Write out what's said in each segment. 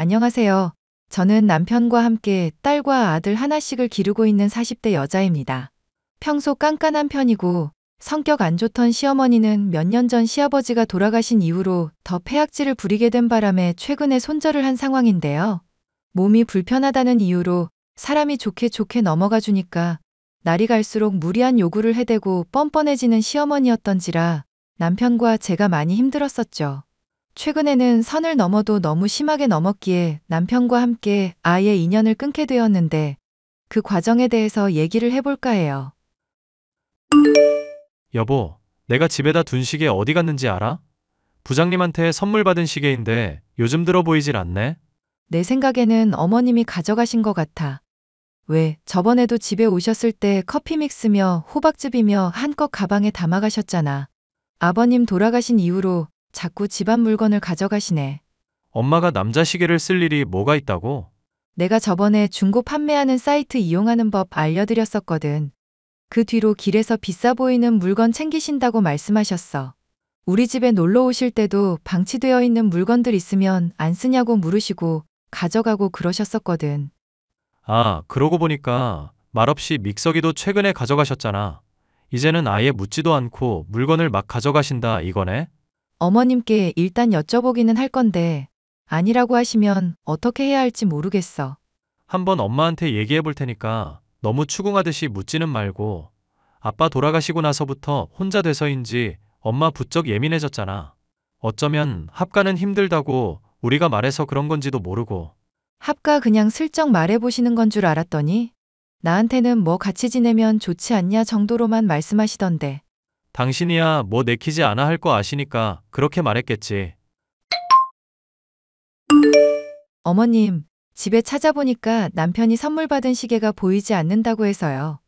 안녕하세요. 저는 남편과 함께 딸과 아들 하나씩을 기르고 있는 40대 여자입니다. 평소 깐깐한 편이고 성격 안 좋던 시어머니는 몇 년 전 시아버지가 돌아가신 이후로 더 폐악질을 부리게 된 바람에 최근에 손절을 한 상황인데요. 몸이 불편하다는 이유로 사람이 좋게 좋게 넘어가 주니까 날이 갈수록 무리한 요구를 해대고 뻔뻔해지는 시어머니였던지라 남편과 제가 많이 힘들었었죠. 최근에는 선을 넘어도 너무 심하게 넘었기에 남편과 함께 아예 인연을 끊게 되었는데 그 과정에 대해서 얘기를 해볼까 해요. 여보, 내가 집에다 둔 시계 어디 갔는지 알아? 부장님한테 선물 받은 시계인데 요즘 들어 보이질 않네? 내 생각에는 어머님이 가져가신 것 같아. 왜, 저번에도 집에 오셨을 때 커피 믹스며 호박즙이며 한껏 가방에 담아가셨잖아. 아버님 돌아가신 이후로 자꾸 집안 물건을 가져가시네. 엄마가 남자 시계를 쓸 일이 뭐가 있다고? 내가 저번에 중고 판매하는 사이트 이용하는 법 알려드렸었거든. 그 뒤로 길에서 비싸 보이는 물건 챙기신다고 말씀하셨어. 우리 집에 놀러 오실 때도 방치되어 있는 물건들 있으면 안 쓰냐고 물으시고 가져가고 그러셨었거든. 아, 그러고 보니까 말없이 믹서기도 최근에 가져가셨잖아. 이제는 아예 묻지도 않고 물건을 막 가져가신다 이거네? 어머님께 일단 여쭤보기는 할 건데 아니라고 하시면 어떻게 해야 할지 모르겠어. 한번 엄마한테 얘기해 볼 테니까 너무 추궁하듯이 묻지는 말고. 아빠 돌아가시고 나서부터 혼자 돼서인지 엄마 부쩍 예민해졌잖아. 어쩌면 합가는 힘들다고 우리가 말해서 그런 건지도 모르고. 합가 그냥 슬쩍 말해보시는 건 줄 알았더니 나한테는 뭐 같이 지내면 좋지 않냐 정도로만 말씀하시던데. 당신이야 뭐 내키지 않아 할 거 아시니까 그렇게 말했겠지. 어머님, 집에 찾아보니까 남편이 선물 받은 시계가 보이지 않는다고 해서요.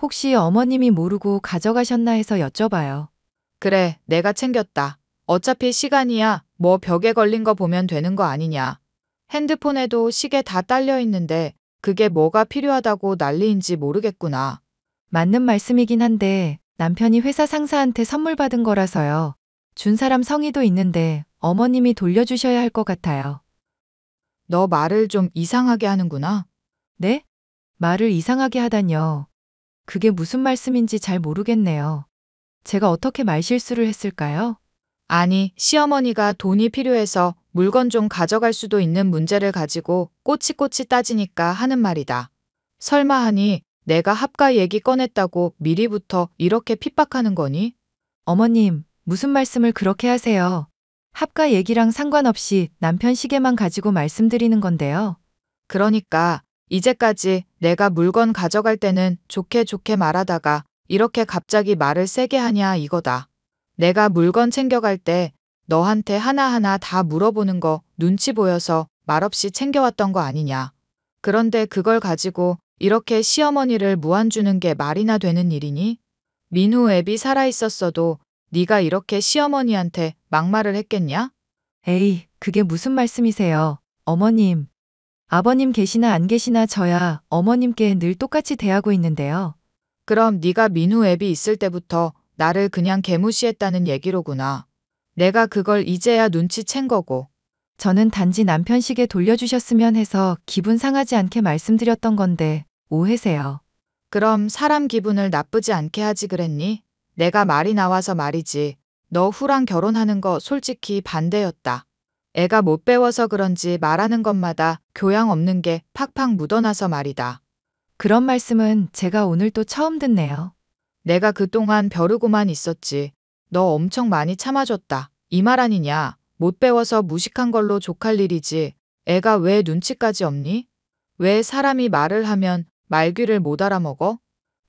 혹시 어머님이 모르고 가져가셨나 해서 여쭤봐요. 그래, 내가 챙겼다. 어차피 시간이야. 뭐 벽에 걸린 거 보면 되는 거 아니냐. 핸드폰에도 시계 다 딸려 있는데 그게 뭐가 필요하다고 난리인지 모르겠구나. 맞는 말씀이긴 한데 남편이 회사 상사한테 선물 받은 거라서요. 준 사람 성의도 있는데 어머님이 돌려주셔야 할 것 같아요. 너 말을 좀 이상하게 하는구나. 네? 말을 이상하게 하다뇨. 그게 무슨 말씀인지 잘 모르겠네요. 제가 어떻게 말실수를 했을까요? 아니, 시어머니가 돈이 필요해서 물건 좀 가져갈 수도 있는 문제를 가지고 꼬치꼬치 따지니까 하는 말이다. 설마 하니 내가 합가 얘기 꺼냈다고 미리부터 이렇게 핍박하는 거니? 어머님, 무슨 말씀을 그렇게 하세요? 합가 얘기랑 상관없이 남편 시계만 가지고 말씀드리는 건데요. 그러니까 이제까지 내가 물건 가져갈 때는 좋게 좋게 말하다가 이렇게 갑자기 말을 세게 하냐 이거다. 내가 물건 챙겨갈 때 너한테 하나하나 다 물어보는 거 눈치 보여서 말없이 챙겨왔던 거 아니냐. 그런데 그걸 가지고 이렇게 시어머니를 무안 주는 게 말이나 되는 일이니? 민우 앱이 살아있었어도 네가 이렇게 시어머니한테 막말을 했겠냐? 에이, 그게 무슨 말씀이세요? 어머님. 아버님 계시나 안 계시나 저야 어머님께 늘 똑같이 대하고 있는데요. 그럼 네가 민우 앱이 있을 때부터 나를 그냥 개무시했다는 얘기로구나. 내가 그걸 이제야 눈치챈 거고. 저는 단지 남편 시계 돌려주셨으면 해서 기분 상하지 않게 말씀드렸던 건데 오해세요. 그럼 사람 기분을 나쁘지 않게 하지 그랬니? 내가 말이 나와서 말이지. 너 후랑 결혼하는 거 솔직히 반대였다. 애가 못 배워서 그런지 말하는 것마다 교양 없는 게 팍팍 묻어나서 말이다. 그런 말씀은 제가 오늘 또 처음 듣네요. 내가 그동안 벼르고만 있었지. 너 엄청 많이 참아줬다. 이 말 아니냐. 못 배워서 무식한 걸로 족할 일이지. 애가 왜 눈치까지 없니? 왜 사람이 말을 하면 말귀를 못 알아먹어?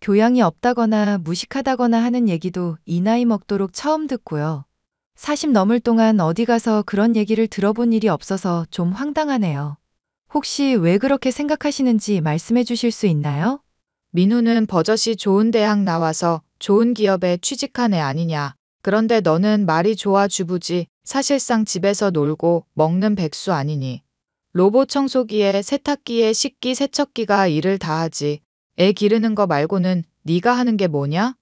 교양이 없다거나 무식하다거나 하는 얘기도 이 나이 먹도록 처음 듣고요. 40 넘을 동안 어디 가서 그런 얘기를 들어본 일이 없어서 좀 황당하네요. 혹시 왜 그렇게 생각하시는지 말씀해 주실 수 있나요? 민우는 버젓이 좋은 대학 나와서 좋은 기업에 취직한 애 아니냐. 그런데 너는 말이 좋아 주부지 사실상 집에서 놀고 먹는 백수 아니니. 로봇 청소기에 세탁기에 식기 세척기가 일을 다 하지. 애 기르는 거 말고는 네가 하는 게 뭐냐?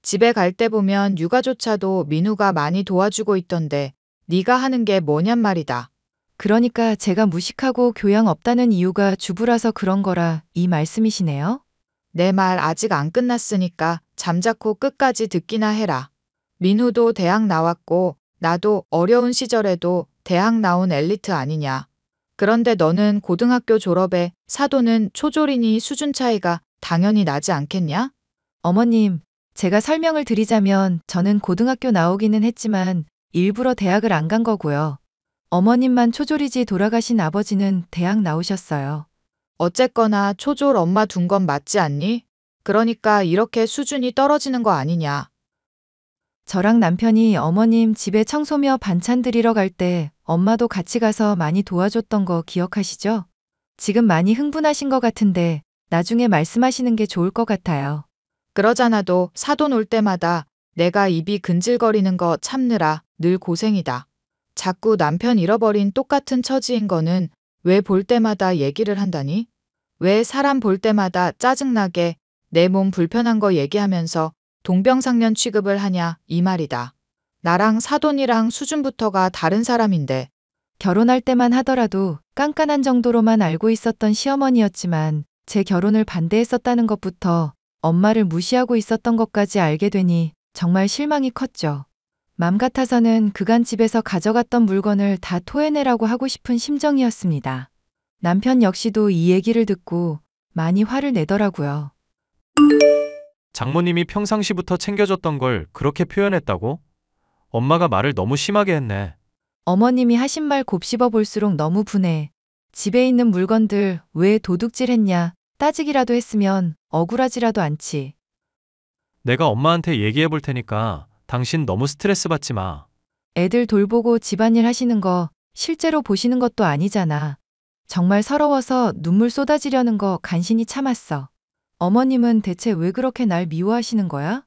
집에 갈 때 보면 육아조차도 민우가 많이 도와주고 있던데 네가 하는 게 뭐냔 말이다. 그러니까 제가 무식하고 교양 없다는 이유가 주부라서 그런 거라 이 말씀이시네요? 내 말 아직 안 끝났으니까 잠자코 끝까지 듣기나 해라. 민후도 대학 나왔고 나도 어려운 시절에도 대학 나온 엘리트 아니냐. 그런데 너는 고등학교 졸업에 사도는 초졸이니 수준 차이가 당연히 나지 않겠냐? 어머님, 제가 설명을 드리자면 저는 고등학교 나오기는 했지만 일부러 대학을 안 간 거고요. 어머님만 초졸이지 돌아가신 아버지는 대학 나오셨어요. 어쨌거나 초졸 엄마 둔 건 맞지 않니? 그러니까 이렇게 수준이 떨어지는 거 아니냐. 저랑 남편이 어머님 집에 청소며 반찬 드리러 갈 때 엄마도 같이 가서 많이 도와줬던 거 기억하시죠? 지금 많이 흥분하신 것 같은데 나중에 말씀하시는 게 좋을 것 같아요. 그러잖아도 사돈 올 때마다 내가 입이 근질거리는 거 참느라 늘 고생이다. 자꾸 남편 잃어버린 똑같은 처지인 거는 왜 볼 때마다 얘기를 한다니? 왜 사람 볼 때마다 짜증나게 내 몸 불편한 거 얘기하면서 동병상련 취급을 하냐 이 말이다. 나랑 사돈이랑 수준부터가 다른 사람인데 결혼할 때만 하더라도 깐깐한 정도로만 알고 있었던 시어머니였지만 제 결혼을 반대했었다는 것부터 엄마를 무시하고 있었던 것까지 알게 되니 정말 실망이 컸죠. 맘 같아서는 그간 집에서 가져갔던 물건을 다 토해내라고 하고 싶은 심정이었습니다. 남편 역시도 이 얘기를 듣고 많이 화를 내더라고요. 장모님이 평상시부터 챙겨줬던 걸 그렇게 표현했다고? 엄마가 말을 너무 심하게 했네. 어머님이 하신 말 곱씹어 볼수록 너무 분해. 집에 있는 물건들 왜 도둑질 했냐 따지기라도 했으면 억울하지라도 않지. 내가 엄마한테 얘기해 볼 테니까 당신 너무 스트레스 받지 마. 애들 돌보고 집안일 하시는 거 실제로 보시는 것도 아니잖아. 정말 서러워서 눈물 쏟아지려는 거 간신히 참았어. 어머님은 대체 왜 그렇게 날 미워하시는 거야?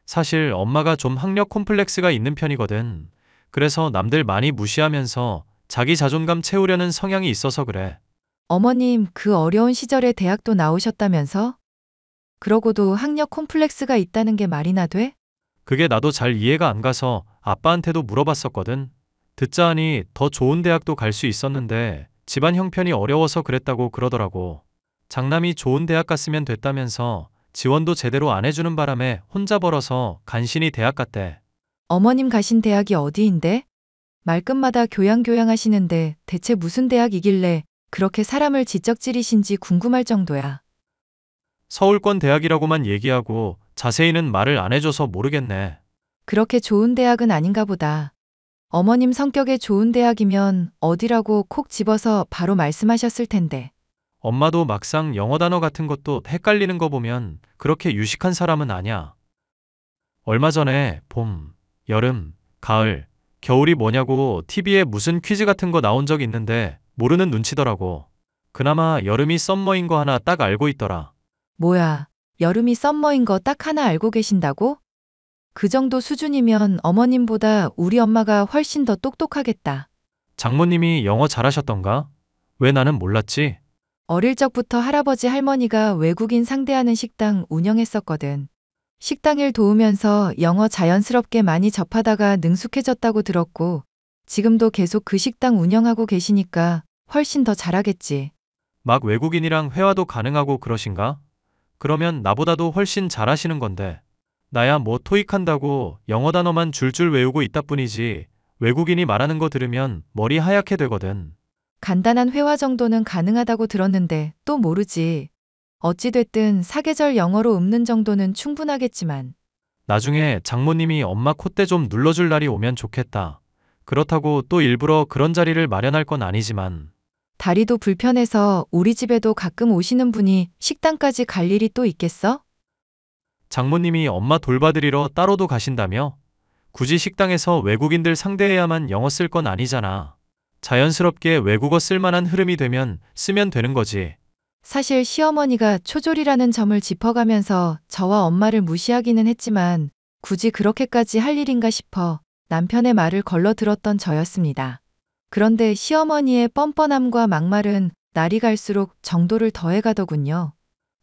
사실 엄마가 좀 학력 콤플렉스가 있는 편이거든. 그래서 남들 많이 무시하면서 자기 자존감 채우려는 성향이 있어서 그래. 어머님 그 어려운 시절에 대학도 나오셨다면서? 그러고도 학력 콤플렉스가 있다는 게 말이나 돼? 그게 나도 잘 이해가 안 가서 아빠한테도 물어봤었거든. 듣자 하니 더 좋은 대학도 갈 수 있었는데 집안 형편이 어려워서 그랬다고 그러더라고. 장남이 좋은 대학 갔으면 됐다면서 지원도 제대로 안 해주는 바람에 혼자 벌어서 간신히 대학 갔대. 어머님 가신 대학이 어디인데? 말끝마다 교양 하시는데 대체 무슨 대학이길래 그렇게 사람을 지적질이신지 궁금할 정도야. 서울권 대학이라고만 얘기하고 자세히는 말을 안 해줘서 모르겠네. 그렇게 좋은 대학은 아닌가 보다. 어머님 성격에 좋은 대학이면 어디라고 콕 집어서 바로 말씀하셨을 텐데. 엄마도 막상 영어 단어 같은 것도 헷갈리는 거 보면 그렇게 유식한 사람은 아니야. 얼마 전에 봄, 여름, 가을, 겨울이 뭐냐고 TV에 무슨 퀴즈 같은 거 나온 적 있는데 모르는 눈치더라고. 그나마 여름이 썸머인 거 하나 딱 알고 있더라. 뭐야, 여름이 썸머인 거 딱 하나 알고 계신다고? 그 정도 수준이면 어머님보다 우리 엄마가 훨씬 더 똑똑하겠다. 장모님이 영어 잘하셨던가? 왜 나는 몰랐지? 어릴 적부터 할아버지 할머니가 외국인 상대하는 식당 운영했었거든. 식당 일 도우면서 영어 자연스럽게 많이 접하다가 능숙해졌다고 들었고, 지금도 계속 그 식당 운영하고 계시니까 훨씬 더 잘하겠지. 막 외국인이랑 회화도 가능하고 그러신가? 그러면 나보다도 훨씬 잘하시는 건데. 나야 뭐 토익한다고 영어 단어만 줄줄 외우고 있다 뿐이지 외국인이 말하는 거 들으면 머리 하얗게 되거든. 간단한 회화 정도는 가능하다고 들었는데 또 모르지. 어찌됐든 사계절 영어로 읊는 정도는 충분하겠지만. 나중에 장모님이 엄마 콧대 좀 눌러줄 날이 오면 좋겠다. 그렇다고 또 일부러 그런 자리를 마련할 건 아니지만. 다리도 불편해서 우리 집에도 가끔 오시는 분이 식당까지 갈 일이 또 있겠어? 장모님이 엄마 돌봐드리러 따로도 가신다며? 굳이 식당에서 외국인들 상대해야만 영어 쓸 건 아니잖아. 자연스럽게 외국어 쓸만한 흐름이 되면 쓰면 되는 거지. 사실 시어머니가 초졸이라는 점을 짚어가면서 저와 엄마를 무시하기는 했지만 굳이 그렇게까지 할 일인가 싶어 남편의 말을 걸러 들었던 저였습니다. 그런데 시어머니의 뻔뻔함과 막말은 날이 갈수록 정도를 더해가더군요.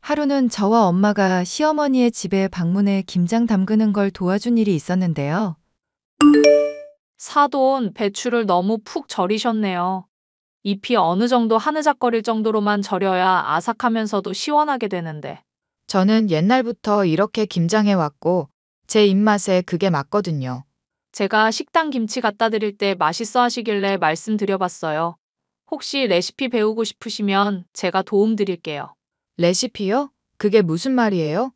하루는 저와 엄마가 시어머니의 집에 방문해 김장 담그는 걸 도와준 일이 있었는데요. 사돈, 배추를 너무 푹 절이셨네요. 잎이 어느 정도 하느적거릴 정도로만 절여야 아삭하면서도 시원하게 되는데. 저는 옛날부터 이렇게 김장해 왔고 제 입맛에 그게 맞거든요. 제가 식당 김치 갖다 드릴 때 맛있어 하시길래 말씀드려봤어요. 혹시 레시피 배우고 싶으시면 제가 도움 드릴게요. 레시피요? 그게 무슨 말이에요?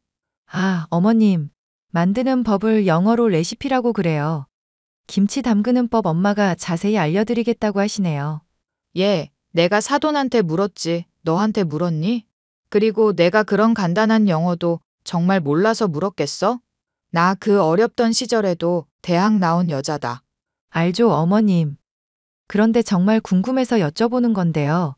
아, 어머님. 만드는 법을 영어로 레시피라고 그래요. 김치 담그는 법 엄마가 자세히 알려드리겠다고 하시네요. 예, 내가 사돈한테 물었지. 너한테 물었니? 그리고 내가 그런 간단한 영어도 정말 몰라서 물었겠어? 나 그 어렵던 시절에도 대학 나온 여자다. 알죠, 어머님. 그런데 정말 궁금해서 여쭤보는 건데요.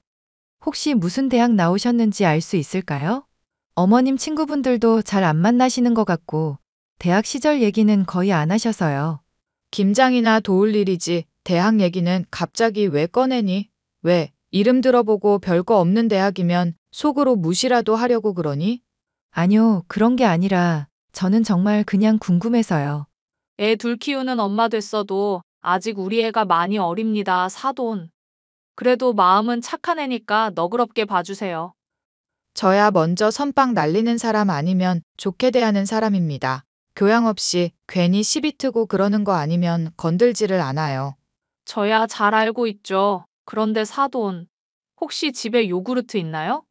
혹시 무슨 대학 나오셨는지 알 수 있을까요? 어머님 친구분들도 잘 안 만나시는 것 같고, 대학 시절 얘기는 거의 안 하셔서요. 김장이나 도울 일이지. 대학 얘기는 갑자기 왜 꺼내니? 왜? 이름 들어보고 별거 없는 대학이면 속으로 무시라도 하려고 그러니? 아니요, 그런 게 아니라 저는 정말 그냥 궁금해서요. 애 둘 키우는 엄마 됐어도 아직 우리 애가 많이 어립니다, 사돈. 그래도 마음은 착한 애니까 너그럽게 봐주세요. 저야 먼저 선빵 날리는 사람 아니면 좋게 대하는 사람입니다. 교양 없이 괜히 시비 트고 그러는 거 아니면 건들지를 않아요. 저야 잘 알고 있죠. 그런데 사돈, 혹시 집에 요구르트 있나요?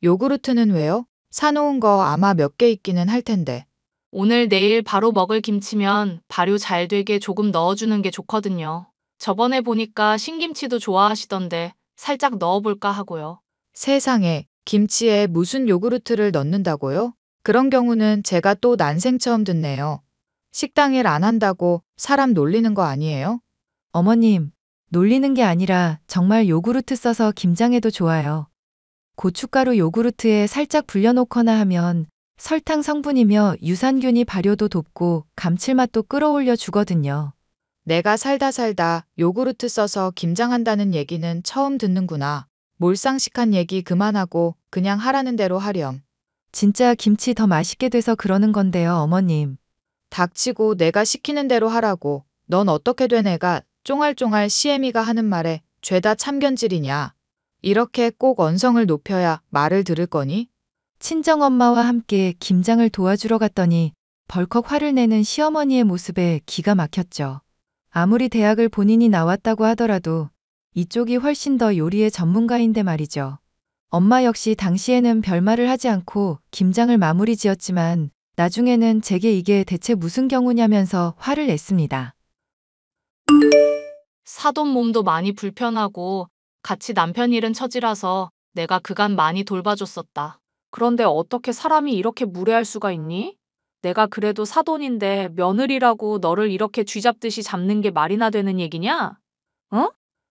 요구르트는 왜요? 사놓은 거 아마 몇 개 있기는 할 텐데. 오늘 내일 바로 먹을 김치면 발효 잘 되게 조금 넣어주는 게 좋거든요. 저번에 보니까 신김치도 좋아하시던데 살짝 넣어볼까 하고요. 세상에, 김치에 무슨 요구르트를 넣는다고요? 그런 경우는 제가 또 난생 처음 듣네요. 식당 일 안 한다고 사람 놀리는 거 아니에요? 어머님, 놀리는 게 아니라 정말 요구르트 써서 김장해도 좋아요. 고춧가루 요구르트에 살짝 불려놓거나 하면 설탕 성분이며 유산균이 발효도 돕고 감칠맛도 끌어올려 주거든요. 내가 살다 요구르트 써서 김장한다는 얘기는 처음 듣는구나. 몰상식한 얘기 그만하고 그냥 하라는 대로 하렴. 진짜 김치 더 맛있게 돼서 그러는 건데요, 어머님. 닥치고 내가 시키는 대로 하라고. 넌 어떻게 된 애가 쫑알쫑알 시애미가 하는 말에 죄다 참견질이냐. 이렇게 꼭 언성을 높여야 말을 들을 거니? 친정엄마와 함께 김장을 도와주러 갔더니 벌컥 화를 내는 시어머니의 모습에 기가 막혔죠. 아무리 대학을 본인이 나왔다고 하더라도 이쪽이 훨씬 더 요리의 전문가인데 말이죠. 엄마 역시 당시에는 별말을 하지 않고 김장을 마무리 지었지만 나중에는 제게 이게 대체 무슨 경우냐면서 화를 냈습니다. 사돈 몸도 많이 불편하고 같이 남편 일은 처지라서 내가 그간 많이 돌봐줬었다. 그런데 어떻게 사람이 이렇게 무례할 수가 있니? 내가 그래도 사돈인데 며느리라고 너를 이렇게 쥐잡듯이 잡는 게 말이나 되는 얘기냐? 어?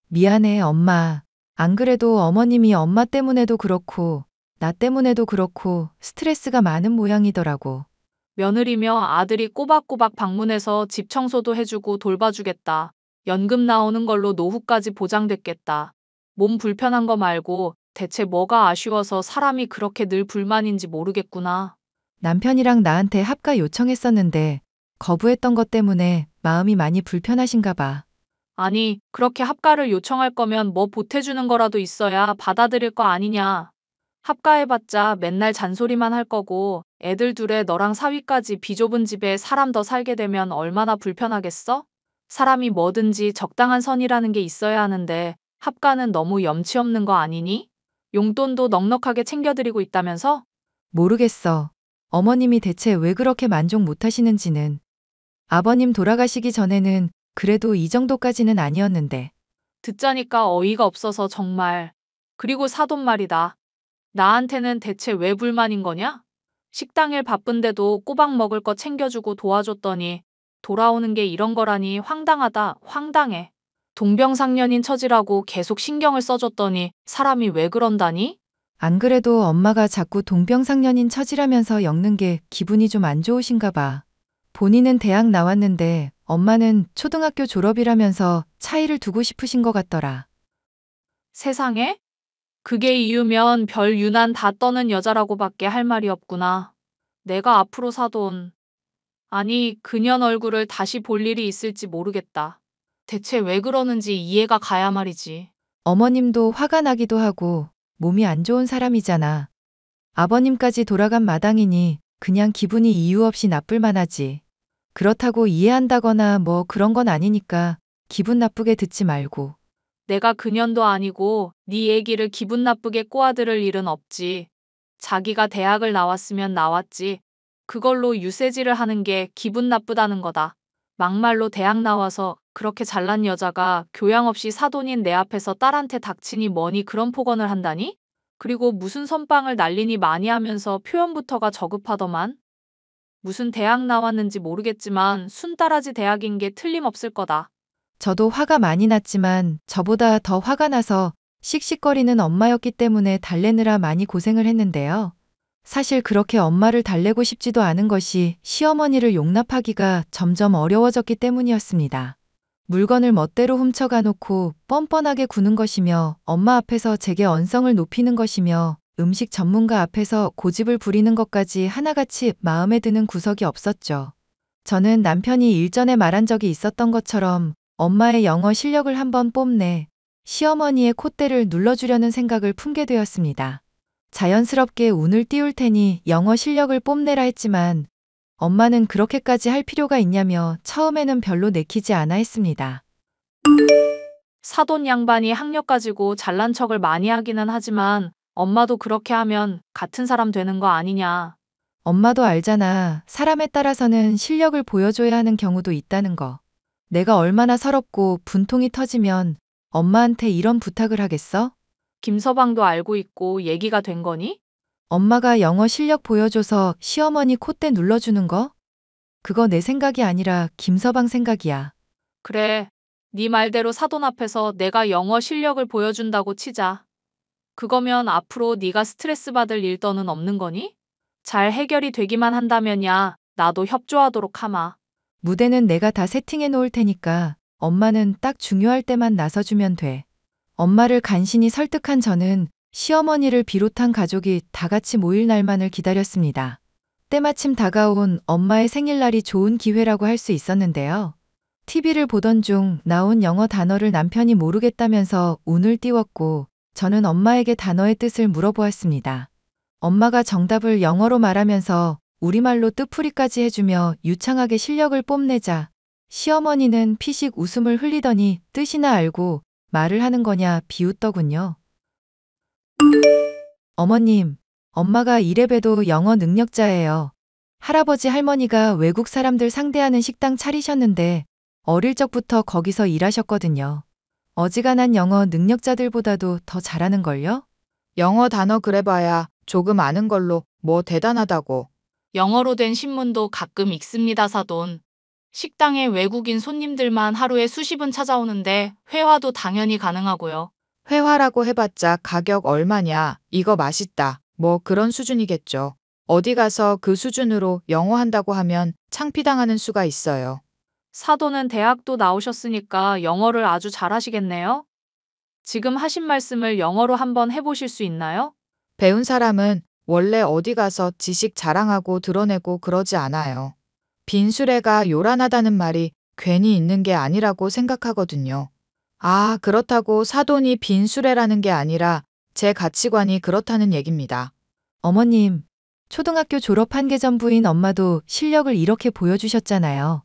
미안해, 엄마. 안 그래도 어머님이 엄마 때문에도 그렇고 나 때문에도 그렇고 스트레스가 많은 모양이더라고. 며느리며 아들이 꼬박꼬박 방문해서 집 청소도 해주고 돌봐주겠다. 연금 나오는 걸로 노후까지 보장됐겠다. 몸 불편한 거 말고 대체 뭐가 아쉬워서 사람이 그렇게 늘 불만인지 모르겠구나. 남편이랑 나한테 합가 요청했었는데 거부했던 것 때문에 마음이 많이 불편하신가 봐. 아니, 그렇게 합가를 요청할 거면 뭐 보태주는 거라도 있어야 받아들일 거 아니냐. 합가해봤자 맨날 잔소리만 할 거고 애들 둘에 너랑 사위까지 비좁은 집에 사람 더 살게 되면 얼마나 불편하겠어? 사람이 뭐든지 적당한 선이라는 게 있어야 하는데 합가는 너무 염치 없는 거 아니니? 용돈도 넉넉하게 챙겨드리고 있다면서? 모르겠어. 어머님이 대체 왜 그렇게 만족 못 하시는지는. 아버님 돌아가시기 전에는 그래도 이 정도까지는 아니었는데. 듣자니까 어이가 없어서 정말. 그리고 사돈 말이다. 나한테는 대체 왜 불만인 거냐? 식당일 바쁜데도 꼬박 먹을 거 챙겨주고 도와줬더니 돌아오는 게 이런 거라니 황당하다, 황당해. 동병상련인 처지라고 계속 신경을 써줬더니 사람이 왜 그런다니? 안 그래도 엄마가 자꾸 동병상련인 처지라면서 엮는 게 기분이 좀 안 좋으신가 봐. 본인은 대학 나왔는데 엄마는 초등학교 졸업이라면서 차이를 두고 싶으신 것 같더라. 세상에? 그게 이유면 별 유난 다 떠는 여자라고밖에 할 말이 없구나. 내가 앞으로 사돈. 아니, 그년 얼굴을 다시 볼 일이 있을지 모르겠다. 대체 왜 그러는지 이해가 가야 말이지. 어머님도 화가 나기도 하고 몸이 안 좋은 사람이잖아. 아버님까지 돌아간 마당이니 그냥 기분이 이유 없이 나쁠 만하지. 그렇다고 이해한다거나 뭐 그런 건 아니니까 기분 나쁘게 듣지 말고. 내가 그년도 아니고 네 얘기를 기분 나쁘게 꼬아들을 일은 없지. 자기가 대학을 나왔으면 나왔지. 그걸로 유세지를 하는 게 기분 나쁘다는 거다. 막말로 대학 나와서 그렇게 잘난 여자가 교양 없이 사돈인 내 앞에서 딸한테 닥치니 뭐니 그런 폭언을 한다니? 그리고 무슨 선빵을 날리니 많이 하면서 표현부터가 저급하더만. 무슨 대학 나왔는지 모르겠지만 순따라지 대학인 게 틀림없을 거다. 저도 화가 많이 났지만 저보다 더 화가 나서 씩씩거리는 엄마였기 때문에 달래느라 많이 고생을 했는데요. 사실 그렇게 엄마를 달래고 싶지도 않은 것이 시어머니를 용납하기가 점점 어려워졌기 때문이었습니다. 물건을 멋대로 훔쳐가 놓고 뻔뻔하게 구는 것이며 엄마 앞에서 제게 언성을 높이는 것이며 음식 전문가 앞에서 고집을 부리는 것까지 하나같이 마음에 드는 구석이 없었죠. 저는 남편이 일전에 말한 적이 있었던 것처럼 엄마의 영어 실력을 한번 뽐내 시어머니의 콧대를 눌러주려는 생각을 품게 되었습니다. 자연스럽게 운을 띄울 테니 영어 실력을 뽐내라 했지만 엄마는 그렇게까지 할 필요가 있냐며 처음에는 별로 내키지 않아 했습니다. 사돈 양반이 학력 가지고 잘난 척을 많이 하기는 하지만 엄마도 그렇게 하면 같은 사람 되는 거 아니냐. 엄마도 알잖아. 사람에 따라서는 실력을 보여줘야 하는 경우도 있다는 거. 내가 얼마나 서럽고 분통이 터지면 엄마한테 이런 부탁을 하겠어? 김서방도 알고 있고 얘기가 된 거니? 엄마가 영어 실력 보여줘서 시어머니 콧대 눌러주는 거? 그거 내 생각이 아니라 김서방 생각이야. 그래. 네 말대로 사돈 앞에서 내가 영어 실력을 보여준다고 치자. 그거면 앞으로 네가 스트레스 받을 일더는 없는 거니? 잘 해결이 되기만 한다면야 나도 협조하도록 하마. 무대는 내가 다 세팅해 놓을 테니까 엄마는 딱 중요할 때만 나서주면 돼. 엄마를 간신히 설득한 저는 시어머니를 비롯한 가족이 다 같이 모일 날만을 기다렸습니다. 때마침 다가온 엄마의 생일날이 좋은 기회라고 할 수 있었는데요. TV를 보던 중 나온 영어 단어를 남편이 모르겠다면서 운을 띄웠고 저는 엄마에게 단어의 뜻을 물어보았습니다. 엄마가 정답을 영어로 말하면서 우리말로 뜻풀이까지 해주며 유창하게 실력을 뽐내자 시어머니는 피식 웃음을 흘리더니 뜻이나 알고 말을 하는 거냐 비웃더군요. 어머님, 엄마가 이래봬도 영어 능력자예요. 할아버지 할머니가 외국 사람들 상대하는 식당 차리셨는데 어릴 적부터 거기서 일하셨거든요. 어지간한 영어 능력자들보다도 더 잘하는걸요? 영어 단어 그래봐야 조금 아는 걸로 뭐 대단하다고. 영어로 된 신문도 가끔 읽습니다, 사돈. 식당에 외국인 손님들만 하루에 수십은 찾아오는데 회화도 당연히 가능하고요. 회화라고 해봤자 가격 얼마냐, 이거 맛있다, 뭐 그런 수준이겠죠. 어디 가서 그 수준으로 영어 한다고 하면 창피당하는 수가 있어요. 사돈은 대학도 나오셨으니까 영어를 아주 잘하시겠네요? 지금 하신 말씀을 영어로 한번 해보실 수 있나요? 배운 사람은 원래 어디 가서 지식 자랑하고 드러내고 그러지 않아요. 빈수레가 요란하다는 말이 괜히 있는 게 아니라고 생각하거든요. 아, 그렇다고 사돈이 빈수레라는 게 아니라 제 가치관이 그렇다는 얘기입니다. 어머님, 초등학교 졸업 한계전부인 엄마도 실력을 이렇게 보여주셨잖아요.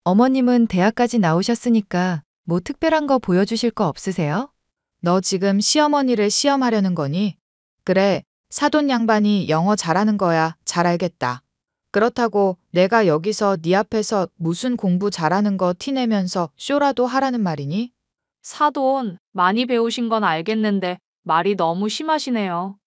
어머님은 대학까지 나오셨으니까 뭐 특별한 거 보여주실 거 없으세요? 너 지금 시어머니를 시험하려는 거니? 그래, 사돈 양반이 영어 잘하는 거야 잘 알겠다. 그렇다고 내가 여기서 네 앞에서 무슨 공부 잘하는 거 티내면서 쇼라도 하라는 말이니? 사돈, 많이 배우신 건 알겠는데 말이 너무 심하시네요.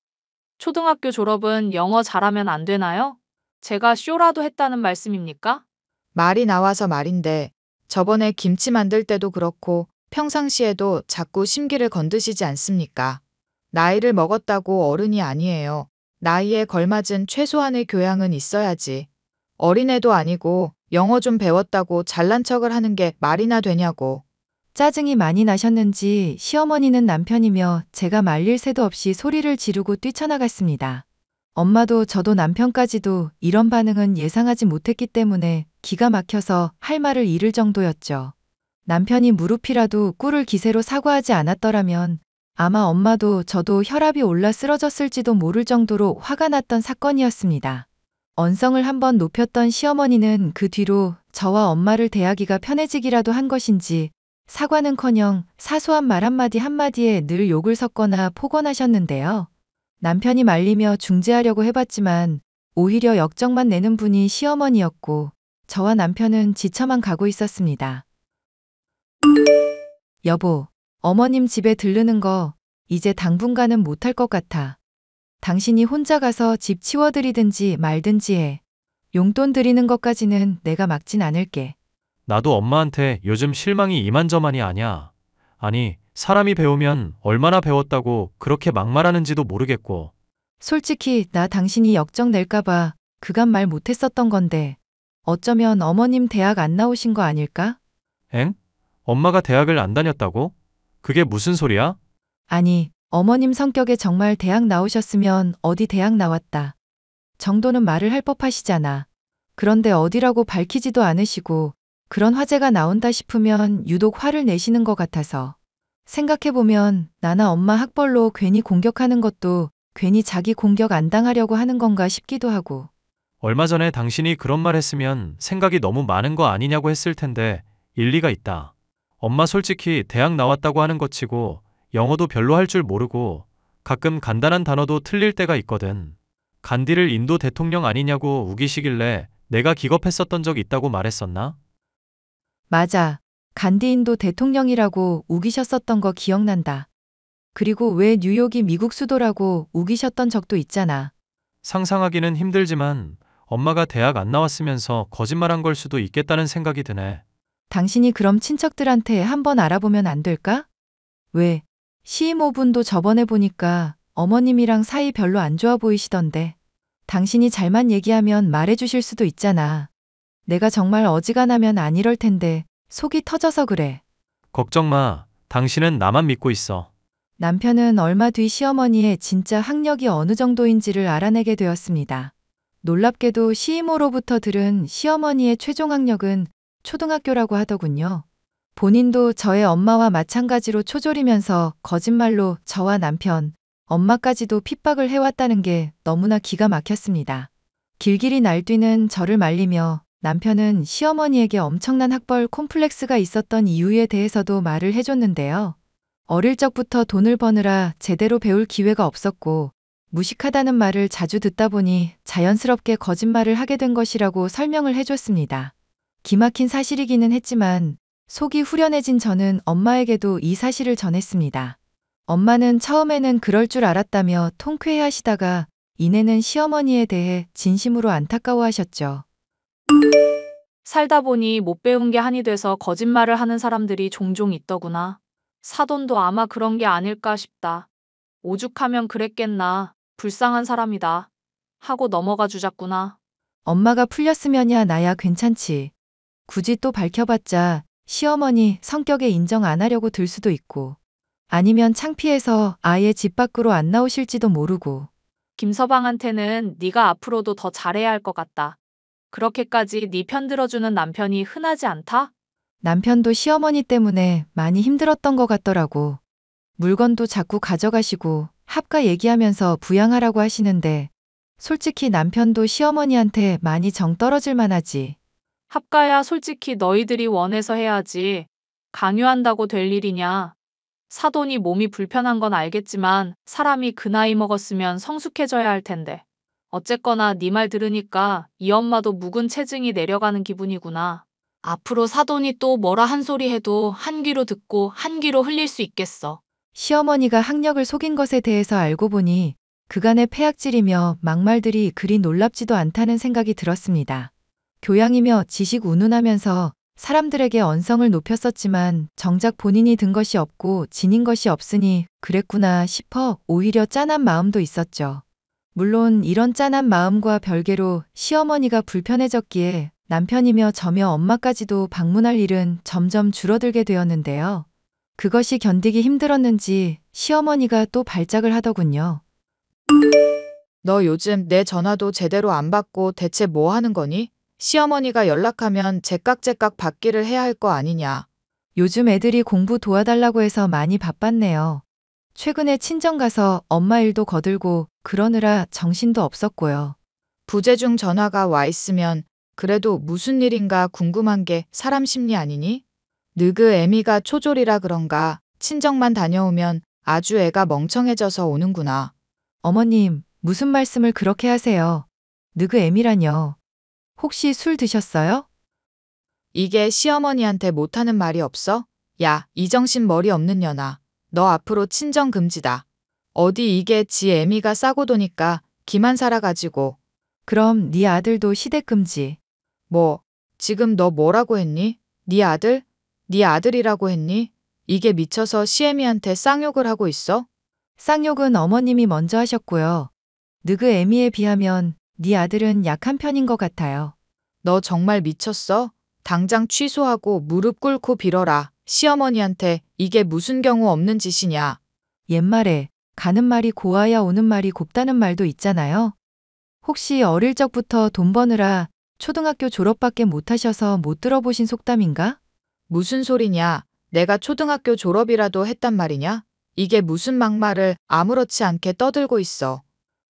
초등학교 졸업은 영어 잘하면 안 되나요? 제가 쇼라도 했다는 말씀입니까? 말이 나와서 말인데 저번에 김치 만들 때도 그렇고 평상시에도 자꾸 심기를 건드시지 않습니까? 나이를 먹었다고 어른이 아니에요. 나이에 걸맞은 최소한의 교양은 있어야지. 어린애도 아니고 영어 좀 배웠다고 잘난 척을 하는 게 말이나 되냐고. 짜증이 많이 나셨는지 시어머니는 남편이며 제가 말릴 새도 없이 소리를 지르고 뛰쳐나갔습니다. 엄마도 저도 남편까지도 이런 반응은 예상하지 못했기 때문에 기가 막혀서 할 말을 잃을 정도였죠. 남편이 무릎이라도 꿇을 기세로 사과하지 않았더라면 아마 엄마도 저도 혈압이 올라 쓰러졌을지도 모를 정도로 화가 났던 사건이었습니다. 언성을 한번 높였던 시어머니는 그 뒤로 저와 엄마를 대하기가 편해지기라도 한 것인지 사과는커녕 사소한 말 한마디에 늘 욕을 섞거나 폭언하셨는데요. 남편이 말리며 중재하려고 해봤지만 오히려 역정만 내는 분이 시어머니였고 저와 남편은 지쳐만 가고 있었습니다. 여보, 어머님 집에 들르는 거 이제 당분간은 못할 것 같아. 당신이 혼자 가서 집 치워드리든지 말든지 해. 용돈 드리는 것까지는 내가 막진 않을게. 나도 엄마한테 요즘 실망이 이만저만이 아니야. 아니, 사람이 배우면 얼마나 배웠다고 그렇게 막말하는지도 모르겠고. 솔직히 나 당신이 역정 낼까봐 그간 말 못했었던 건데 어쩌면 어머님 대학 안 나오신 거 아닐까? 엥? 엄마가 대학을 안 다녔다고? 그게 무슨 소리야? 아니, 어머님 성격에 정말 대학 나오셨으면 어디 대학 나왔다 정도는 말을 할 법하시잖아. 그런데 어디라고 밝히지도 않으시고 그런 화제가 나온다 싶으면 유독 화를 내시는 것 같아서. 생각해보면 나나 엄마 학벌로 괜히 공격하는 것도 괜히 자기 공격 안 당하려고 하는 건가 싶기도 하고. 얼마 전에 당신이 그런 말 했으면 생각이 너무 많은 거 아니냐고 했을 텐데 일리가 있다. 엄마 솔직히 대학 나왔다고 하는 것 치고 영어도 별로 할 줄 모르고 가끔 간단한 단어도 틀릴 때가 있거든. 간디를 인도 대통령 아니냐고 우기시길래 내가 기겁했었던 적 있다고 말했었나? 맞아. 간디인도 대통령이라고 우기셨었던 거 기억난다. 그리고 왜 뉴욕이 미국 수도라고 우기셨던 적도 있잖아. 상상하기는 힘들지만 엄마가 대학 안 나왔으면서 거짓말한 걸 수도 있겠다는 생각이 드네. 당신이 그럼 친척들한테 한번 알아보면 안 될까? 왜? 시이모분도 저번에 보니까 어머님이랑 사이 별로 안 좋아 보이시던데. 당신이 잘만 얘기하면 말해주실 수도 있잖아. 내가 정말 어지간하면 안 이럴 텐데 속이 터져서 그래. 걱정 마. 당신은 나만 믿고 있어. 남편은 얼마 뒤 시어머니의 진짜 학력이 어느 정도인지를 알아내게 되었습니다. 놀랍게도 시이모로부터 들은 시어머니의 최종 학력은 초등학교라고 하더군요. 본인도 저의 엄마와 마찬가지로 초졸이면서 거짓말로 저와 남편, 엄마까지도 핍박을 해왔다는 게 너무나 기가 막혔습니다. 길길이 날뛰는 저를 말리며 남편은 시어머니에게 엄청난 학벌 콤플렉스가 있었던 이유에 대해서도 말을 해줬는데요. 어릴 적부터 돈을 버느라 제대로 배울 기회가 없었고 무식하다는 말을 자주 듣다 보니 자연스럽게 거짓말을 하게 된 것이라고 설명을 해줬습니다. 기막힌 사실이기는 했지만 속이 후련해진 저는 엄마에게도 이 사실을 전했습니다. 엄마는 처음에는 그럴 줄 알았다며 통쾌해하시다가 이내는 시어머니에 대해 진심으로 안타까워하셨죠. 살다 보니 못 배운 게 한이 돼서 거짓말을 하는 사람들이 종종 있더구나. 사돈도 아마 그런 게 아닐까 싶다. 오죽하면 그랬겠나. 불쌍한 사람이다. 하고 넘어가 주자꾸나. 엄마가 풀렸으면야 나야 괜찮지. 굳이 또 밝혀봤자 시어머니 성격에 인정 안 하려고 들 수도 있고 아니면 창피해서 아예 집 밖으로 안 나오실지도 모르고. 김서방한테는 네가 앞으로도 더 잘해야 할 것 같다. 그렇게까지 네 편 들어주는 남편이 흔하지 않다? 남편도 시어머니 때문에 많이 힘들었던 것 같더라고. 물건도 자꾸 가져가시고 합가 얘기하면서 부양하라고 하시는데 솔직히 남편도 시어머니한테 많이 정 떨어질 만하지. 합가야 솔직히 너희들이 원해서 해야지. 강요한다고 될 일이냐. 사돈이 몸이 불편한 건 알겠지만 사람이 그 나이 먹었으면 성숙해져야 할 텐데. 어쨌거나 네 말 들으니까 이 엄마도 묵은 체증이 내려가는 기분이구나. 앞으로 사돈이 또 뭐라 한 소리 해도 한 귀로 듣고 한 귀로 흘릴 수 있겠어. 시어머니가 학력을 속인 것에 대해서 알고 보니 그간의 폐악질이며 막말들이 그리 놀랍지도 않다는 생각이 들었습니다. 교양이며 지식 운운하면서 사람들에게 언성을 높였었지만 정작 본인이 든 것이 없고 지닌 것이 없으니 그랬구나 싶어 오히려 짠한 마음도 있었죠. 물론 이런 짠한 마음과 별개로 시어머니가 불편해졌기에 남편이며 저며 엄마까지도 방문할 일은 점점 줄어들게 되었는데요. 그것이 견디기 힘들었는지 시어머니가 또 발작을 하더군요. 너 요즘 내 전화도 제대로 안 받고 대체 뭐 하는 거니? 시어머니가 연락하면 제깍제깍 받기를 해야 할 거 아니냐. 요즘 애들이 공부 도와달라고 해서 많이 바빴네요. 최근에 친정 가서 엄마 일도 거들고 그러느라 정신도 없었고요. 부재중 전화가 와 있으면 그래도 무슨 일인가 궁금한 게 사람 심리 아니니? 느그 애미가 초졸이라 그런가 친정만 다녀오면 아주 애가 멍청해져서 오는구나. 어머님, 무슨 말씀을 그렇게 하세요? 느그 애미라뇨. 혹시 술 드셨어요? 이게 시어머니한테 못하는 말이 없어? 야, 이정신 머리 없는 년아. 너 앞으로 친정 금지다. 어디 이게 지 애미가 싸고 도니까 기만 살아가지고. 그럼 네 아들도 시댁금지. 뭐, 지금 너 뭐라고 했니? 네 아들? 네 아들이라고 했니? 이게 미쳐서 시애미한테 쌍욕을 하고 있어? 쌍욕은 어머님이 먼저 하셨고요. 느그 애미에 비하면 네 아들은 약한 편인 것 같아요. 너 정말 미쳤어? 당장 취소하고 무릎 꿇고 빌어라. 시어머니한테 이게 무슨 경우 없는 짓이냐. 옛말에 가는 말이 고와야 오는 말이 곱다는 말도 있잖아요. 혹시 어릴 적부터 돈 버느라 초등학교 졸업밖에 못 하셔서 못 들어보신 속담인가? 무슨 소리냐? 내가 초등학교 졸업이라도 했단 말이냐? 이게 무슨 막말을 아무렇지 않게 떠들고 있어.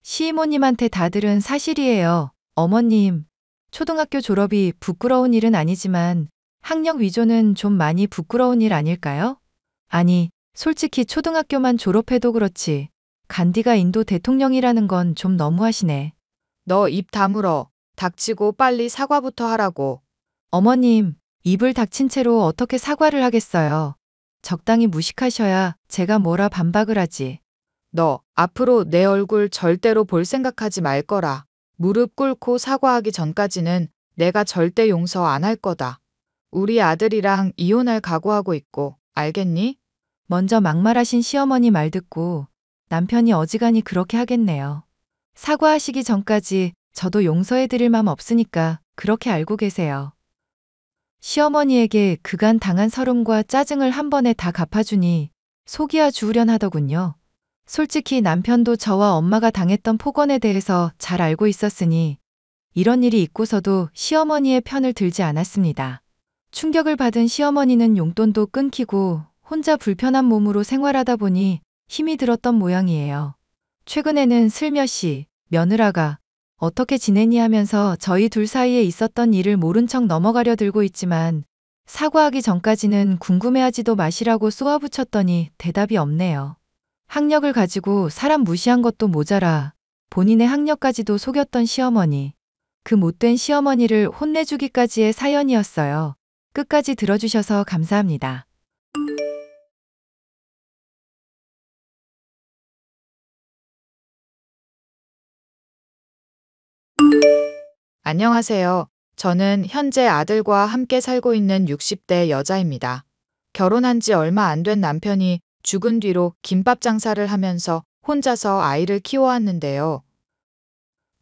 시이모님한테 다 들은 사실이에요. 어머님, 초등학교 졸업이 부끄러운 일은 아니지만 학력 위조는 좀 많이 부끄러운 일 아닐까요? 아니, 솔직히 초등학교만 졸업해도 그렇지. 간디가 인도 대통령이라는 건 좀 너무하시네. 너 입 다물어. 닥치고 빨리 사과부터 하라고. 어머님, 입을 닥친 채로 어떻게 사과를 하겠어요. 적당히 무식하셔야 제가 뭐라 반박을 하지. 너 앞으로 내 얼굴 절대로 볼 생각하지 말 거라. 무릎 꿇고 사과하기 전까지는 내가 절대 용서 안 할 거다. 우리 아들이랑 이혼할 각오하고 있고, 알겠니? 먼저 막말하신 시어머니 말 듣고 남편이 어지간히 그렇게 하겠네요. 사과하시기 전까지 저도 용서해드릴 맘 없으니까 그렇게 알고 계세요. 시어머니에게 그간 당한 서름과 짜증을 한 번에 다 갚아주니 속이야 주우련 하더군요. 솔직히 남편도 저와 엄마가 당했던 폭언에 대해서 잘 알고 있었으니 이런 일이 있고서도 시어머니의 편을 들지 않았습니다. 충격을 받은 시어머니는 용돈도 끊기고 혼자 불편한 몸으로 생활하다 보니 힘이 들었던 모양이에요. 최근에는 슬며시 며느라가 어떻게 지내니 하면서 저희 둘 사이에 있었던 일을 모른 척 넘어가려 들고 있지만 사과하기 전까지는 궁금해하지도 마시라고 쏘아붙였더니 대답이 없네요. 학력을 가지고 사람 무시한 것도 모자라 본인의 학력까지도 속였던 시어머니. 그 못된 시어머니를 혼내주기까지의 사연이었어요. 끝까지 들어주셔서 감사합니다. 안녕하세요. 저는 현재 아들과 함께 살고 있는 60대 여자입니다. 결혼한 지 얼마 안 된 남편이 죽은 뒤로 김밥 장사를 하면서 혼자서 아이를 키워왔는데요.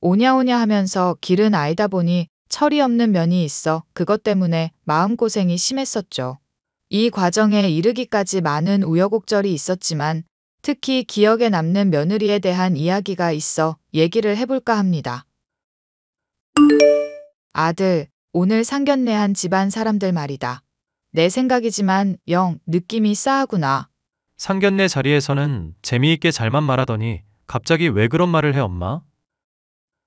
오냐오냐 하면서 기른 아이다 보니 철이 없는 면이 있어 그것 때문에 마음고생이 심했었죠. 이 과정에 이르기까지 많은 우여곡절이 있었지만 특히 기억에 남는 며느리에 대한 이야기가 있어 얘기를 해볼까 합니다. 아들, 오늘 상견례한 집안 사람들 말이다. 내 생각이지만 영 느낌이 싸하구나. 상견례 자리에서는 재미있게 잘만 말하더니 갑자기 왜 그런 말을 해, 엄마?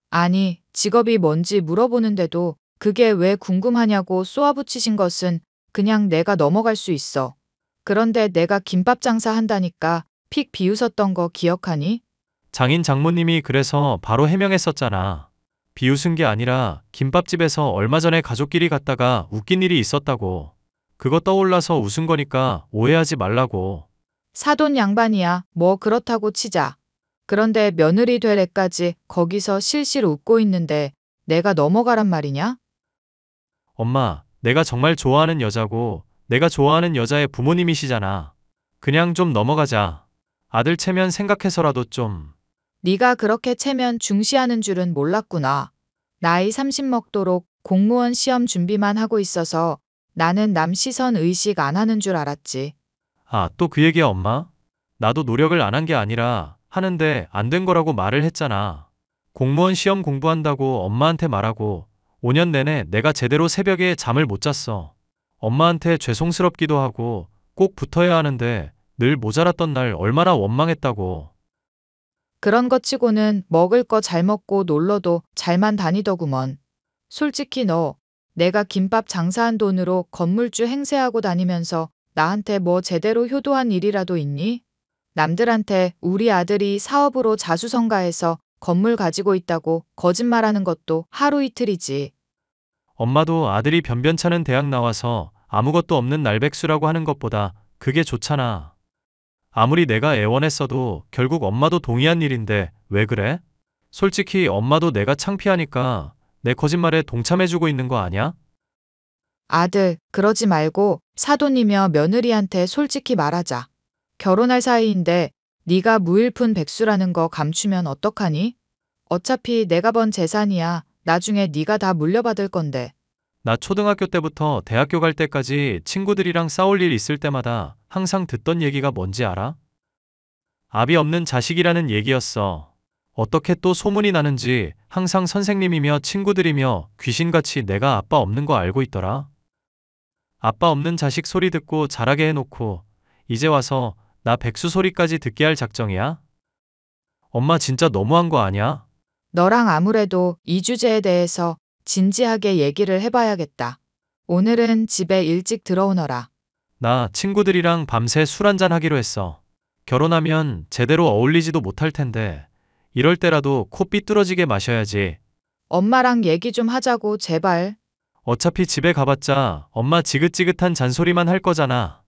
아니, 직업이 뭔지 물어보는데도 그게 왜 궁금하냐고 쏘아붙이신 것은 그냥 내가 넘어갈 수 있어. 그런데 내가 김밥 장사 한다니까 픽 비웃었던 거 기억하니? 장인 장모님이 그래서 바로 해명했었잖아. 비웃은 게 아니라 김밥집에서 얼마 전에 가족끼리 갔다가 웃긴 일이 있었다고. 그거 떠올라서 웃은 거니까 오해하지 말라고. 사돈 양반이야. 뭐 그렇다고 치자. 그런데 며느리 될 애까지 거기서 실실 웃고 있는데 내가 넘어가란 말이냐? 엄마, 내가 정말 좋아하는 여자고 내가 좋아하는 여자의 부모님이시잖아. 그냥 좀 넘어가자. 아들 체면 생각해서라도 좀. 네가 그렇게 체면 중시하는 줄은 몰랐구나. 나이 30 먹도록 공무원 시험 준비만 하고 있어서 나는 남 시선 의식 안 하는 줄 알았지. 아, 또 그 얘기야, 엄마? 나도 노력을 안 한 게 아니라 하는데 안 된 거라고 말을 했잖아. 공무원 시험 공부한다고 엄마한테 말하고 5년 내내 내가 제대로 새벽에 잠을 못 잤어. 엄마한테 죄송스럽기도 하고 꼭 붙어야 하는데 늘 모자랐던 날 얼마나 원망했다고. 그런 것 치고는 먹을 거 잘 먹고 놀러도 잘만 다니더구먼. 솔직히 너, 내가 김밥 장사한 돈으로 건물주 행세하고 다니면서 나한테 뭐 제대로 효도한 일이라도 있니? 남들한테 우리 아들이 사업으로 자수성가해서 건물 가지고 있다고 거짓말하는 것도 하루 이틀이지. 엄마도 아들이 변변찮은 대학 나와서 아무것도 없는 날백수라고 하는 것보다 그게 좋잖아. 아무리 내가 애원했어도 결국 엄마도 동의한 일인데 왜 그래? 솔직히 엄마도 내가 창피하니까 내 거짓말에 동참해주고 있는 거 아니야? 아들, 그러지 말고 사돈이며 며느리한테 솔직히 말하자. 결혼할 사이인데 네가 무일푼 백수라는 거 감추면 어떡하니? 어차피 내가 번 재산이야. 나중에 네가 다 물려받을 건데. 나 초등학교 때부터 대학교 갈 때까지 친구들이랑 싸울 일 있을 때마다 항상 듣던 얘기가 뭔지 알아? 압이 없는 자식이라는 얘기였어. 어떻게 또 소문이 나는지 항상 선생님이며 친구들이며 귀신같이 내가 아빠 없는 거 알고 있더라. 아빠 없는 자식 소리 듣고 자라게 해놓고 이제 와서 나 백수 소리까지 듣게 할 작정이야? 엄마 진짜 너무한 거 아니야? 너랑 아무래도 이 주제에 대해서 진지하게 얘기를 해봐야겠다. 오늘은 집에 일찍 들어오너라. 나 친구들이랑 밤새 술 한잔 하기로 했어. 결혼하면 제대로 어울리지도 못할 텐데 이럴 때라도 코 삐뚤어지게 마셔야지. 엄마랑 얘기 좀 하자고 제발. 어차피 집에 가봤자 엄마 지긋지긋한 잔소리만 할 거잖아.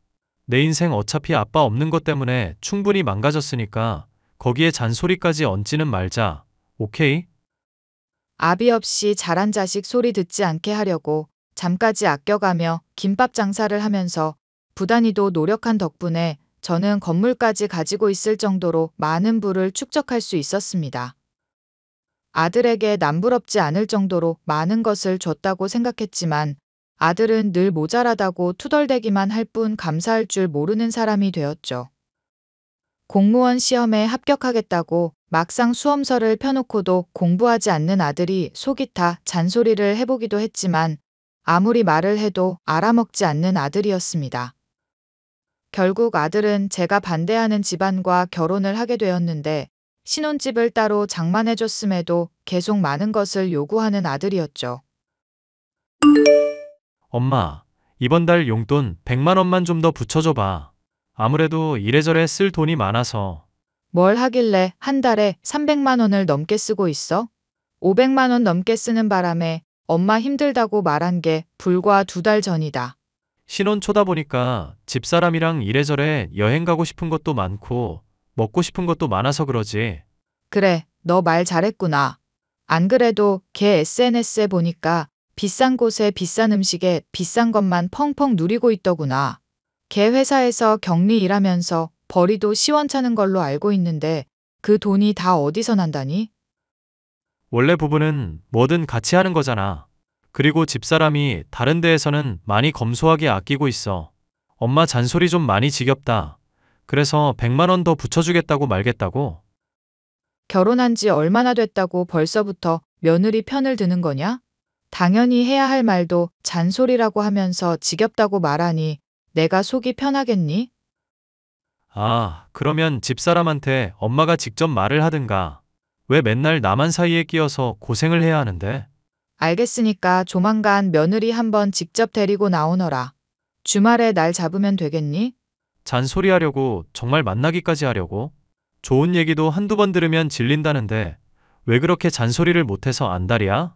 내 인생 어차피 아빠 없는 것 때문에 충분히 망가졌으니까 거기에 잔소리까지 얹지는 말자. 오케이? 아비 없이 자란 자식 소리 듣지 않게 하려고 잠까지 아껴가며 김밥 장사를 하면서 부단히도 노력한 덕분에 저는 건물까지 가지고 있을 정도로 많은 부를 축적할 수 있었습니다. 아들에게 남부럽지 않을 정도로 많은 것을 줬다고 생각했지만 아들은 늘 모자라다고 투덜대기만 할 뿐 감사할 줄 모르는 사람이 되었죠. 공무원 시험에 합격하겠다고 막상 수험서를 펴놓고도 공부하지 않는 아들이 속이 타 잔소리를 해보기도 했지만 아무리 말을 해도 알아먹지 않는 아들이었습니다. 결국 아들은 제가 반대하는 집안과 결혼을 하게 되었는데 신혼집을 따로 장만해줬음에도 계속 많은 것을 요구하는 아들이었죠. 엄마, 이번 달 용돈 100만 원만 좀 더 붙여줘봐. 아무래도 이래저래 쓸 돈이 많아서. 뭘 하길래 한 달에 300만 원을 넘게 쓰고 있어? 500만 원 넘게 쓰는 바람에 엄마 힘들다고 말한 게 불과 2달 전이다. 신혼 초다 보니까 집사람이랑 이래저래 여행 가고 싶은 것도 많고 먹고 싶은 것도 많아서 그러지. 그래, 너 말 잘했구나. 안 그래도 걔 SNS에 보니까 비싼 곳에 비싼 음식에 비싼 것만 펑펑 누리고 있더구나. 걔 회사에서 격리 일하면서 벌이도 시원찮은 걸로 알고 있는데 그 돈이 다 어디서 난다니? 원래 부부는 뭐든 같이 하는 거잖아. 그리고 집사람이 다른 데에서는 많이 검소하게 아끼고 있어. 엄마 잔소리 좀 많이 지겹다. 그래서 100만 원 더 붙여주겠다고 말겠다고? 결혼한 지 얼마나 됐다고 벌써부터 며느리 편을 드는 거냐? 당연히 해야 할 말도 잔소리라고 하면서 지겹다고 말하니 내가 속이 편하겠니? 아, 그러면 집사람한테 엄마가 직접 말을 하든가. 왜 맨날 나만 사이에 끼어서 고생을 해야 하는데? 알겠으니까 조만간 며느리 한번 직접 데리고 나오너라. 주말에 날 잡으면 되겠니? 잔소리하려고 정말 만나기까지 하려고? 좋은 얘기도 한두 번 들으면 질린다는데 왜 그렇게 잔소리를 못해서 안달이야?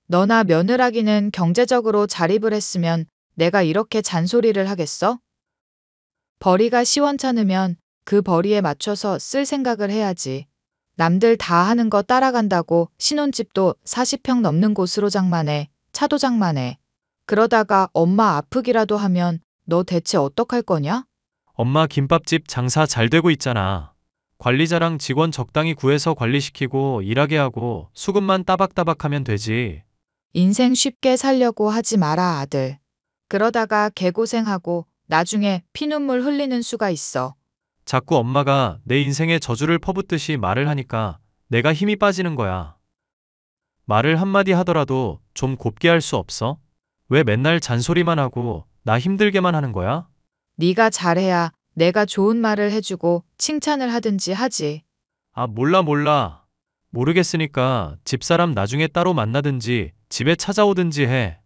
너나 며느라기는 경제적으로 자립을 했으면 내가 이렇게 잔소리를 하겠어? 벌이가 시원찮으면 그 벌이에 맞춰서 쓸 생각을 해야지. 남들 다 하는 거 따라간다고 신혼집도 40평 넘는 곳으로 장만해, 차도 장만해. 그러다가 엄마 아프기라도 하면 너 대체 어떡할 거냐? 엄마 김밥집 장사 잘 되고 있잖아. 관리자랑 직원 적당히 구해서 관리시키고 일하게 하고 수급만 따박따박 하면 되지. 인생 쉽게 살려고 하지 마라, 아들. 그러다가 개고생하고 나중에 피눈물 흘리는 수가 있어. 자꾸 엄마가 내 인생에 저주를 퍼붓듯이 말을 하니까 내가 힘이 빠지는 거야. 말을 한마디 하더라도 좀 곱게 할 수 없어? 왜 맨날 잔소리만 하고 나 힘들게만 하는 거야? 네가 잘해야 내가 좋은 말을 해주고 칭찬을 하든지 하지. 아, 몰라. 모르겠으니까 집사람 나중에 따로 만나든지 집에 찾아오든지 해.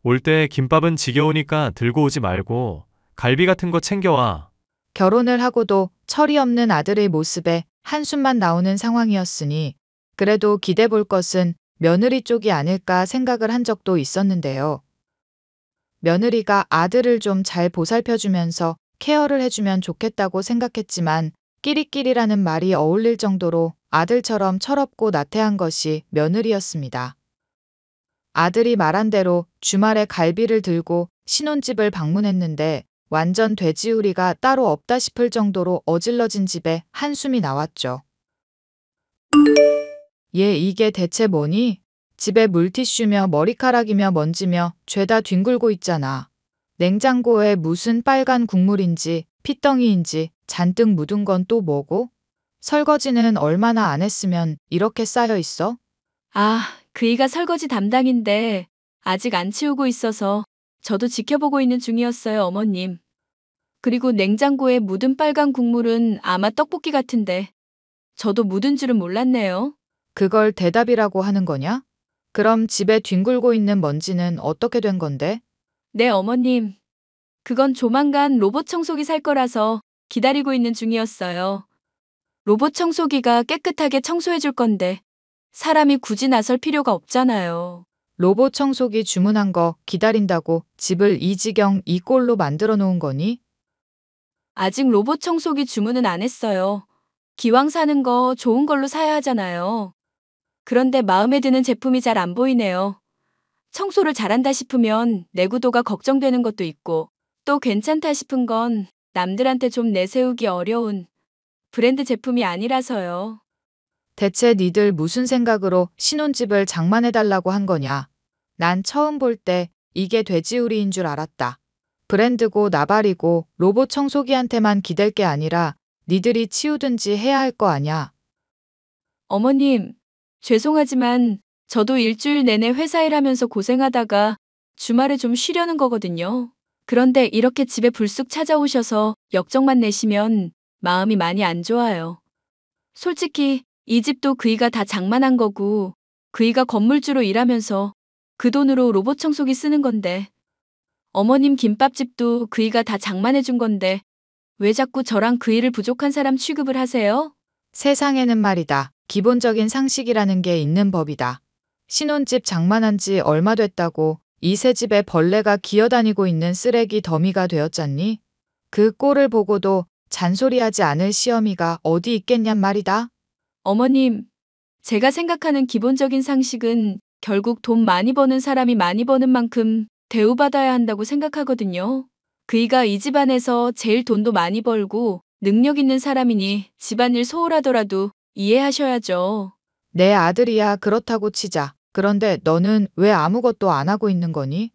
올 때 김밥은 지겨우니까 들고 오지 말고 갈비 같은 거 챙겨와. 결혼을 하고도 철이 없는 아들의 모습에 한숨만 나오는 상황이었으니 그래도 기대 볼 것은 며느리 쪽이 아닐까 생각을 한 적도 있었는데요. 며느리가 아들을 좀 잘 보살펴주면서 케어를 해주면 좋겠다고 생각했지만 끼리끼리라는 말이 어울릴 정도로 아들처럼 철없고 나태한 것이 며느리였습니다. 아들이 말한 대로 주말에 갈비를 들고 신혼집을 방문했는데 완전 돼지우리가 따로 없다 싶을 정도로 어질러진 집에 한숨이 나왔죠. 얘 이게 대체 뭐니? 집에 물티슈며 머리카락이며 먼지며 죄다 뒹굴고 있잖아. 냉장고에 무슨 빨간 국물인지 핏덩이인지 잔뜩 묻은 건 또 뭐고? 설거지는 얼마나 안 했으면 이렇게 쌓여 있어? 아, 그이가 설거지 담당인데 아직 안 치우고 있어서 저도 지켜보고 있는 중이었어요, 어머님. 그리고 냉장고에 묻은 빨간 국물은 아마 떡볶이 같은데 저도 묻은 줄은 몰랐네요. 그걸 대답이라고 하는 거냐? 그럼 집에 뒹굴고 있는 먼지는 어떻게 된 건데? 네, 어머님. 그건 조만간 로봇 청소기 살 거라서 기다리고 있는 중이었어요. 로봇 청소기가 깨끗하게 청소해 줄 건데 사람이 굳이 나설 필요가 없잖아요. 로봇 청소기 주문한 거 기다린다고 집을 이 지경 이 꼴로 만들어 놓은 거니? 아직 로봇 청소기 주문은 안 했어요. 기왕 사는 거 좋은 걸로 사야 하잖아요. 그런데 마음에 드는 제품이 잘 안 보이네요. 청소를 잘한다 싶으면 내구도가 걱정되는 것도 있고 또 괜찮다 싶은 건 남들한테 좀 내세우기 어려운 브랜드 제품이 아니라서요. 대체 니들 무슨 생각으로 신혼집을 장만해달라고 한 거냐? 난 처음 볼 때 이게 돼지우리인 줄 알았다. 브랜드고 나발이고 로봇 청소기한테만 기댈 게 아니라 니들이 치우든지 해야 할 거 아냐? 어머님, 죄송하지만 저도 일주일 내내 회사 일하면서 고생하다가 주말에 좀 쉬려는 거거든요. 그런데 이렇게 집에 불쑥 찾아오셔서 역정만 내시면 마음이 많이 안 좋아요. 솔직히 이 집도 그이가 다 장만한 거고 그이가 건물주로 일하면서 그 돈으로 로봇 청소기 쓰는 건데 어머님 김밥집도 그이가 다 장만해 준 건데 왜 자꾸 저랑 그이를 부족한 사람 취급을 하세요? 세상에는 말이다. 기본적인 상식이라는 게 있는 법이다. 신혼집 장만한 지 얼마 됐다고 이 새 집에 벌레가 기어다니고 있는 쓰레기 더미가 되었잖니? 그 꼴을 보고도 잔소리하지 않을 시어미가 어디 있겠냔 말이다. 어머님, 제가 생각하는 기본적인 상식은 결국 돈 많이 버는 사람이 많이 버는 만큼 대우받아야 한다고 생각하거든요. 그이가 이 집안에서 제일 돈도 많이 벌고 능력 있는 사람이니 집안일 소홀하더라도 이해하셔야죠. 내 아들이야 그렇다고 치자. 그런데 너는 왜 아무것도 안 하고 있는 거니?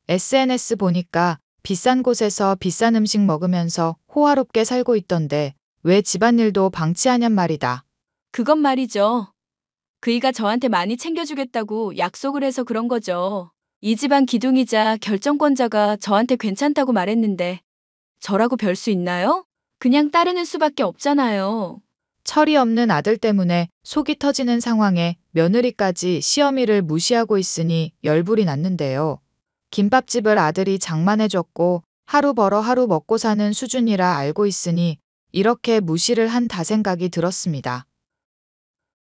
SNS 보니까 비싼 곳에서 비싼 음식 먹으면서 호화롭게 살고 있던데 왜 집안일도 방치하냔 말이다. 그건 말이죠. 그이가 저한테 많이 챙겨주겠다고 약속을 해서 그런 거죠. 이 집안 기둥이자 결정권자가 저한테 괜찮다고 말했는데 저라고 별 수 있나요? 그냥 따르는 수밖에 없잖아요. 철이 없는 아들 때문에 속이 터지는 상황에 며느리까지 시어미를 무시하고 있으니 열불이 났는데요. 김밥집을 아들이 장만해줬고 하루 벌어 하루 먹고 사는 수준이라 알고 있으니 이렇게 무시를 한다 생각이 들었습니다.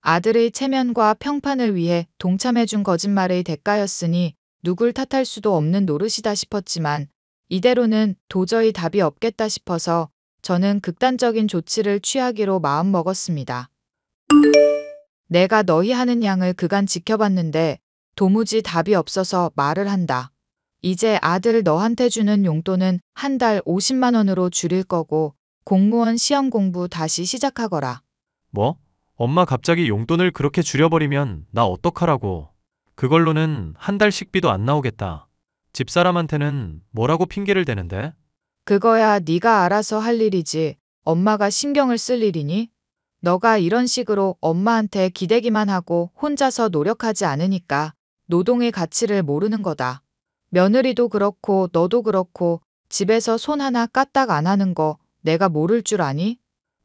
아들의 체면과 평판을 위해 동참해준 거짓말의 대가였으니 누굴 탓할 수도 없는 노릇이다 싶었지만 이대로는 도저히 답이 없겠다 싶어서 저는 극단적인 조치를 취하기로 마음먹었습니다. 내가 너희 하는 양을 그간 지켜봤는데 도무지 답이 없어서 말을 한다. 이제 아들 너한테 주는 용돈은 한 달 50만 원으로 줄일 거고 공무원 시험 공부 다시 시작하거라. 뭐? 엄마 갑자기 용돈을 그렇게 줄여버리면 나 어떡하라고. 그걸로는 한 달 식비도 안 나오겠다. 집사람한테는 뭐라고 핑계를 대는데? 그거야 네가 알아서 할 일이지 엄마가 신경을 쓸 일이니? 너가 이런 식으로 엄마한테 기대기만 하고 혼자서 노력하지 않으니까 노동의 가치를 모르는 거다. 며느리도 그렇고 너도 그렇고 집에서 손 하나 까딱 안 하는 거 내가 모를 줄 아니?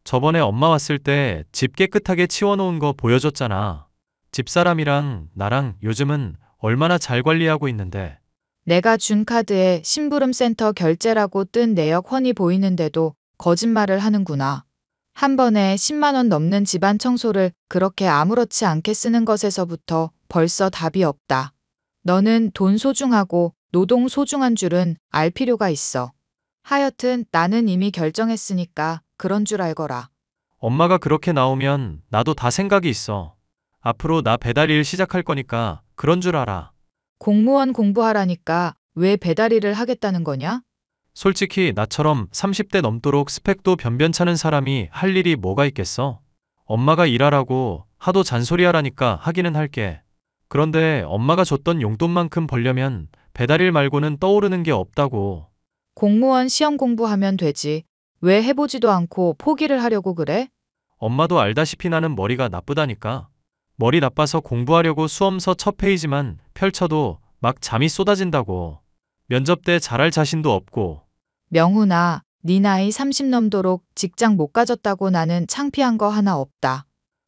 저번에 엄마 왔을 때 집 깨끗하게 치워놓은 거 보여줬잖아. 집사람이랑 나랑 요즘은 얼마나 잘 관리하고 있는데. 내가 준 카드에 심부름센터 결제라고 뜬 내역 훤히 보이는데도 거짓말을 하는구나. 한 번에 10만 원 넘는 집안 청소를 그렇게 아무렇지 않게 쓰는 것에서부터 벌써 답이 없다. 너는 돈 소중하고 노동 소중한 줄은 알 필요가 있어. 하여튼 나는 이미 결정했으니까 그런 줄 알거라. 엄마가 그렇게 나오면 나도 다 생각이 있어. 앞으로 나 배달 일 시작할 거니까 그런 줄 알아. 공무원 공부하라니까 왜 배달 일을 하겠다는 거냐? 솔직히 나처럼 30대 넘도록 스펙도 변변찮은 사람이 할 일이 뭐가 있겠어? 엄마가 일하라고 하도 잔소리하라니까 하기는 할게. 그런데 엄마가 줬던 용돈만큼 벌려면 배달일 말고는 떠오르는 게 없다고. 공무원 시험 공부하면 되지. 왜 해보지도 않고 포기를 하려고 그래? 엄마도 알다시피 나는 머리가 나쁘다니까. 머리 나빠서 공부하려고 수험서 첫 페이지만 펼쳐도 막 잠이 쏟아진다고. 면접 때 잘할 자신도 없고. 명훈아, 네 나이 30 넘도록 직장 못 가졌다고 나는 창피한 거 하나 없다.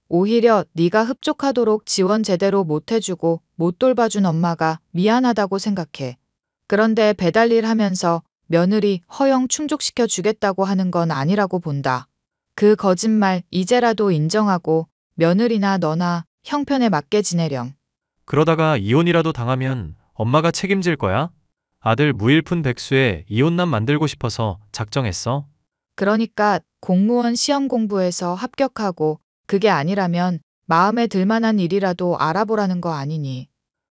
오히려 네가 흡족하도록 지원 제대로 못 해주고 못 돌봐준 엄마가 미안하다고 생각해. 그런데 배달일 하면서 며느리 허영 충족시켜 주겠다고 하는 건 아니라고 본다. 그 거짓말 이제라도 인정하고 며느리나 너나 형편에 맞게 지내렴. 그러다가 이혼이라도 당하면 엄마가 책임질 거야? 아들 무일푼 백수에 이혼남 만들고 싶어서 작정했어? 그러니까 공무원 시험 공부해서 합격하고 그게 아니라면 마음에 들만한 일이라도 알아보라는 거 아니니.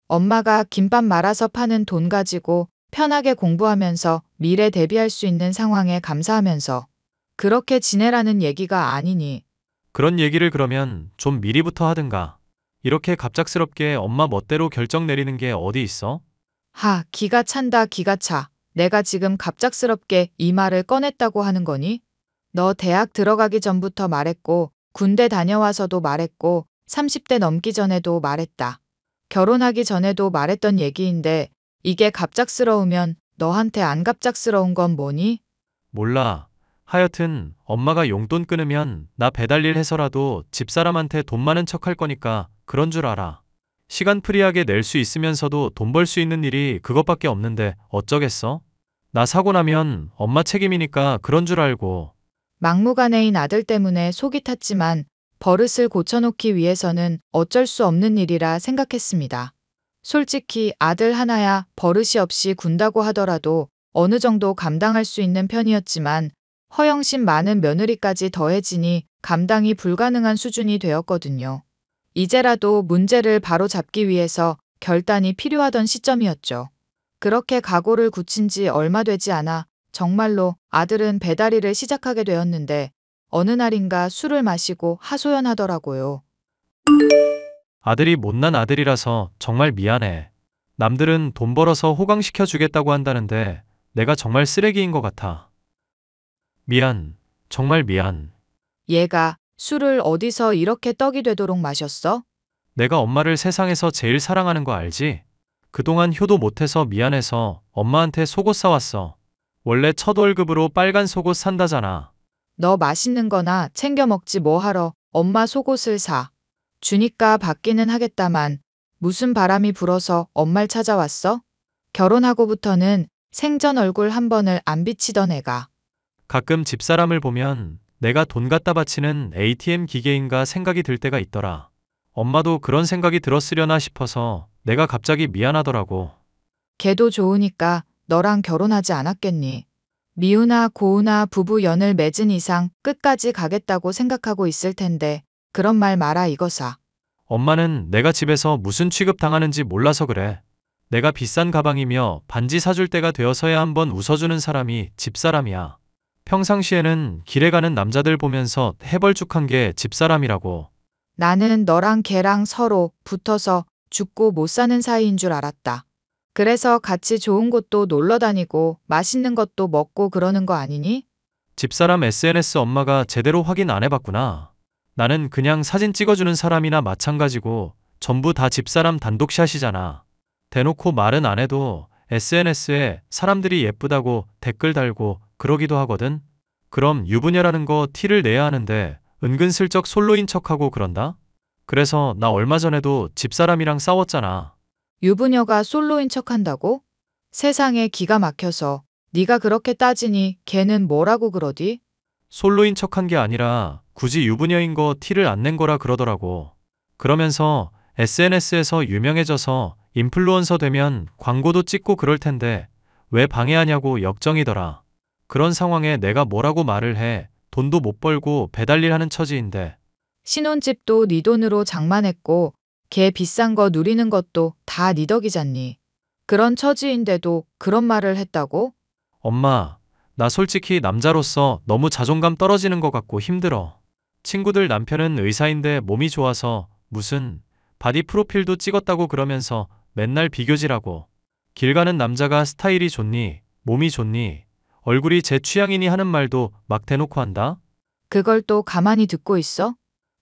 엄마가 김밥 말아서 파는 돈 가지고 편하게 공부하면서 미래 대비할 수 있는 상황에 감사하면서 그렇게 지내라는 얘기가 아니니. 그런 얘기를 그러면 좀 미리부터 하든가. 이렇게 갑작스럽게 엄마 멋대로 결정 내리는 게 어디 있어? 하, 기가 찬다 기가 차. 내가 지금 갑작스럽게 이 말을 꺼냈다고 하는 거니? 너 대학 들어가기 전부터 말했고 군대 다녀와서도 말했고 30대 넘기 전에도 말했다. 결혼하기 전에도 말했던 얘기인데 이게 갑작스러우면 너한테 안 갑작스러운 건 뭐니? 몰라. 하여튼 엄마가 용돈 끊으면 나 배달일 해서라도 집사람한테 돈 많은 척 할 거니까 그런 줄 알아. 시간 프리하게 낼 수 있으면서도 돈 벌 수 있는 일이 그것밖에 없는데 어쩌겠어? 나 사고 나면 엄마 책임이니까 그런 줄 알고. 막무가내인 아들 때문에 속이 탔지만 버릇을 고쳐놓기 위해서는 어쩔 수 없는 일이라 생각했습니다. 솔직히 아들 하나야 버릇이 없이 군다고 하더라도 어느 정도 감당할 수 있는 편이었지만 허영심 많은 며느리까지 더해지니 감당이 불가능한 수준이 되었거든요. 이제라도 문제를 바로 잡기 위해서 결단이 필요하던 시점이었죠. 그렇게 각오를 굳힌 지 얼마 되지 않아 정말로 아들은 배달 일을 시작하게 되었는데 어느 날인가 술을 마시고 하소연하더라고요. 아들이 못난 아들이라서 정말 미안해. 남들은 돈 벌어서 호강시켜 주겠다고 한다는데 내가 정말 쓰레기인 것 같아. 미안. 정말 미안. 얘가 술을 어디서 이렇게 떡이 되도록 마셨어? 내가 엄마를 세상에서 제일 사랑하는 거 알지? 그동안 효도 못해서 미안해서 엄마한테 속옷 사왔어. 원래 첫 월급으로 빨간 속옷 산다잖아. 너 맛있는 거나 챙겨 먹지 뭐하러 엄마 속옷을 사. 주니까 받기는 하겠다만 무슨 바람이 불어서 엄마를 찾아왔어? 결혼하고부터는 생전 얼굴 한 번을 안 비치던 애가. 가끔 집사람을 보면 내가 돈 갖다 바치는 ATM 기계인가 생각이 들 때가 있더라. 엄마도 그런 생각이 들었으려나 싶어서 내가 갑자기 미안하더라고. 걔도 좋으니까 너랑 결혼하지 않았겠니? 미우나 고우나 부부 연을 맺은 이상 끝까지 가겠다고 생각하고 있을 텐데 그런 말 마라 이거사. 엄마는 내가 집에서 무슨 취급 당하는지 몰라서 그래. 내가 비싼 가방이며 반지 사줄 때가 되어서야 한번 웃어주는 사람이 집사람이야. 평상시에는 길에 가는 남자들 보면서 해벌쭉한 게 집사람이라고. 나는 너랑 걔랑 서로 붙어서 죽고 못 사는 사이인 줄 알았다. 그래서 같이 좋은 곳도 놀러 다니고 맛있는 것도 먹고 그러는 거 아니니? 집사람 SNS 엄마가 제대로 확인 안 해봤구나. 나는 그냥 사진 찍어주는 사람이나 마찬가지고 전부 다 집사람 단독샷이잖아. 대놓고 말은 안 해도 SNS에 사람들이 예쁘다고 댓글 달고 그러기도 하거든. 그럼 유부녀라는 거 티를 내야 하는데 은근슬쩍 솔로인 척하고 그런다? 그래서 나 얼마 전에도 집사람이랑 싸웠잖아. 유부녀가 솔로인 척한다고? 세상에 기가 막혀서. 네가 그렇게 따지니 걔는 뭐라고 그러디? 솔로인 척한 게 아니라 굳이 유부녀인 거 티를 안 낸 거라 그러더라고. 그러면서 SNS에서 유명해져서 인플루언서 되면 광고도 찍고 그럴 텐데 왜 방해하냐고 역정이더라. 그런 상황에 내가 뭐라고 말을 해. 돈도 못 벌고 배달일 하는 처지인데. 신혼집도 네 돈으로 장만했고 걔 비싼 거 누리는 것도 다 네 덕이잖니. 그런 처지인데도 그런 말을 했다고? 엄마, 나 솔직히 남자로서 너무 자존감 떨어지는 것 같고 힘들어. 친구들 남편은 의사인데 몸이 좋아서 무슨 바디 프로필도 찍었다고 그러면서 맨날 비교질하고. 길 가는 남자가 스타일이 좋니, 몸이 좋니, 얼굴이 제 취향이니 하는 말도 막 대놓고 한다? 그걸 또 가만히 듣고 있어?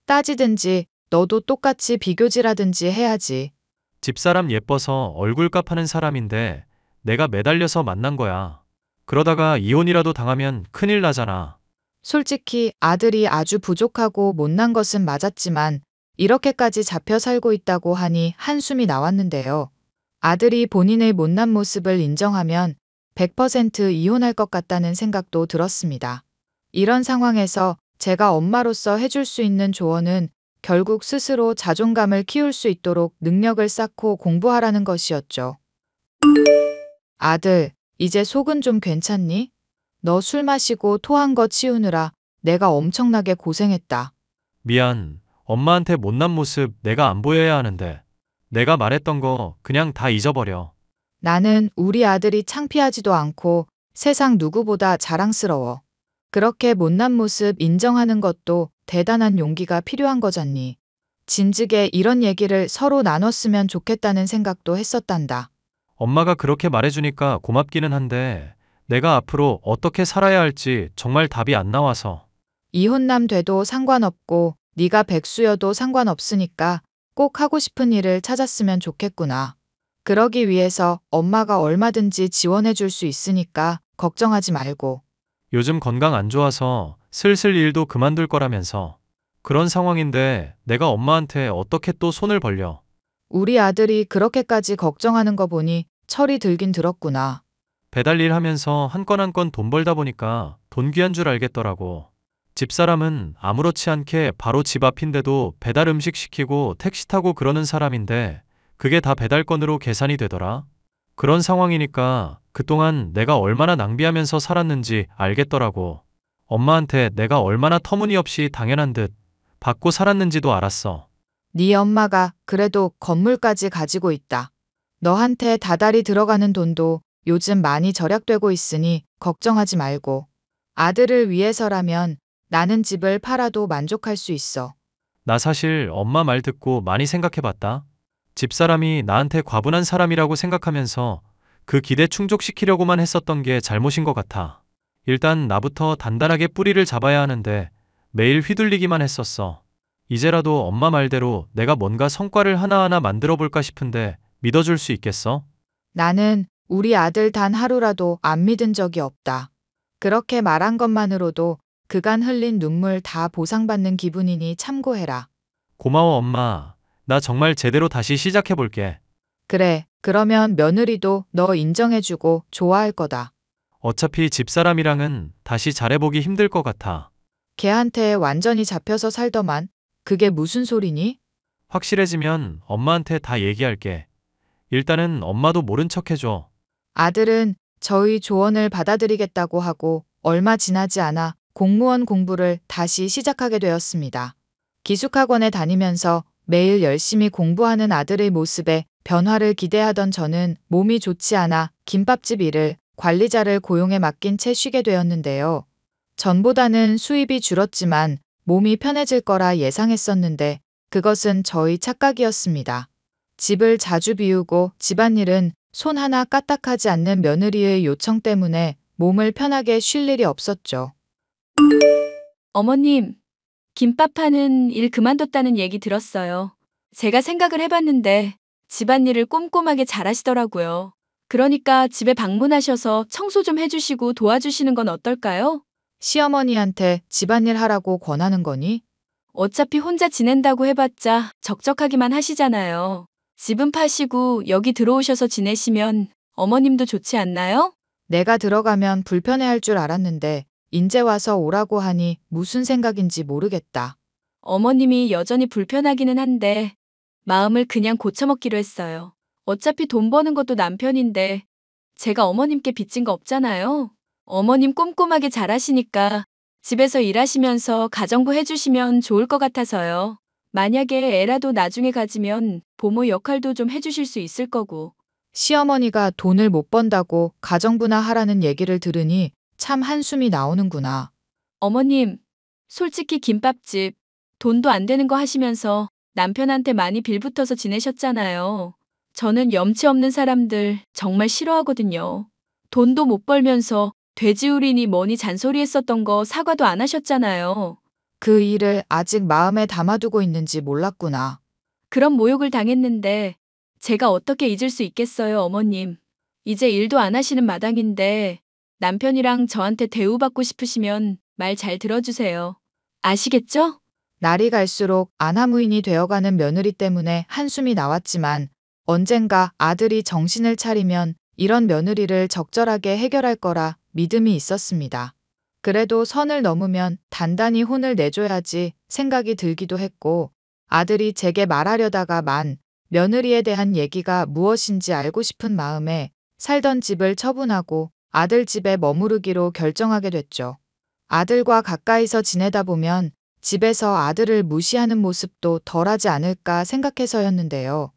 따지든지 너도 똑같이 비교질하든지 해야지. 집사람 예뻐서 얼굴값 하는 사람인데 내가 매달려서 만난 거야. 그러다가 이혼이라도 당하면 큰일 나잖아. 솔직히 아들이 아주 부족하고 못난 것은 맞았지만 이렇게까지 잡혀 살고 있다고 하니 한숨이 나왔는데요. 아들이 본인의 못난 모습을 인정하면 100% 이혼할 것 같다는 생각도 들었습니다. 이런 상황에서 제가 엄마로서 해줄 수 있는 조언은 결국 스스로 자존감을 키울 수 있도록 능력을 쌓고 공부하라는 것이었죠. 아들, 이제 속은 좀 괜찮니? 너 술 마시고 토한 거 치우느라 내가 엄청나게 고생했다. 미안. 엄마한테 못난 모습 내가 안 보여야 하는데. 내가 말했던 거 그냥 다 잊어버려. 나는 우리 아들이 창피하지도 않고 세상 누구보다 자랑스러워. 그렇게 못난 모습 인정하는 것도 대단한 용기가 필요한 거잖니. 진즉에 이런 얘기를 서로 나눴으면 좋겠다는 생각도 했었단다. 엄마가 그렇게 말해주니까 고맙기는 한데 내가 앞으로 어떻게 살아야 할지 정말 답이 안 나와서. 이혼남 돼도 상관없고 네가 백수여도 상관없으니까 꼭 하고 싶은 일을 찾았으면 좋겠구나. 그러기 위해서 엄마가 얼마든지 지원해 줄 수 있으니까 걱정하지 말고. 요즘 건강 안 좋아서 슬슬 일도 그만둘 거라면서. 그런 상황인데 내가 엄마한테 어떻게 또 손을 벌려. 우리 아들이 그렇게까지 걱정하는 거 보니 철이 들긴 들었구나. 배달 일 하면서 한 건 한 건 돈 벌다 보니까 돈 귀한 줄 알겠더라고. 집사람은 아무렇지 않게 바로 집 앞인데도 배달 음식 시키고 택시 타고 그러는 사람인데 그게 다 배달건으로 계산이 되더라. 그런 상황이니까 그동안 내가 얼마나 낭비하면서 살았는지 알겠더라고. 엄마한테 내가 얼마나 터무니없이 당연한 듯 받고 살았는지도 알았어. 네 엄마가 그래도 건물까지 가지고 있다. 너한테 다달이 들어가는 돈도 요즘 많이 절약되고 있으니 걱정하지 말고. 아들을 위해서라면 나는 집을 팔아도 만족할 수 있어. 나 사실 엄마 말 듣고 많이 생각해봤다. 집사람이 나한테 과분한 사람이라고 생각하면서 그 기대 충족시키려고만 했었던 게 잘못인 것 같아. 일단 나부터 단단하게 뿌리를 잡아야 하는데 매일 휘둘리기만 했었어. 이제라도 엄마 말대로 내가 뭔가 성과를 하나하나 만들어 볼까 싶은데 믿어줄 수 있겠어? 나는 우리 아들 단 하루라도 안 믿은 적이 없다. 그렇게 말한 것만으로도 그간 흘린 눈물 다 보상받는 기분이니 참고해라. 고마워 엄마. 나 정말 제대로 다시 시작해 볼게. 그래, 그러면 며느리도 너 인정해주고 좋아할 거다. 어차피 집사람이랑은 다시 잘해보기 힘들 것 같아. 걔한테 완전히 잡혀서 살더만. 그게 무슨 소리니? 확실해지면 엄마한테 다 얘기할게. 일단은 엄마도 모른 척 해줘. 아들은 저희 조언을 받아들이겠다고 하고 얼마 지나지 않아 공무원 공부를 다시 시작하게 되었습니다. 기숙학원에 다니면서 매일 열심히 공부하는 아들의 모습에 변화를 기대하던 저는 몸이 좋지 않아 김밥집 일을 관리자를 고용해 맡긴 채 쉬게 되었는데요. 전보다는 수입이 줄었지만 몸이 편해질 거라 예상했었는데 그것은 저희 착각이었습니다. 집을 자주 비우고 집안일은 손 하나 까딱하지 않는 며느리의 요청 때문에 몸을 편하게 쉴 일이 없었죠. 어머님, 김밥 파는 일 그만뒀다는 얘기 들었어요. 제가 생각을 해봤는데 집안일을 꼼꼼하게 잘하시더라고요. 그러니까 집에 방문하셔서 청소 좀 해주시고 도와주시는 건 어떨까요? 시어머니한테 집안일 하라고 권하는 거니? 어차피 혼자 지낸다고 해봤자 적적하기만 하시잖아요. 집은 파시고 여기 들어오셔서 지내시면 어머님도 좋지 않나요? 내가 들어가면 불편해할 줄 알았는데 인제 와서 오라고 하니 무슨 생각인지 모르겠다. 어머님이 여전히 불편하기는 한데 마음을 그냥 고쳐먹기로 했어요. 어차피 돈 버는 것도 남편인데 제가 어머님께 빚진 거 없잖아요. 어머님 꼼꼼하게 잘하시니까 집에서 일하시면서 가정부 해주시면 좋을 것 같아서요. 만약에 애라도 나중에 가지면 부모 역할도 좀 해주실 수 있을 거고. 시어머니가 돈을 못 번다고 가정부나 하라는 얘기를 들으니 참 한숨이 나오는구나. 어머님, 솔직히 김밥집 돈도 안 되는 거 하시면서 남편한테 많이 빌붙어서 지내셨잖아요. 저는 염치 없는 사람들 정말 싫어하거든요. 돈도 못 벌면서 돼지우리니 뭐니 잔소리했었던 거 사과도 안 하셨잖아요. 그 일을 아직 마음에 담아두고 있는지 몰랐구나. 그런 모욕을 당했는데 제가 어떻게 잊을 수 있겠어요, 어머님. 이제 일도 안 하시는 마당인데 남편이랑 저한테 대우받고 싶으시면 말 잘 들어주세요. 아시겠죠? 날이 갈수록 안하무인이 되어가는 며느리 때문에 한숨이 나왔지만 언젠가 아들이 정신을 차리면 이런 며느리를 적절하게 해결할 거라 믿음이 있었습니다. 그래도 선을 넘으면 단단히 혼을 내줘야지 생각이 들기도 했고 아들이 제게 말하려다가만 며느리에 대한 얘기가 무엇인지 알고 싶은 마음에 살던 집을 처분하고 아들 집에 머무르기로 결정하게 됐죠. 아들과 가까이서 지내다 보면 집에서 아들을 무시하는 모습도 덜하지 않을까 생각해서였는데요.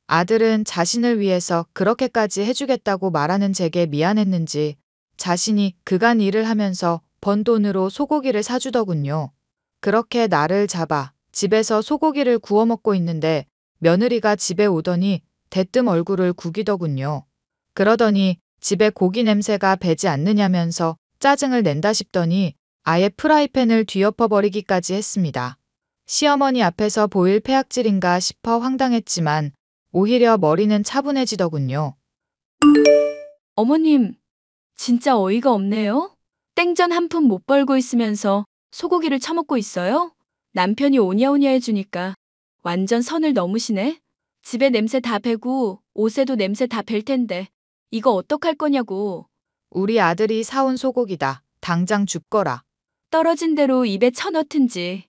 아들은 자신을 위해서 그렇게까지 해주겠다고 말하는 제게 미안했는지 자신이 그간 일을 하면서 번 돈으로 소고기를 사주더군요. 그렇게 나를 잡아 집에서 소고기를 구워 먹고 있는데 며느리가 집에 오더니 대뜸 얼굴을 구기더군요. 그러더니 집에 고기 냄새가 배지 않느냐면서 짜증을 낸다 싶더니 아예 프라이팬을 뒤엎어버리기까지 했습니다. 시어머니 앞에서 보일 폐악질인가 싶어 황당했지만 오히려 머리는 차분해지더군요. 어머님, 진짜 어이가 없네요. 땡전 한 푼 못 벌고 있으면서 소고기를 처먹고 있어요? 남편이 오냐오냐 해주니까 완전 선을 넘으시네. 집에 냄새 다 배고 옷에도 냄새 다 벨 텐데 이거 어떡할 거냐고. 우리 아들이 사온 소고기다. 당장 줍거라. 떨어진 대로 입에 쳐넣든지.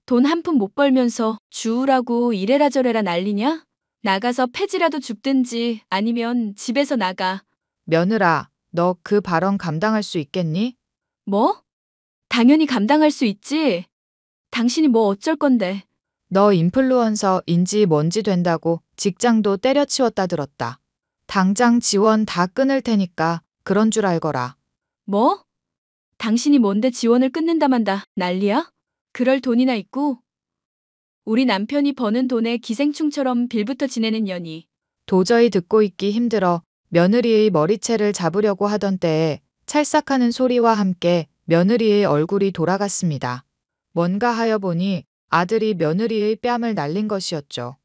돈 한 푼 못 벌면서 주우라고 이래라 저래라 난리냐? 나가서 폐지라도 줍든지 아니면 집에서 나가. 며느라, 너 그 발언 감당할 수 있겠니? 뭐? 당연히 감당할 수 있지. 당신이 뭐 어쩔 건데. 너 인플루언서인지 뭔지 된다고 직장도 때려치웠다 들었다. 당장 지원 다 끊을 테니까 그런 줄 알거라. 뭐? 당신이 뭔데 지원을 끊는다만다 난리야? 그럴 돈이나 있고? 우리 남편이 버는 돈에 기생충처럼 빌붙어 지내는 년이. 도저히 듣고 있기 힘들어 며느리의 머리채를 잡으려고 하던 때에 찰싹하는 소리와 함께 며느리의 얼굴이 돌아갔습니다. 뭔가 하여 보니 아들이 며느리의 뺨을 날린 것이었죠.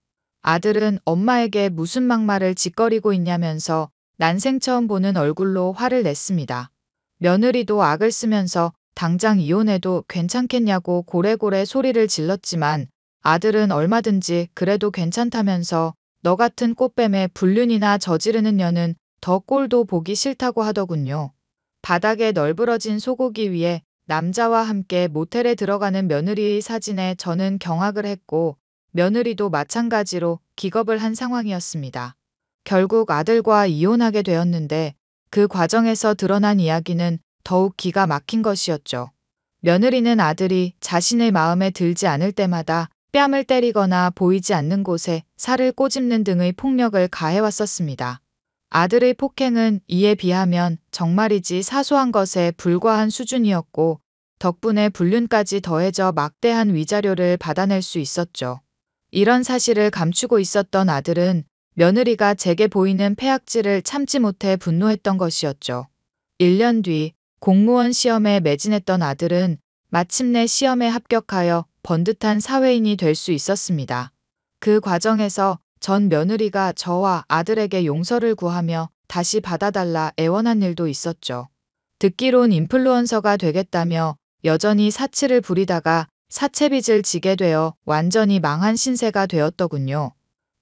아들은 엄마에게 무슨 막말을 짓거리고 있냐면서 난생 처음 보는 얼굴로 화를 냈습니다. 며느리도 악을 쓰면서 당장 이혼해도 괜찮겠냐고 고래고래 소리를 질렀지만 아들은 얼마든지 그래도 괜찮다면서 너 같은 꽃뱀에 불륜이나 저지르는 년은 더 꼴도 보기 싫다고 하더군요. 바닥에 널브러진 소고기 위에 남자와 함께 모텔에 들어가는 며느리의 사진에 저는 경악을 했고 며느리도 마찬가지로 기겁을 한 상황이었습니다. 결국 아들과 이혼하게 되었는데 그 과정에서 드러난 이야기는 더욱 기가 막힌 것이었죠. 며느리는 아들이 자신의 마음에 들지 않을 때마다 뺨을 때리거나 보이지 않는 곳에 살을 꼬집는 등의 폭력을 가해왔었습니다. 아들의 폭행은 이에 비하면 정말이지 사소한 것에 불과한 수준이었고 덕분에 불륜까지 더해져 막대한 위자료를 받아낼 수 있었죠. 이런 사실을 감추고 있었던 아들은 며느리가 제게 보이는 폐악질을 참지 못해 분노했던 것이었죠. 1년 뒤 공무원 시험에 매진했던 아들은 마침내 시험에 합격하여 번듯한 사회인이 될 수 있었습니다. 그 과정에서 전 며느리가 저와 아들에게 용서를 구하며 다시 받아달라 애원한 일도 있었죠. 듣기론 인플루언서가 되겠다며 여전히 사치를 부리다가 사채빚을 지게 되어 완전히 망한 신세가 되었더군요.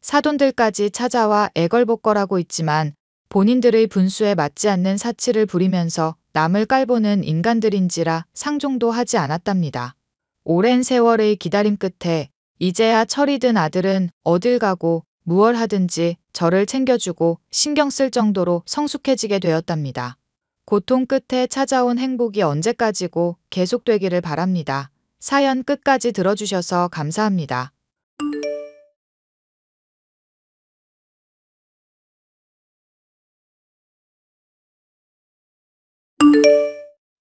사돈들까지 찾아와 애걸복걸하고 있지만 본인들의 분수에 맞지 않는 사치를 부리면서 남을 깔보는 인간들인지라 상종도 하지 않았답니다. 오랜 세월의 기다림 끝에 이제야 철이 든 아들은 어딜 가고 무얼 하든지 저를 챙겨주고 신경 쓸 정도로 성숙해지게 되었답니다. 고통 끝에 찾아온 행복이 언제까지고 계속되기를 바랍니다. 사연 끝까지 들어주셔서 감사합니다.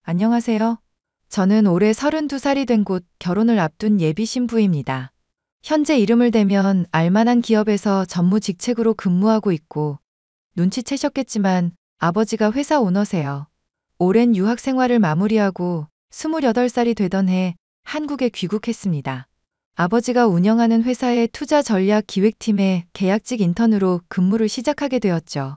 안녕하세요. 저는 올해 32살이 된 곧 결혼을 앞둔 예비 신부입니다. 현재 이름을 대면 알만한 기업에서 전무직책으로 근무하고 있고 눈치채셨겠지만 아버지가 회사 오너세요. 오랜 유학 생활을 마무리하고 28살이 되던 해 한국에 귀국했습니다. 아버지가 운영하는 회사의 투자 전략 기획팀에 계약직 인턴으로 근무를 시작하게 되었죠.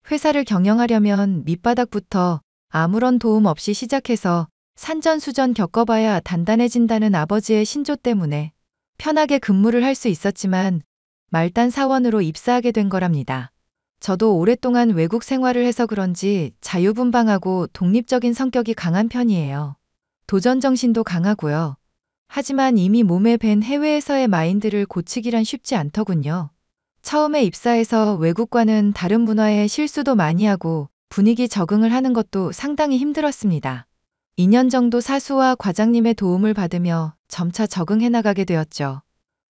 회사를 경영하려면 밑바닥부터 아무런 도움 없이 시작해서 산전수전 겪어봐야 단단해진다는 아버지의 신조 때문에 편하게 근무를 할 수 있었지만 말단 사원으로 입사하게 된 거랍니다. 저도 오랫동안 외국 생활을 해서 그런지 자유분방하고 독립적인 성격이 강한 편이에요. 도전 정신도 강하고요. 하지만 이미 몸에 밴 해외에서의 마인드를 고치기란 쉽지 않더군요. 처음에 입사해서 외국과는 다른 문화에 실수도 많이 하고 분위기 적응을 하는 것도 상당히 힘들었습니다. 2년 정도 사수와 과장님의 도움을 받으며 점차 적응해 나가게 되었죠.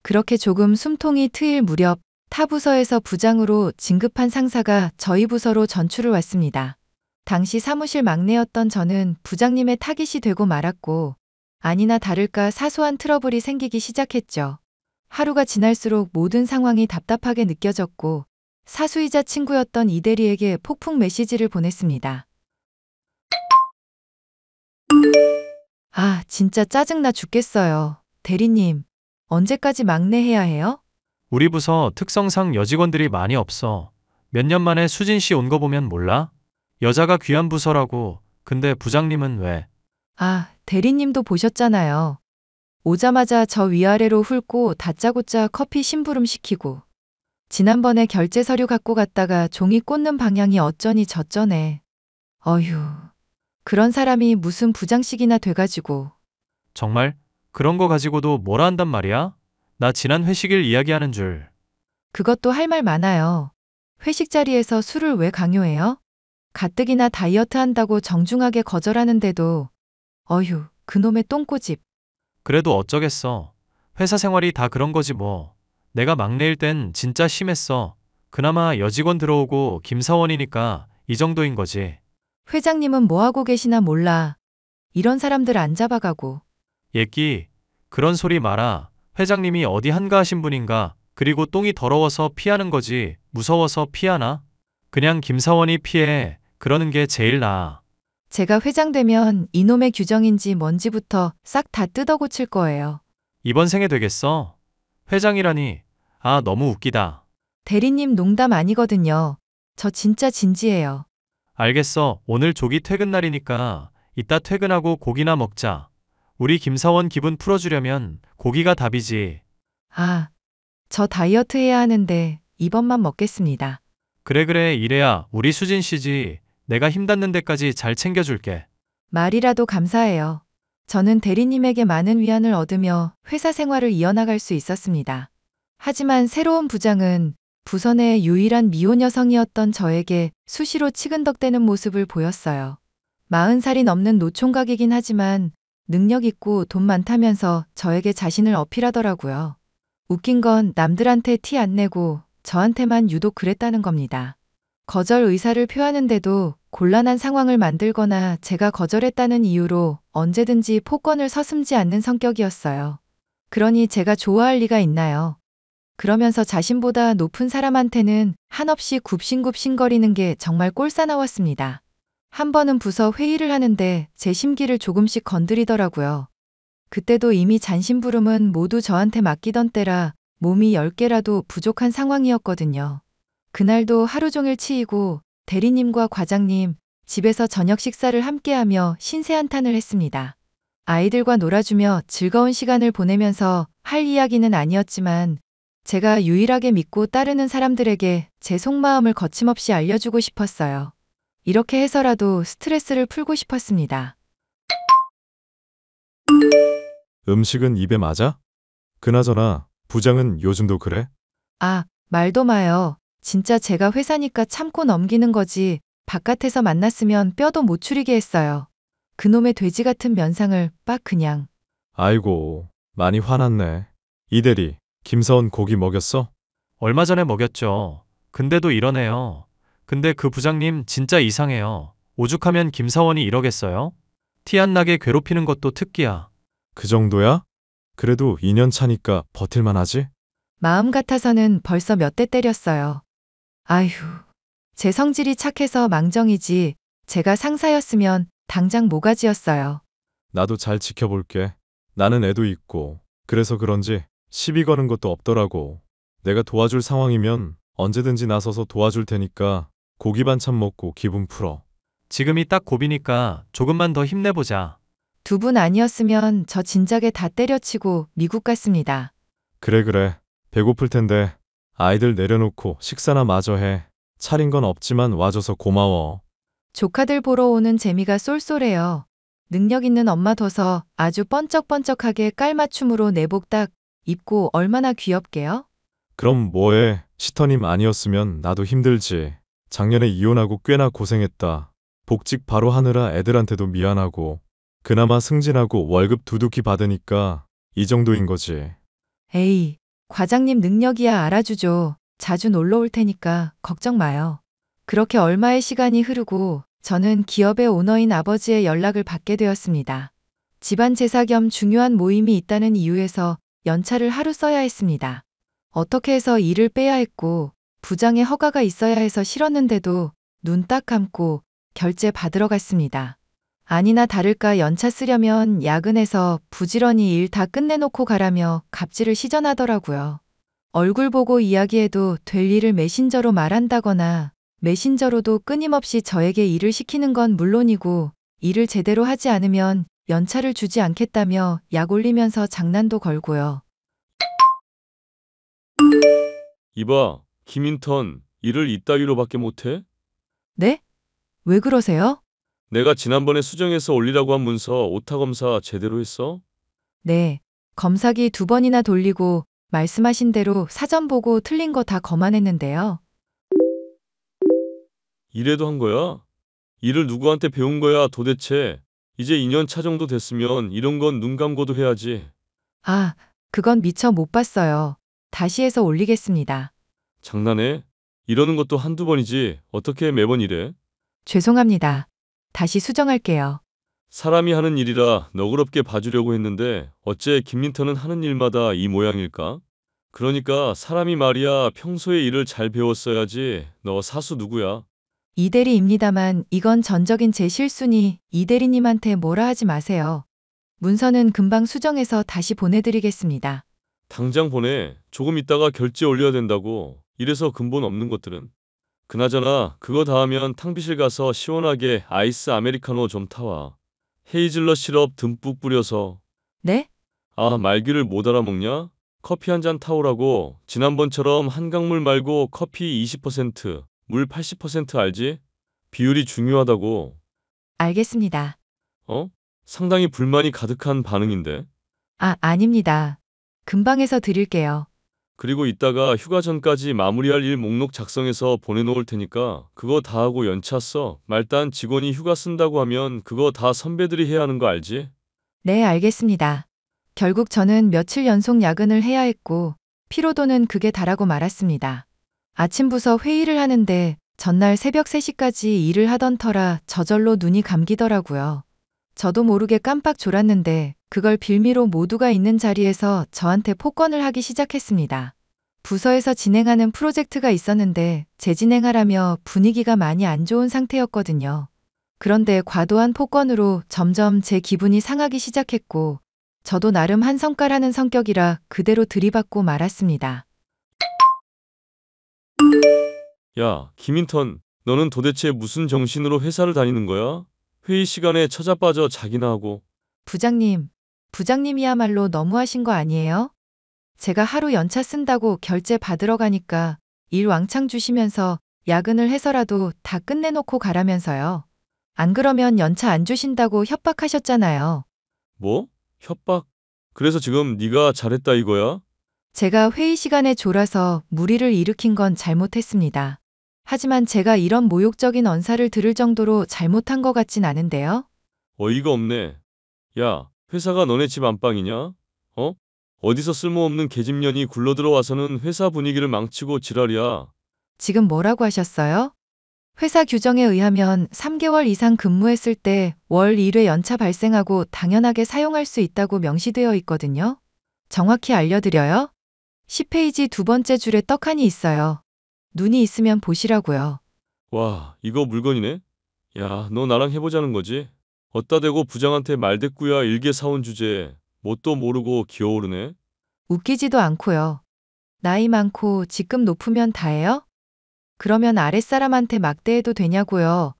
그렇게 조금 숨통이 트일 무렵 타 부서에서 부장으로 진급한 상사가 저희 부서로 전출을 왔습니다. 당시 사무실 막내였던 저는 부장님의 타깃이 되고 말았고 아니나 다를까 사소한 트러블이 생기기 시작했죠. 하루가 지날수록 모든 상황이 답답하게 느껴졌고 사수이자 친구였던 이 대리에게 폭풍 메시지를 보냈습니다. 아, 진짜 짜증나 죽겠어요. 대리님, 언제까지 막내 해야 해요? 우리 부서 특성상 여직원들이 많이 없어. 몇 년 만에 수진 씨 온 거 보면 몰라? 여자가 귀한 부서라고. 근데 부장님은 왜? 아, 대리님도 보셨잖아요. 오자마자 저 위아래로 훑고 다짜고짜 커피 심부름 시키고 지난번에 결제 서류 갖고 갔다가 종이 꽂는 방향이 어쩌니 저쩌네. 어휴, 그런 사람이 무슨 부장식이나 돼가지고. 정말? 그런 거 가지고도 뭐라 한단 말이야? 나 지난 회식일 이야기하는 줄. 그것도 할 말 많아요. 회식 자리에서 술을 왜 강요해요? 가뜩이나 다이어트 한다고 정중하게 거절하는데도 어휴, 그놈의 똥꼬집. 그래도 어쩌겠어. 회사 생활이 다 그런 거지 뭐. 내가 막내일 땐 진짜 심했어. 그나마 여직원 들어오고 김사원이니까 이 정도인 거지. 회장님은 뭐하고 계시나 몰라. 이런 사람들 안 잡아가고. 예끼, 그런 소리 마라. 회장님이 어디 한가하신 분인가. 그리고 똥이 더러워서 피하는 거지. 무서워서 피하나? 그냥 김사원이 피해. 그러는 게 제일 나아. 제가 회장 되면 이놈의 규정인지 뭔지부터 싹 다 뜯어 고칠 거예요. 이번 생에 되겠어? 회장이라니. 아, 너무 웃기다. 대리님 농담 아니거든요. 저 진짜 진지해요. 알겠어. 오늘 조기 퇴근 날이니까 이따 퇴근하고 고기나 먹자. 우리 김사원 기분 풀어주려면 고기가 답이지. 아, 저 다이어트 해야 하는데 이번만 먹겠습니다. 그래 이래야 우리 수진 씨지. 내가 힘 닿는 데까지 잘 챙겨줄게. 말이라도 감사해요. 저는 대리님에게 많은 위안을 얻으며 회사 생활을 이어나갈 수 있었습니다. 하지만 새로운 부장은 부서 내 유일한 미혼 여성이었던 저에게 수시로 치근덕대는 모습을 보였어요. 40살이 넘는 노총각이긴 하지만 능력 있고 돈 많다면서 저에게 자신을 어필하더라고요. 웃긴 건 남들한테 티 안 내고 저한테만 유독 그랬다는 겁니다. 거절 의사를 표하는데도 곤란한 상황을 만들거나 제가 거절했다는 이유로 언제든지 폭언을 서슴지 않는 성격이었어요. 그러니 제가 좋아할 리가 있나요? 그러면서 자신보다 높은 사람한테는 한없이 굽신굽신거리는 게 정말 꼴사나웠습니다. 한 번은 부서 회의를 하는데 제 심기를 조금씩 건드리더라고요. 그때도 이미 잔심부름은 모두 저한테 맡기던 때라 몸이 10개라도 부족한 상황이었거든요. 그날도 하루 종일 치이고 대리님과 과장님, 집에서 저녁 식사를 함께하며 신세한탄을 했습니다. 아이들과 놀아주며 즐거운 시간을 보내면서 할 이야기는 아니었지만 제가 유일하게 믿고 따르는 사람들에게 제 속마음을 거침없이 알려주고 싶었어요. 이렇게 해서라도 스트레스를 풀고 싶었습니다. 음식은 입에 맞아? 그나저나 부장은 요즘도 그래? 아, 말도 마요. 진짜 제가 회사니까 참고 넘기는 거지. 바깥에서 만났으면 뼈도 못 추리게 했어요. 그놈의 돼지 같은 면상을 빡 그냥. 아이고, 많이 화났네. 이 대리, 김서원 고기 먹였어? 얼마 전에 먹였죠. 근데도 이러네요. 근데 그 부장님 진짜 이상해요. 오죽하면 김사원이 이러겠어요? 티 안 나게 괴롭히는 것도 특기야. 그 정도야? 그래도 2년 차니까 버틸만 하지? 마음 같아서는 벌써 몇 대 때렸어요. 아휴, 제 성질이 착해서 망정이지. 제가 상사였으면 당장 모가지였어요. 나도 잘 지켜볼게. 나는 애도 있고, 그래서 그런지 시비 거는 것도 없더라고. 내가 도와줄 상황이면 언제든지 나서서 도와줄 테니까 고기 반찬 먹고 기분 풀어. 지금이 딱 고비니까 조금만 더 힘내보자. 두 분 아니었으면 저 진작에 다 때려치고 미국 갔습니다. 그래. 배고플 텐데 아이들 내려놓고 식사나 마저 해. 차린 건 없지만 와줘서 고마워. 조카들 보러 오는 재미가 쏠쏠해요. 능력 있는 엄마 둬서 아주 번쩍번쩍하게 깔맞춤으로 내복 딱 입고 얼마나 귀엽게요? 그럼 뭐해? 시터님 아니었으면 나도 힘들지. 작년에 이혼하고 꽤나 고생했다. 복직 바로 하느라 애들한테도 미안하고. 그나마 승진하고 월급 두둑히 받으니까 이 정도인 거지. 에이, 과장님 능력이야 알아주죠. 자주 놀러 올 테니까 걱정 마요. 그렇게 얼마의 시간이 흐르고 저는 기업의 오너인 아버지의 연락을 받게 되었습니다. 집안 제사 겸 중요한 모임이 있다는 이유에서 연차를 하루 써야 했습니다. 어떻게 해서 일을 빼야 했고 부장의 허가가 있어야 해서 싫었는데도 눈 딱 감고 결제 받으러 갔습니다. 아니나 다를까 연차 쓰려면 야근해서 부지런히 일 다 끝내놓고 가라며 갑질을 시전하더라고요. 얼굴 보고 이야기해도 될 일을 메신저로 말한다거나 메신저로도 끊임없이 저에게 일을 시키는 건 물론이고 일을 제대로 하지 않으면 연차를 주지 않겠다며 약 올리면서 장난도 걸고요. 이봐, 김인턴, 일을 이따위로밖에 못해? 네? 왜 그러세요? 내가 지난번에 수정해서 올리라고 한 문서 오타 검사 제대로 했어? 네. 검사기 2번이나 돌리고 말씀하신 대로 사전 보고 틀린 거 다 검안했는데요. 이래도 한 거야? 일을 누구한테 배운 거야 도대체? 이제 2년 차 정도 됐으면 이런 건 눈 감고도 해야지. 아, 그건 미처 못 봤어요. 다시 해서 올리겠습니다. 장난해? 이러는 것도 한두 번이지 어떻게 매번 이래? 죄송합니다. 다시 수정할게요. 사람이 하는 일이라 너그럽게 봐주려고 했는데 어째 김민턴은 하는 일마다 이 모양일까? 그러니까 사람이 말이야 평소에 일을 잘 배웠어야지. 너 사수 누구야? 이대리입니다만 이건 전적인 제 실수니 이대리님한테 뭐라 하지 마세요. 문서는 금방 수정해서 다시 보내드리겠습니다. 당장 보내. 조금 있다가 결제 올려야 된다고. 이래서 근본 없는 것들은. 그나저나 그거 다 하면 탕비실 가서 시원하게 아이스 아메리카노 좀 타와. 헤이즐넛 시럽 듬뿍 뿌려서. 네? 아, 말귀를 못 알아먹냐? 커피 한 잔 타오라고. 지난번처럼 한강물 말고 커피 20%, 물 80% 알지? 비율이 중요하다고. 알겠습니다. 어? 상당히 불만이 가득한 반응인데. 아, 아닙니다. 금방 해서 드릴게요. 그리고 이따가 휴가 전까지 마무리할 일 목록 작성해서 보내놓을 테니까 그거 다 하고 연차 써. 말단 직원이 휴가 쓴다고 하면 그거 다 선배들이 해야 하는 거 알지? 네, 알겠습니다. 결국 저는 며칠 연속 야근을 해야 했고 피로도는 극에 달하고 말았습니다. 아침 부서 회의를 하는데 전날 새벽 3시까지 일을 하던 터라 저절로 눈이 감기더라고요. 저도 모르게 깜빡 졸았는데 그걸 빌미로 모두가 있는 자리에서 저한테 폭언을 하기 시작했습니다. 부서에서 진행하는 프로젝트가 있었는데 재진행하라며 분위기가 많이 안 좋은 상태였거든요. 그런데 과도한 폭언으로 점점 제 기분이 상하기 시작했고 저도 나름 한 성깔하는 성격이라 그대로 들이받고 말았습니다. 야, 김인턴, 너는 도대체 무슨 정신으로 회사를 다니는 거야? 회의 시간에 처자빠져 자기나 하고. 부장님, 부장님이야말로 너무하신 거 아니에요? 제가 하루 연차 쓴다고 결제 받으러 가니까 일 왕창 주시면서 야근을 해서라도 다 끝내놓고 가라면서요. 안 그러면 연차 안 주신다고 협박하셨잖아요. 뭐? 협박? 그래서 지금 네가 잘했다 이거야? 제가 회의 시간에 졸아서 무리를 일으킨 건 잘못했습니다. 하지만 제가 이런 모욕적인 언사를 들을 정도로 잘못한 것 같진 않은데요. 어이가 없네. 야, 회사가 너네 집 안방이냐? 어? 어디서 쓸모없는 계집년이 굴러들어와서는 회사 분위기를 망치고 지랄이야. 지금 뭐라고 하셨어요? 회사 규정에 의하면 3개월 이상 근무했을 때 월 1회 연차 발생하고 당연하게 사용할 수 있다고 명시되어 있거든요. 정확히 알려드려요. 10페이지 두 번째 줄에 떡하니 있어요. 눈이 있으면 보시라고요. 와, 이거 물건이네? 야, 너 나랑 해보자는 거지? 어따 대고 부장한테 말대꾸야 일개 사원 주제에 뭣도 모르고 기어오르네? 웃기지도 않고요. 나이 많고 직급 높으면 다예요? 그러면 아랫사람한테 막대해도 되냐고요.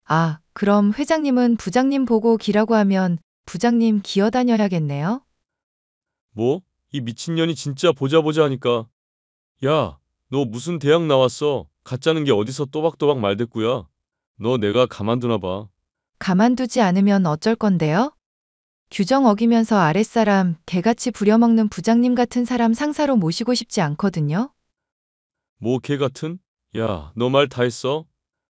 아, 그럼 회장님은 부장님 보고 기라고 하면 부장님 기어다녀야겠네요? 뭐? 이 미친년이 진짜 보자 보자 하니까. 야, 너 무슨 대학 나왔어? 가짜는 게 어디서 또박또박 말대꾸야? 너 내가 가만두나 봐. 가만두지 않으면 어쩔 건데요? 규정 어기면서 아랫사람 개같이 부려먹는 부장님 같은 사람 상사로 모시고 싶지 않거든요? 뭐 개 같은? 야, 너 말 다 했어?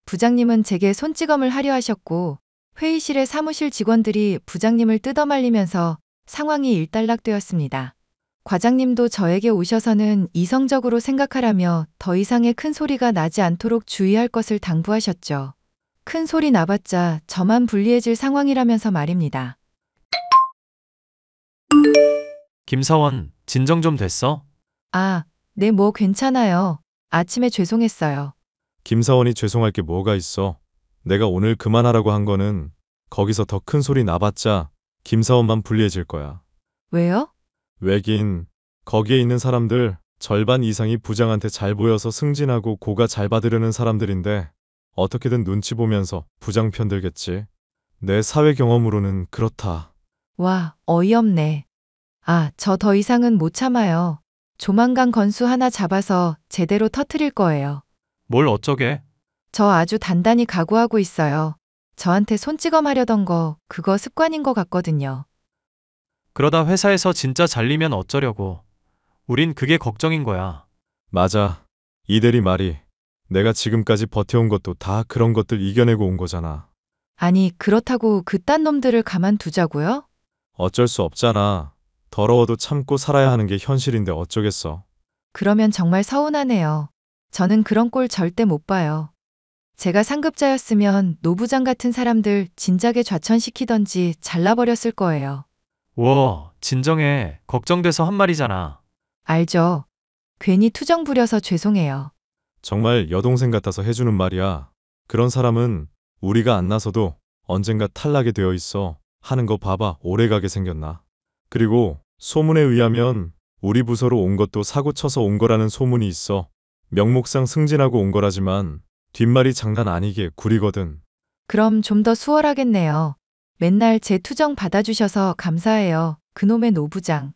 부장님은 제게 손찌검을 하려 하셨고 회의실의 사무실 직원들이 부장님을 뜯어말리면서 상황이 일단락되었습니다. 과장님도 저에게 오셔서는 이성적으로 생각하라며 더 이상의 큰 소리가 나지 않도록 주의할 것을 당부하셨죠. 큰 소리 나봤자 저만 불리해질 상황이라면서 말입니다. 김사원, 진정 좀 됐어? 아, 네, 뭐 괜찮아요. 아침에 죄송했어요. 김사원이 죄송할 게 뭐가 있어. 내가 오늘 그만하라고 한 거는 거기서 더 큰 소리 나봤자 김사원만 불리해질 거야. 왜요? 왜긴 거기에 있는 사람들 절반 이상이 부장한테 잘 보여서 승진하고 고가 잘 받으려는 사람들인데 어떻게든 눈치 보면서 부장 편들겠지. 내 사회 경험으로는 그렇다. 와, 어이없네. 아, 저 더 이상은 못 참아요. 조만간 건수 하나 잡아서 제대로 터트릴 거예요. 뭘 어쩌게? 저 아주 단단히 각오하고 있어요. 저한테 손찌검 하려던 거 그거 습관인 것 같거든요. 그러다 회사에서 진짜 잘리면 어쩌려고. 우린 그게 걱정인 거야. 맞아. 이 대리 말이 내가 지금까지 버텨온 것도 다 그런 것들 이겨내고 온 거잖아. 아니, 그렇다고 그딴 놈들을 가만두자고요? 어쩔 수 없잖아. 더러워도 참고 살아야 하는 게 현실인데 어쩌겠어. 그러면 정말 서운하네요. 저는 그런 꼴 절대 못 봐요. 제가 상급자였으면 노부장 같은 사람들 진작에 좌천시키던지 잘라버렸을 거예요. 우와, 진정해. 걱정돼서 한 말이잖아. 알죠? 괜히 투정 부려서 죄송해요. 정말 여동생 같아서 해주는 말이야. 그런 사람은 우리가 안 나서도 언젠가 탈락이 되어 있어. 하는 거 봐봐. 오래가게 생겼나. 그리고 소문에 의하면 우리 부서로 온 것도 사고 쳐서 온 거라는 소문이 있어. 명목상 승진하고 온 거라지만 뒷말이 장난 아니게 구리거든. 그럼 좀 더 수월하겠네요. 맨날 제 투정 받아주셔서 감사해요. 그놈의 노부장.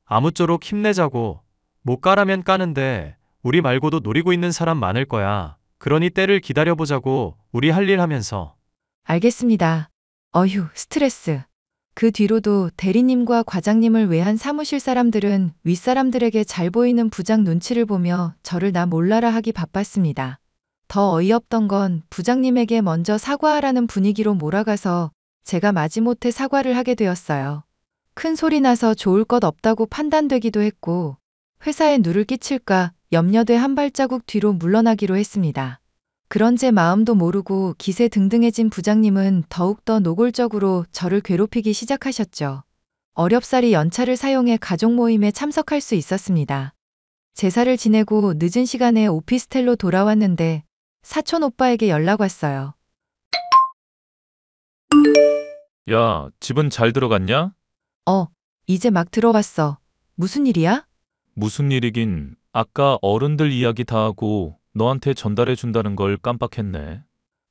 아무쪼록 힘내자고. 못 까라면 까는데 우리 말고도 노리고 있는 사람 많을 거야. 그러니 때를 기다려보자고. 우리 할 일 하면서. 알겠습니다. 어휴, 스트레스. 그 뒤로도 대리님과 과장님을 외한 사무실 사람들은 윗사람들에게 잘 보이는 부장 눈치를 보며 저를 나 몰라라 하기 바빴습니다. 더 어이없던 건 부장님에게 먼저 사과하라는 분위기로 몰아가서 제가 마지못해 사과를 하게 되었어요. 큰 소리 나서 좋을 것 없다고 판단되기도 했고 회사에 누를 끼칠까 염려돼 한 발자국 뒤로 물러나기로 했습니다. 그런 제 마음도 모르고 기세 등등해진 부장님은 더욱더 노골적으로 저를 괴롭히기 시작하셨죠. 어렵사리 연차를 사용해 가족 모임에 참석할 수 있었습니다. 제사를 지내고 늦은 시간에 오피스텔로 돌아왔는데 사촌 오빠에게 연락 왔어요. 야, 집은 잘 들어갔냐? 이제 막 들어왔어. 무슨 일이야? 무슨 일이긴. 아까 어른들 이야기 다 하고 너한테 전달해 준다는 걸 깜빡했네.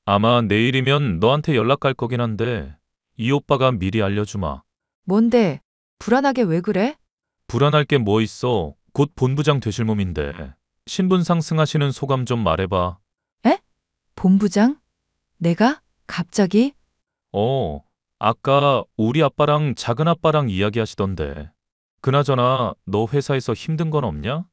아마 내일이면 너한테 연락 갈 거긴 한데 이 오빠가 미리 알려주마. 뭔데? 불안하게 왜 그래? 불안할 게 뭐 있어. 곧 본부장 되실 몸인데. 신분 상승하시는 소감 좀 말해봐. 에? 본부장? 내가? 갑자기? 아까 우리 아빠랑 작은 아빠랑 이야기하시던데. 그나저나 너 회사에서 힘든 건 없냐?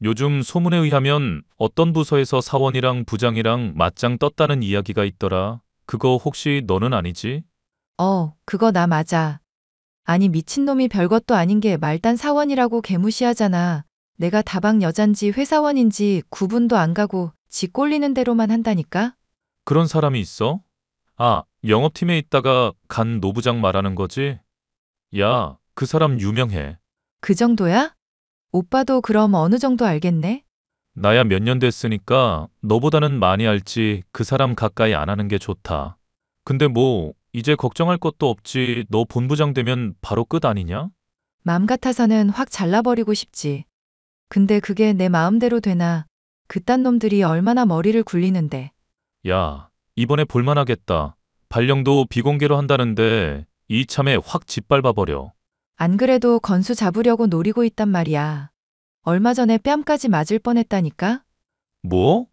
요즘 소문에 의하면 어떤 부서에서 사원이랑 부장이랑 맞짱 떴다는 이야기가 있더라. 그거 혹시 너는 아니지? 그거 나 맞아. 아니, 미친놈이 별것도 아닌 게 말단 사원이라고 개무시하잖아. 내가 다방 여잔지 회사원인지 구분도 안 가고 지 꼴리는 대로만 한다니까? 그런 사람이 있어? 아, 영업팀에 있다가 간 노부장 말하는 거지? 야, 그 사람 유명해. 그 정도야? 오빠도 그럼 어느 정도 알겠네? 나야 몇 년 됐으니까 너보다는 많이 알지. 그 사람 가까이 안 하는 게 좋다. 근데 뭐 이제 걱정할 것도 없지. 너 본부장 되면 바로 끝 아니냐? 맘 같아서는 확 잘라버리고 싶지. 근데 그게 내 마음대로 되나? 그딴 놈들이 얼마나 머리를 굴리는데. 야, 이번에 볼만하겠다. 발령도 비공개로 한다는데 이참에 확 짓밟아버려. 안 그래도 건수 잡으려고 노리고 있단 말이야. 얼마 전에 뺨까지 맞을 뻔했다니까? 뭐?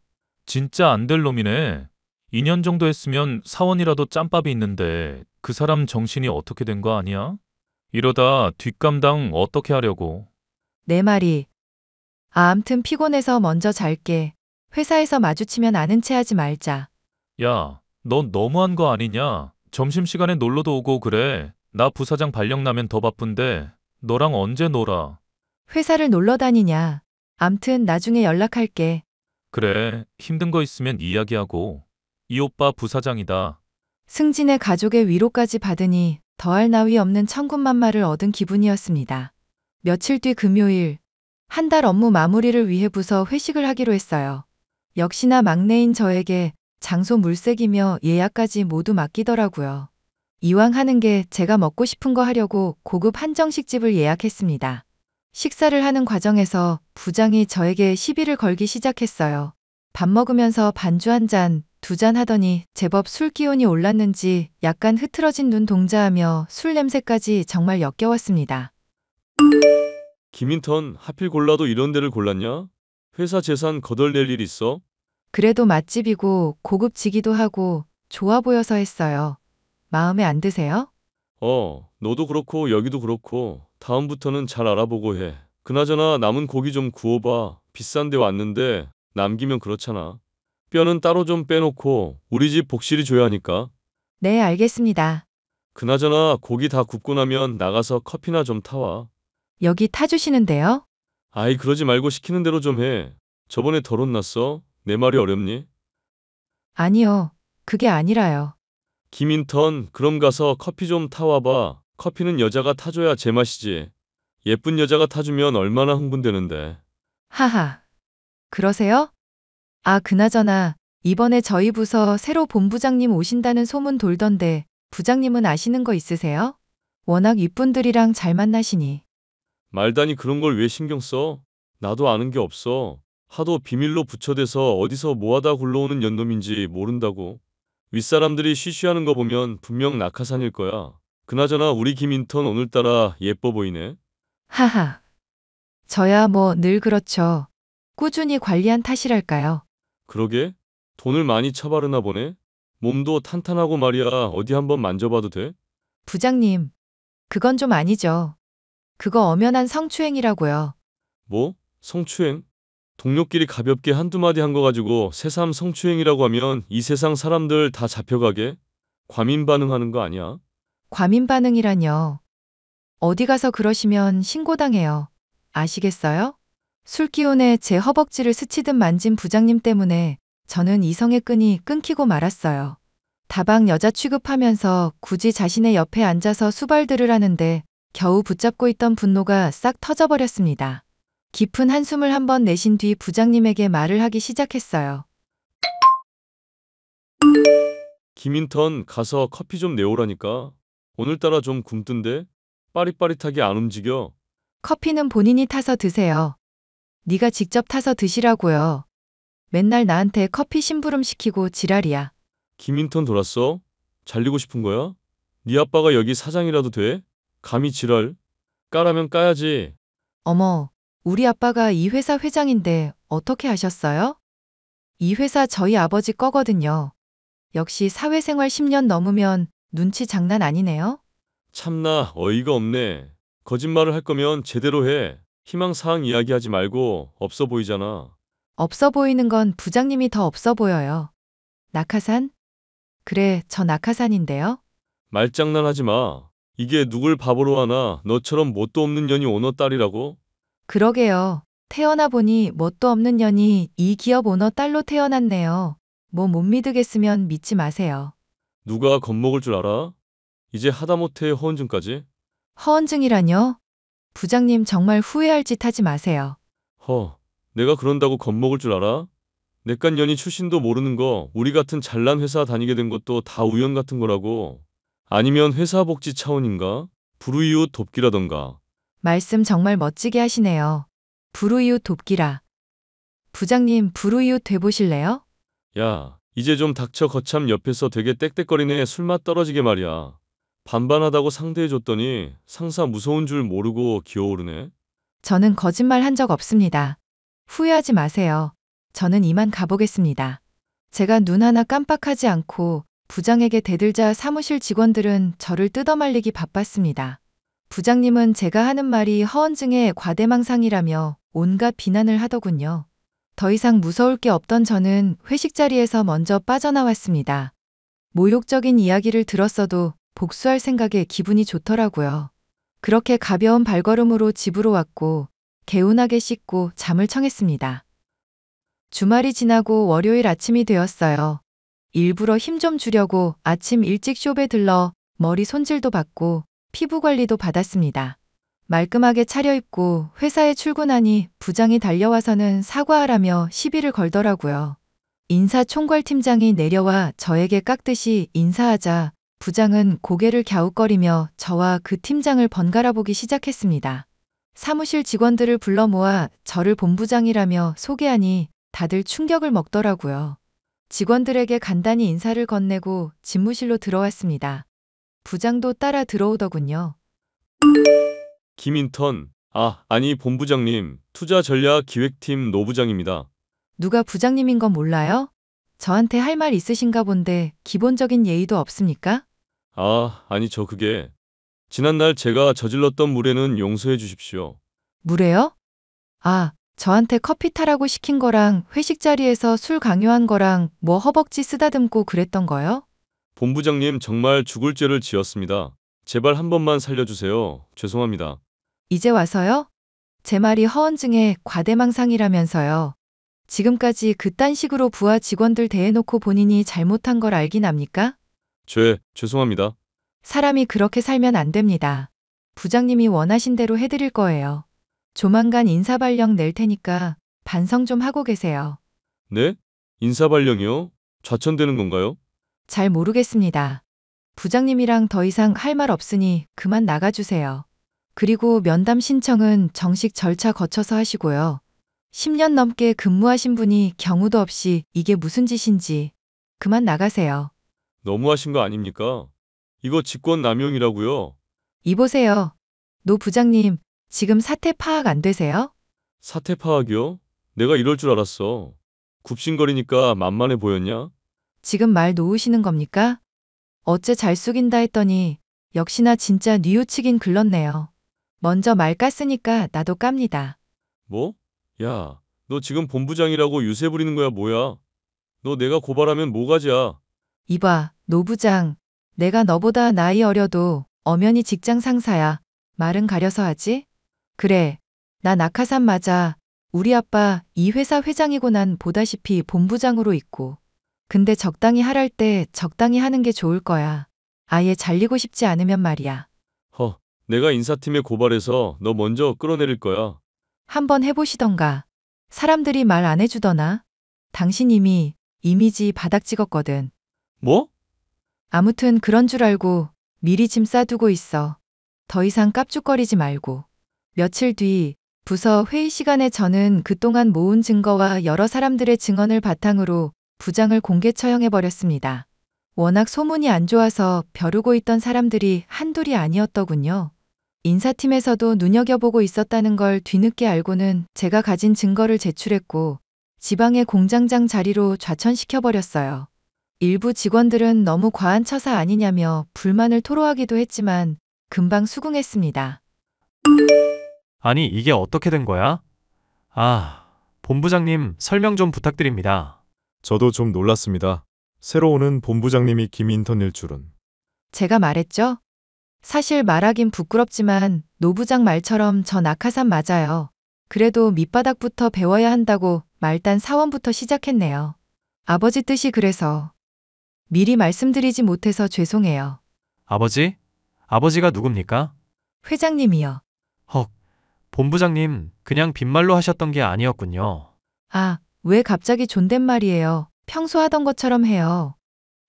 진짜 안 될 놈이네. 2년 정도 했으면 사원이라도 짬밥이 있는데 그 사람 정신이 어떻게 된 거 아니야? 이러다 뒷감당 어떻게 하려고. 내 말이. 암튼 피곤해서 먼저 잘게. 회사에서 마주치면 아는 체 하지 말자. 야, 너 너무한 거 아니냐? 점심시간에 놀러도 오고 그래. 나 부사장 발령 나면 더 바쁜데 너랑 언제 놀아? 회사를 놀러 다니냐. 암튼 나중에 연락할게. 그래, 힘든 거 있으면 이야기하고. 이 오빠 부사장이다. 승진의 가족의 위로까지 받으니 더할 나위 없는 천군만마를 얻은 기분이었습니다. 며칠 뒤 금요일, 한 달 업무 마무리를 위해 부서 회식을 하기로 했어요. 역시나 막내인 저에게 장소 물색이며 예약까지 모두 맡기더라고요. 이왕 하는 게 제가 먹고 싶은 거 하려고 고급 한정식집을 예약했습니다. 식사를 하는 과정에서 부장이 저에게 시비를 걸기 시작했어요. 밥 먹으면서 반주 한 잔, 두 잔 하더니 제법 술 기운이 올랐는지 약간 흐트러진 눈 동자하며 술 냄새까지 정말 역겨웠습니다. 김인턴, 하필 골라도 이런 데를 골랐냐? 회사 재산 거덜낼 일 있어? 그래도 맛집이고 고급지기도 하고 좋아 보여서 했어요. 마음에 안 드세요? 너도 그렇고 여기도 그렇고 다음부터는 잘 알아보고 해. 그나저나 남은 고기 좀 구워봐. 비싼 데 왔는데 남기면 그렇잖아. 뼈는 따로 좀 빼놓고 우리 집 복실이 줘야 하니까. 네, 알겠습니다. 그나저나 고기 다 굽고 나면 나가서 커피나 좀 타와. 여기 타주시는데요? 아이, 그러지 말고 시키는 대로 좀 해. 저번에 덜 혼났어? 내 말이 어렵니? 아니요. 그게 아니라요. 김인턴, 그럼 가서 커피 좀 타와봐. 커피는 여자가 타줘야 제맛이지. 예쁜 여자가 타주면 얼마나 흥분되는데. 하하. 그러세요? 아, 그나저나 이번에 저희 부서 새로 본부장님 오신다는 소문 돌던데 부장님은 아시는 거 있으세요? 워낙 윗분들이랑 잘 만나시니. 말다니, 그런 걸 왜 신경 써? 나도 아는 게 없어. 하도 비밀로 붙여대서 어디서 뭐하다 굴러오는 연놈인지 모른다고. 윗사람들이 쉬쉬하는 거 보면 분명 낙하산일 거야. 그나저나 우리 김인턴 오늘따라 예뻐 보이네. 하하. 저야 뭐 늘 그렇죠. 꾸준히 관리한 탓이랄까요. 그러게? 돈을 많이 처바르나 보네? 몸도 탄탄하고 말이야. 어디 한번 만져봐도 돼? 부장님, 그건 좀 아니죠. 그거 엄연한 성추행이라고요. 뭐? 성추행? 동료끼리 가볍게 한두 마디 한 거 가지고 새삼 성추행이라고 하면 이 세상 사람들 다 잡혀가게? 과민 반응하는 거 아니야? 과민 반응이라뇨. 어디 가서 그러시면 신고당해요. 아시겠어요? 술 기운에 제 허벅지를 스치듯 만진 부장님 때문에 저는 이성의 끈이 끊기고 말았어요. 다방 여자 취급하면서 굳이 자신의 옆에 앉아서 수발들을 하는데 겨우 붙잡고 있던 분노가 싹 터져버렸습니다. 깊은 한숨을 한번 내쉰 뒤 부장님에게 말을 하기 시작했어요. 김인턴, 가서 커피 좀 내오라니까. 오늘따라 좀 굶던데? 빠릿빠릿하게 안 움직여. 커피는 본인이 타서 드세요. 네가 직접 타서 드시라고요. 맨날 나한테 커피 심부름 시키고 지랄이야. 김인턴 돌았어? 잘리고 싶은 거야? 네 아빠가 여기 사장이라도 돼? 감히 지랄? 까라면 까야지. 어머, 우리 아빠가 이 회사 회장인데 어떻게 하셨어요? 이 회사 저희 아버지 거거든요. 역시 사회생활 10년 넘으면 눈치 장난 아니네요. 참나 어이가 없네. 거짓말을 할 거면 제대로 해. 희망사항 이야기하지 말고 없어 보이잖아. 없어 보이는 건 부장님이 더 없어 보여요. 낙하산? 그래, 저 낙하산인데요. 말장난하지 마. 이게 누굴 바보로 하나 너처럼 뭣도 없는 년이 오너 딸이라고? 그러게요. 태어나 보니 뭣도 없는 년이 이 기업 오너 딸로 태어났네요. 뭐 못 믿으겠으면 믿지 마세요. 누가 겁먹을 줄 알아? 이제 하다못해 허언증까지? 허언증이라뇨? 부장님 정말 후회할 짓 하지 마세요. 내가 그런다고 겁먹을 줄 알아? 내깟 년이 출신도 모르는 거 우리 같은 잘난 회사 다니게 된 것도 다 우연 같은 거라고. 아니면 회사 복지 차원인가? 불우이웃 돕기라던가. 말씀 정말 멋지게 하시네요. 불우이웃 돕기라. 부장님 불우이웃 돼보실래요? 야, 이제 좀 닥쳐 거참 옆에서 되게 떽떽거리네 술맛 떨어지게 말이야. 반반하다고 상대해줬더니 상사 무서운 줄 모르고 기어오르네. 저는 거짓말 한 적 없습니다. 후회하지 마세요. 저는 이만 가보겠습니다. 제가 눈 하나 깜빡하지 않고 부장에게 대들자 사무실 직원들은 저를 뜯어말리기 바빴습니다. 부장님은 제가 하는 말이 허언증의 과대망상이라며 온갖 비난을 하더군요. 더 이상 무서울 게 없던 저는 회식 자리에서 먼저 빠져나왔습니다. 모욕적인 이야기를 들었어도 복수할 생각에 기분이 좋더라고요. 그렇게 가벼운 발걸음으로 집으로 왔고 개운하게 씻고 잠을 청했습니다. 주말이 지나고 월요일 아침이 되었어요. 일부러 힘 좀 주려고 아침 일찍 숍에 들러 머리 손질도 받고 피부 관리도 받았습니다. 말끔하게 차려입고 회사에 출근하니 부장이 달려와서는 사과하라며 시비를 걸더라고요. 인사총괄팀장이 내려와 저에게 깍듯이 인사하자 부장은 고개를 갸웃거리며 저와 그 팀장을 번갈아 보기 시작했습니다. 사무실 직원들을 불러 모아 저를 본부장이라며 소개하니 다들 충격을 먹더라고요. 직원들에게 간단히 인사를 건네고 집무실로 들어왔습니다. 부장도 따라 들어오더군요. 김인턴, 아니 본부장님, 투자전략기획팀 노부장입니다. 누가 부장님인 건 몰라요? 저한테 할 말 있으신가 본데 기본적인 예의도 없습니까? 아니 그게 지난날 제가 저질렀던 무례는 용서해 주십시오. 무례요? 저한테 커피 타라고 시킨 거랑 회식 자리에서 술 강요한 거랑 뭐 허벅지 쓰다듬고 그랬던 거요? 본부장님 정말 죽을 죄를 지었습니다. 제발 한 번만 살려주세요. 죄송합니다. 이제 와서요? 제 말이 허언증의 과대망상이라면서요. 지금까지 그딴 식으로 부하 직원들 대해놓고 본인이 잘못한 걸 알긴 압니까? 죄송합니다. 사람이 그렇게 살면 안 됩니다. 부장님이 원하신 대로 해드릴 거예요. 조만간 인사발령 낼 테니까 반성 좀 하고 계세요. 네? 인사발령이요? 좌천되는 건가요? 잘 모르겠습니다. 부장님이랑 더 이상 할 말 없으니 그만 나가주세요. 그리고 면담 신청은 정식 절차 거쳐서 하시고요. 10년 넘게 근무하신 분이 경우도 없이 이게 무슨 짓인지 그만 나가세요. 너무하신 거 아닙니까? 이거 직권남용이라고요. 이보세요. 노 부장님, 지금 사태 파악 안 되세요? 사태 파악이요? 내가 이럴 줄 알았어. 굽신거리니까 만만해 보였냐? 지금 말 놓으시는 겁니까? 어째 잘 숙인다 했더니 역시나 진짜 뉘우치긴 글렀네요. 먼저 말 깠으니까 나도 깝니다. 뭐? 야, 너 지금 본부장이라고 유세 부리는 거야 뭐야? 너 내가 고발하면 뭐가지야? 이봐, 노 부장. 내가 너보다 나이 어려도 엄연히 직장 상사야. 말은 가려서 하지? 그래, 나 낙하산 맞아. 우리 아빠 이 회사 회장이고 난 보다시피 본부장으로 있고. 근데 적당히 하랄 때 적당히 하는 게 좋을 거야. 아예 잘리고 싶지 않으면 말이야. 내가 인사팀에 고발해서 너 먼저 끌어내릴 거야. 한번 해보시던가. 사람들이 말 안 해주더나? 당신 이미 이미지 바닥 찍었거든. 뭐? 아무튼 그런 줄 알고 미리 짐 싸두고 있어. 더 이상 깝죽거리지 말고. 며칠 뒤 부서 회의 시간에 저는 그동안 모은 증거와 여러 사람들의 증언을 바탕으로 부장을 공개 처형해버렸습니다. 워낙 소문이 안 좋아서 벼르고 있던 사람들이 한둘이 아니었더군요. 인사팀에서도 눈여겨보고 있었다는 걸 뒤늦게 알고는 제가 가진 증거를 제출했고 지방의 공장장 자리로 좌천시켜버렸어요. 일부 직원들은 너무 과한 처사 아니냐며 불만을 토로하기도 했지만 금방 수긍했습니다. 아니, 이게 어떻게 된 거야? 아, 본부장님 설명 좀 부탁드립니다. 저도 좀 놀랐습니다. 새로 오는 본부장님이 김인턴일 줄은. 제가 말했죠? 사실 말하긴 부끄럽지만 노 부장 말처럼 저 낙하산 맞아요. 그래도 밑바닥부터 배워야 한다고 말단 사원부터 시작했네요. 아버지 뜻이 그래서. 미리 말씀드리지 못해서 죄송해요. 아버지? 아버지가 누굽니까? 회장님이요. 헉, 본부장님 그냥 빈말로 하셨던 게 아니었군요. 아, 왜 갑자기 존댓말이에요? 평소 하던 것처럼 해요.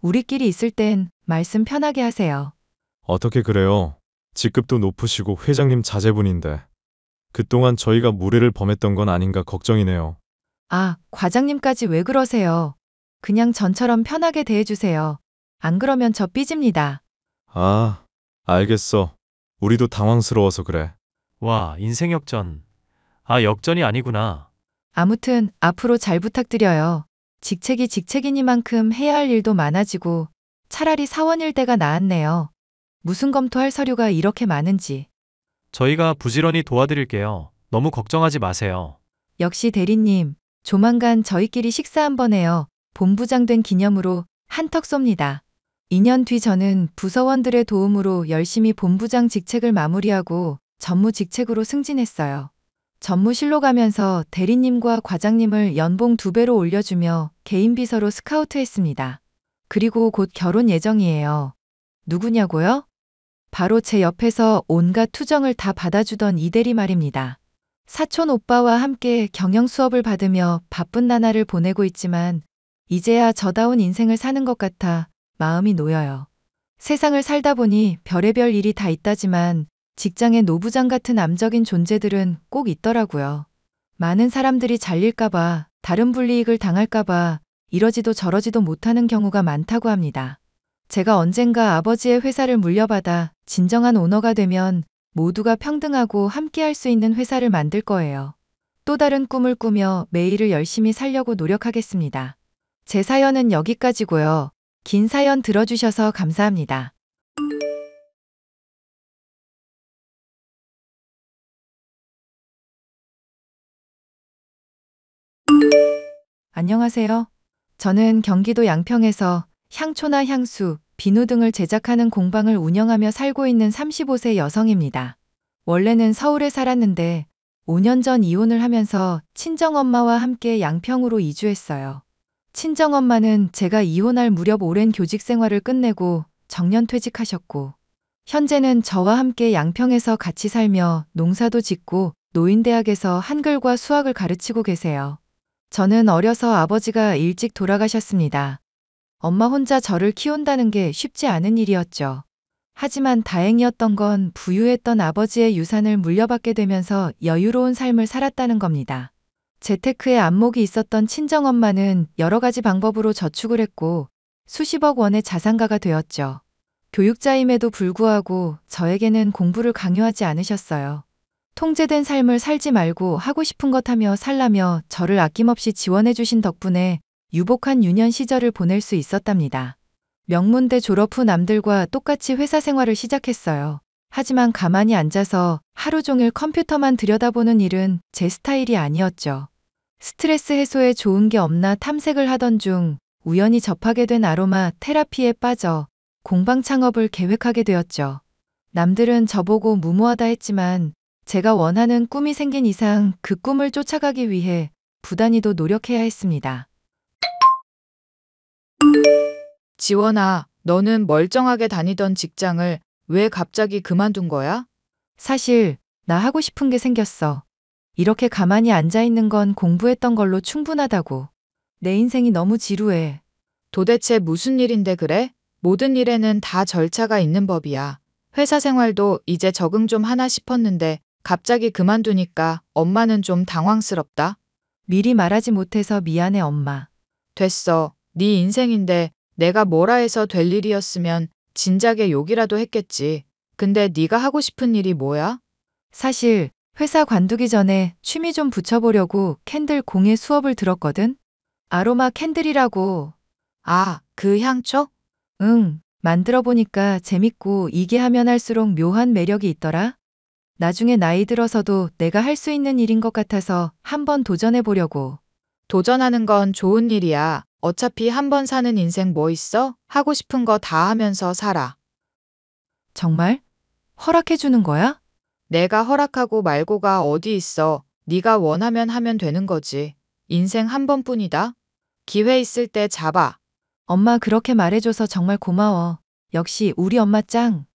우리끼리 있을 땐 말씀 편하게 하세요. 어떻게 그래요? 직급도 높으시고 회장님 자제분인데. 그동안 저희가 무례를 범했던 건 아닌가 걱정이네요. 아, 과장님까지 왜 그러세요? 그냥 전처럼 편하게 대해주세요. 안 그러면 저 삐집니다. 아, 알겠어. 우리도 당황스러워서 그래. 와, 인생 역전. 아, 역전이 아니구나. 아무튼 앞으로 잘 부탁드려요. 직책이 직책이니만큼 해야 할 일도 많아지고 차라리 사원일 때가 나았네요. 무슨 검토할 서류가 이렇게 많은지. 저희가 부지런히 도와드릴게요. 너무 걱정하지 마세요. 역시 대리님, 조만간 저희끼리 식사 한번 해요. 본부장 된 기념으로 한턱 쏩니다. 2년 뒤 저는 부서원들의 도움으로 열심히 본부장 직책을 마무리하고 전무 직책으로 승진했어요. 전무실로 가면서 대리님과 과장님을 연봉 2배로 올려주며 개인 비서로 스카우트했습니다. 그리고 곧 결혼 예정이에요. 누구냐고요? 바로 제 옆에서 온갖 투정을 다 받아주던 이 대리 말입니다. 사촌 오빠와 함께 경영 수업을 받으며 바쁜 나날을 보내고 있지만 이제야 저다운 인생을 사는 것 같아 마음이 놓여요. 세상을 살다 보니 별의별 일이 다 있다지만 직장의 노부장 같은 암적인 존재들은 꼭 있더라고요. 많은 사람들이 잘릴까봐, 다른 불이익을 당할까봐 이러지도 저러지도 못하는 경우가 많다고 합니다. 제가 언젠가 아버지의 회사를 물려받아 진정한 오너가 되면 모두가 평등하고 함께할 수 있는 회사를 만들 거예요. 또 다른 꿈을 꾸며 매일을 열심히 살려고 노력하겠습니다. 제 사연은 여기까지고요. 긴 사연 들어주셔서 감사합니다. 안녕하세요. 저는 경기도 양평에서 향초나 향수, 비누 등을 제작하는 공방을 운영하며 살고 있는 35세 여성입니다. 원래는 서울에 살았는데 5년 전 이혼을 하면서 친정엄마와 함께 양평으로 이주했어요. 친정엄마는 제가 이혼할 무렵 오랜 교직 생활을 끝내고 정년 퇴직하셨고, 현재는 저와 함께 양평에서 같이 살며 농사도 짓고 노인대학에서 한글과 수학을 가르치고 계세요. 저는 어려서 아버지가 일찍 돌아가셨습니다. 엄마 혼자 저를 키운다는 게 쉽지 않은 일이었죠. 하지만 다행이었던 건 부유했던 아버지의 유산을 물려받게 되면서 여유로운 삶을 살았다는 겁니다. 재테크에 안목이 있었던 친정엄마는 여러 가지 방법으로 저축을 했고 수십억 원의 자산가가 되었죠. 교육자임에도 불구하고 저에게는 공부를 강요하지 않으셨어요. 통제된 삶을 살지 말고 하고 싶은 것 하며 살라며 저를 아낌없이 지원해 주신 덕분에 유복한 유년 시절을 보낼 수 있었답니다. 명문대 졸업 후 남들과 똑같이 회사 생활을 시작했어요. 하지만 가만히 앉아서 하루 종일 컴퓨터만 들여다보는 일은 제 스타일이 아니었죠. 스트레스 해소에 좋은 게 없나 탐색을 하던 중 우연히 접하게 된 아로마 테라피에 빠져 공방 창업을 계획하게 되었죠. 남들은 저보고 무모하다 했지만 제가 원하는 꿈이 생긴 이상 그 꿈을 쫓아가기 위해 부단히도 노력해야 했습니다. 지원아, 너는 멀쩡하게 다니던 직장을 왜 갑자기 그만둔 거야? 사실 나 하고 싶은 게 생겼어. 이렇게 가만히 앉아있는 건 공부했던 걸로 충분하다고. 내 인생이 너무 지루해. 도대체 무슨 일인데 그래? 모든 일에는 다 절차가 있는 법이야. 회사 생활도 이제 적응 좀 하나 싶었는데 갑자기 그만두니까 엄마는 좀 당황스럽다. 미리 말하지 못해서 미안해, 엄마. 됐어. 네 인생인데 내가 뭐라 해서 될 일이었으면 진작에 욕이라도 했겠지. 근데 네가 하고 싶은 일이 뭐야? 사실 회사 관두기 전에 취미 좀 붙여보려고 캔들 공예 수업을 들었거든? 아로마 캔들이라고. 아, 그 향초? 응, 만들어 보니까 재밌고 이게 하면 할수록 묘한 매력이 있더라. 나중에 나이 들어서도 내가 할 수 있는 일인 것 같아서 한번 도전해 보려고. 도전하는 건 좋은 일이야. 어차피 한 번 사는 인생 뭐 있어? 하고 싶은 거 다 하면서 살아. 정말? 허락해 주는 거야? 내가 허락하고 말고가 어디 있어. 네가 원하면 하면 되는 거지. 인생 한 번뿐이다. 기회 있을 때 잡아. 엄마 그렇게 말해줘서 정말 고마워. 역시 우리 엄마 짱.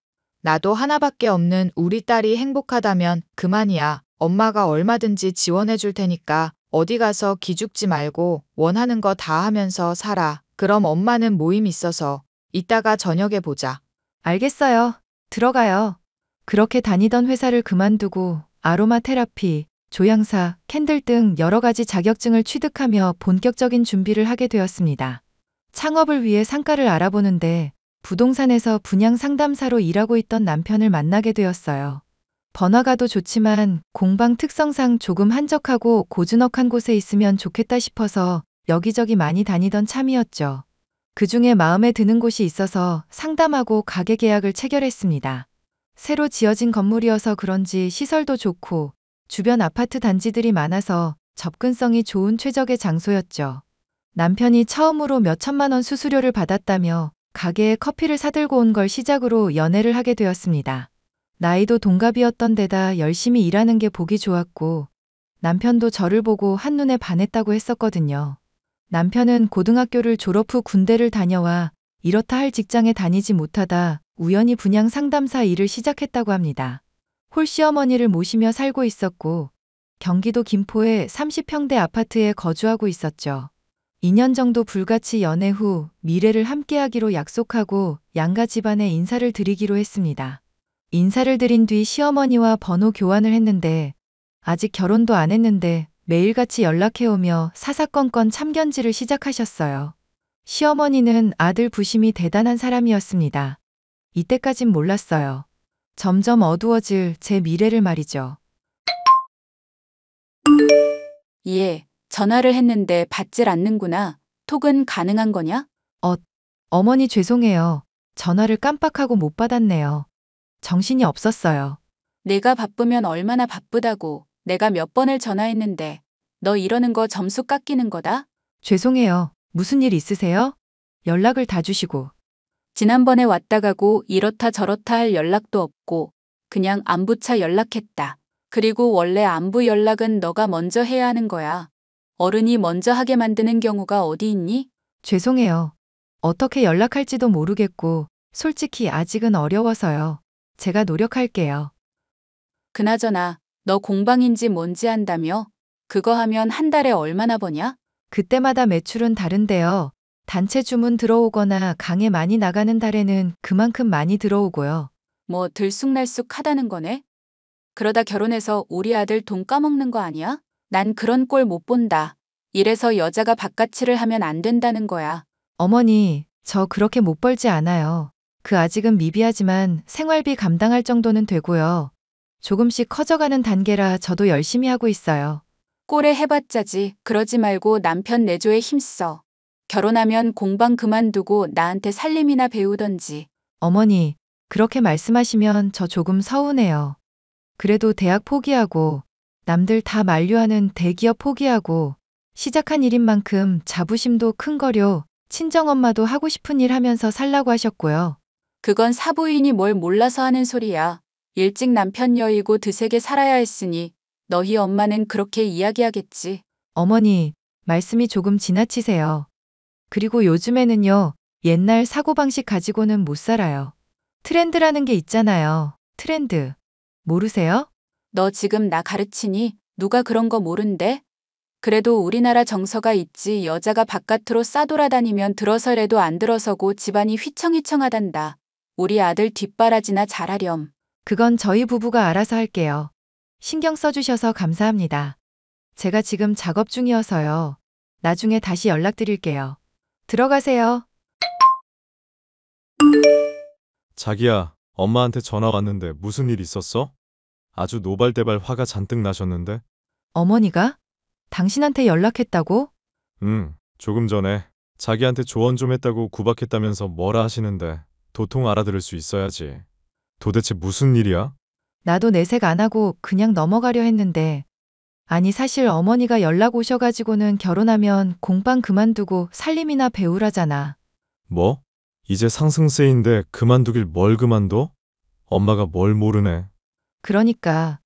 나도 하나밖에 없는 우리 딸이 행복하다면 그만이야. 엄마가 얼마든지 지원해 줄 테니까 어디 가서 기죽지 말고 원하는 거 다 하면서 살아. 그럼 엄마는 모임 있어서 이따가 저녁에 보자. 알겠어요. 들어가요. 그렇게 다니던 회사를 그만두고 아로마 테라피, 조향사, 캔들 등 여러 가지 자격증을 취득하며 본격적인 준비를 하게 되었습니다. 창업을 위해 상가를 알아보는데 부동산에서 분양 상담사로 일하고 있던 남편을 만나게 되었어요. 번화가도 좋지만 공방 특성상 조금 한적하고 고즈넉한 곳에 있으면 좋겠다 싶어서 여기저기 많이 다니던 참이었죠. 그중에 마음에 드는 곳이 있어서 상담하고 가게 계약을 체결했습니다. 새로 지어진 건물이어서 그런지 시설도 좋고 주변 아파트 단지들이 많아서 접근성이 좋은 최적의 장소였죠. 남편이 처음으로 몇 천만 원 수수료를 받았다며 가게에 커피를 사들고 온 걸 시작으로 연애를 하게 되었습니다. 나이도 동갑이었던 데다 열심히 일하는 게 보기 좋았고 남편도 저를 보고 한눈에 반했다고 했었거든요. 남편은 고등학교를 졸업 후 군대를 다녀와 이렇다 할 직장에 다니지 못하다 우연히 분양 상담사 일을 시작했다고 합니다. 홀시어머니를 모시며 살고 있었고 경기도 김포의 30평대 아파트에 거주하고 있었죠. 2년 정도 불같이 연애 후 미래를 함께하기로 약속하고 양가 집안에 인사를 드리기로 했습니다. 인사를 드린 뒤 시어머니와 번호 교환을 했는데 아직 결혼도 안 했는데 매일같이 연락해오며 사사건건 참견질을 시작하셨어요. 시어머니는 아들 부심이 대단한 사람이었습니다. 이때까진 몰랐어요. 점점 어두워질 제 미래를 말이죠. 예, 전화를 했는데 받질 않는구나. 톡은 가능한 거냐? 어머니 죄송해요. 전화를 깜빡하고 못 받았네요. 정신이 없었어요. 내가 바쁘면 얼마나 바쁘다고. 내가 몇 번을 전화했는데 너 이러는 거 점수 깎이는 거다? 죄송해요. 무슨 일 있으세요? 연락을 다 주시고. 지난번에 왔다 가고 이렇다 저렇다 할 연락도 없고 그냥 안부차 연락했다. 그리고 원래 안부 연락은 너가 먼저 해야 하는 거야. 어른이 먼저 하게 만드는 경우가 어디 있니? 죄송해요. 어떻게 연락할지도 모르겠고 솔직히 아직은 어려워서요. 제가 노력할게요. 그나저나 너 공방인지 뭔지 안다며? 그거 하면 한 달에 얼마나 버냐? 그때마다 매출은 다른데요. 단체 주문 들어오거나 강에 많이 나가는 달에는 그만큼 많이 들어오고요. 뭐 들쑥날쑥하다는 거네? 그러다 결혼해서 우리 아들 돈 까먹는 거 아니야? 난 그런 꼴 못 본다. 이래서 여자가 바깥일을 하면 안 된다는 거야. 어머니, 저 그렇게 못 벌지 않아요. 그 아직은 미비하지만 생활비 감당할 정도는 되고요. 조금씩 커져가는 단계라 저도 열심히 하고 있어요. 꼴에 해봤자지. 그러지 말고 남편 내조에 힘써. 결혼하면 공방 그만두고 나한테 살림이나 배우던지. 어머니, 그렇게 말씀하시면 저 조금 서운해요. 그래도 대학 포기하고 남들 다 만류하는 대기업 포기하고 시작한 일인 만큼 자부심도 큰 거려 친정엄마도 하고 싶은 일 하면서 살라고 하셨고요. 그건 사부인이 뭘 몰라서 하는 소리야. 일찍 남편 여의고 드세게 살아야 했으니 너희 엄마는 그렇게 이야기하겠지. 어머니, 말씀이 조금 지나치세요. 그리고 요즘에는요, 옛날 사고방식 가지고는 못 살아요. 트렌드라는 게 있잖아요. 트렌드. 모르세요? 너 지금 나 가르치니? 누가 그런 거 모른대? 그래도 우리나라 정서가 있지. 여자가 바깥으로 싸돌아다니면 들어서래도 안 들어서고 집안이 휘청휘청하단다. 우리 아들 뒷바라지나 잘하렴. 그건 저희 부부가 알아서 할게요. 신경 써주셔서 감사합니다. 제가 지금 작업 중이어서요. 나중에 다시 연락드릴게요. 들어가세요. 자기야, 엄마한테 전화 왔는데 무슨 일 있었어? 아주 노발대발 화가 잔뜩 나셨는데? 어머니가? 당신한테 연락했다고? 응, 조금 전에 자기한테 조언 좀 했다고 구박했다면서 뭐라 하시는데 도통 알아들을 수 있어야지. 도대체 무슨 일이야? 나도 내색 안 하고 그냥 넘어가려 했는데, 아니 사실 어머니가 연락 오셔가지고는 결혼하면 공방 그만두고 살림이나 배우라잖아. 뭐? 이제 상승세인데 그만두길 뭘 그만둬? 엄마가 뭘 모르네. 그러니까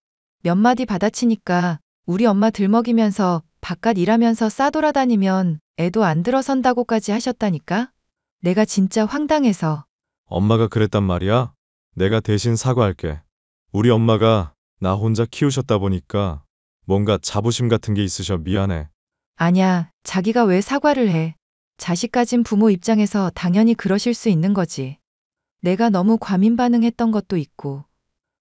몇 마디 받아치니까 우리 엄마 들먹이면서 바깥 일하면서 싸돌아다니면 애도 안 들어선다고까지 하셨다니까? 내가 진짜 황당해서. 엄마가 그랬단 말이야? 내가 대신 사과할게. 우리 엄마가 나 혼자 키우셨다 보니까 뭔가 자부심 같은 게 있으셔. 미안해. 아냐, 자기가 왜 사과를 해. 자식 가진 부모 입장에서 당연히 그러실 수 있는 거지. 내가 너무 과민 반응했던 것도 있고.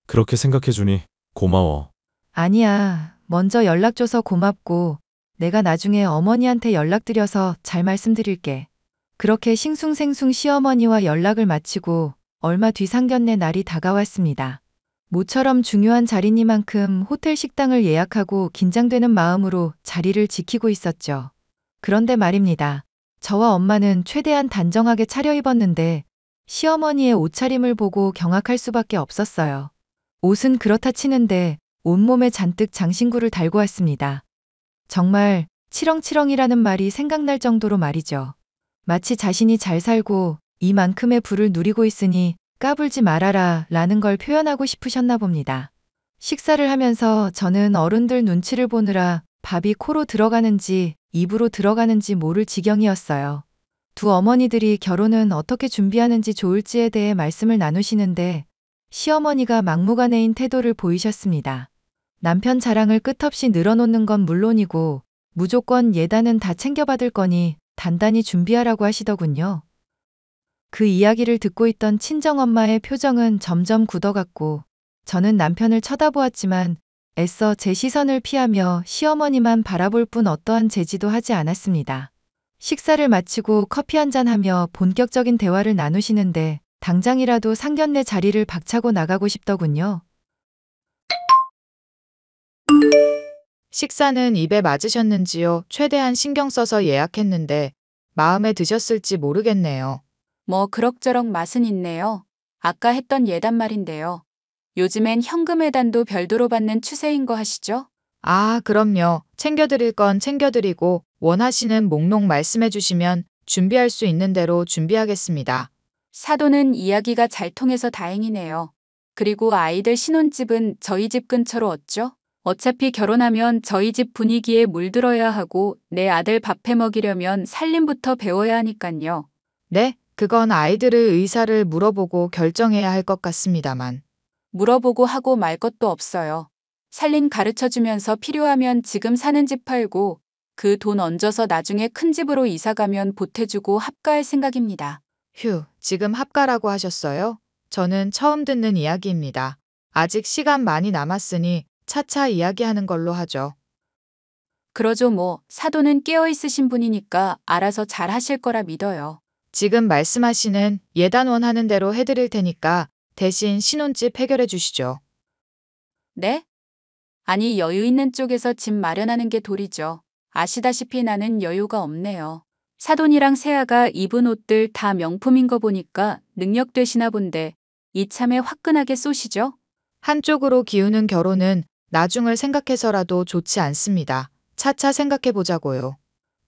그렇게 생각해주니 고마워. 아니야, 먼저 연락줘서 고맙고 내가 나중에 어머니한테 연락드려서 잘 말씀드릴게. 그렇게 싱숭생숭 시어머니와 연락을 마치고 얼마 뒤 상견례 날이 다가왔습니다. 모처럼 중요한 자리니만큼 호텔 식당을 예약하고 긴장되는 마음으로 자리를 지키고 있었죠. 그런데 말입니다. 저와 엄마는 최대한 단정하게 차려입었는데 시어머니의 옷차림을 보고 경악할 수밖에 없었어요. 옷은 그렇다 치는데 온몸에 잔뜩 장신구를 달고 왔습니다. 정말 치렁치렁이라는 말이 생각날 정도로 말이죠. 마치 자신이 잘 살고 이만큼의 부를 누리고 있으니 까불지 말아라 라는 걸 표현하고 싶으셨나 봅니다. 식사를 하면서 저는 어른들 눈치를 보느라 밥이 코로 들어가는지 입으로 들어가는지 모를 지경이었어요. 두 어머니들이 결혼은 어떻게 준비하는지 좋을지에 대해 말씀을 나누시는데 시어머니가 막무가내인 태도를 보이셨습니다. 남편 자랑을 끝없이 늘어놓는 건 물론이고 무조건 예단은 다 챙겨받을 거니 단단히 준비하라고 하시더군요. 그 이야기를 듣고 있던 친정엄마의 표정은 점점 굳어갔고 저는 남편을 쳐다보았지만 애써 제 시선을 피하며 시어머니만 바라볼 뿐 어떠한 제지도 하지 않았습니다. 식사를 마치고 커피 한잔하며 본격적인 대화를 나누시는데 당장이라도 상견례 자리를 박차고 나가고 싶더군요. 식사는 입에 맞으셨는지요? 최대한 신경 써서 예약했는데 마음에 드셨을지 모르겠네요. 뭐 그럭저럭 맛은 있네요. 아까 했던 예단 말인데요. 요즘엔 현금 예단도 별도로 받는 추세인 거 아시죠? 아, 그럼요. 챙겨드릴 건 챙겨드리고 원하시는 목록 말씀해 주시면 준비할 수 있는 대로 준비하겠습니다. 사돈은 이야기가 잘 통해서 다행이네요. 그리고 아이들 신혼집은 저희 집 근처로 얻죠? 어차피 결혼하면 저희 집 분위기에 물들어야 하고 내 아들 밥해 먹이려면 살림부터 배워야 하니깐요. 네, 그건 아이들의 의사를 물어보고 결정해야 할 것 같습니다만. 물어보고 하고 말 것도 없어요. 살림 가르쳐주면서 필요하면 지금 사는 집 팔고 그 돈 얹어서 나중에 큰 집으로 이사가면 보태주고 합가할 생각입니다. 휴, 지금 합가라고 하셨어요? 저는 처음 듣는 이야기입니다. 아직 시간 많이 남았으니 차차 이야기하는 걸로 하죠. 그러죠 뭐. 사돈은 깨어있으신 분이니까 알아서 잘 하실 거라 믿어요. 지금 말씀하시는 예단원 하는 대로 해드릴 테니까 대신 신혼집 해결해 주시죠. 네? 아니 여유 있는 쪽에서 집 마련하는 게 도리죠. 아시다시피 나는 여유가 없네요. 사돈이랑 새아가 입은 옷들 다 명품인 거 보니까 능력 되시나 본데 이참에 화끈하게 쏘시죠? 한쪽으로 기우는 결혼은 나중을 생각해서라도 좋지 않습니다. 차차 생각해 보자고요.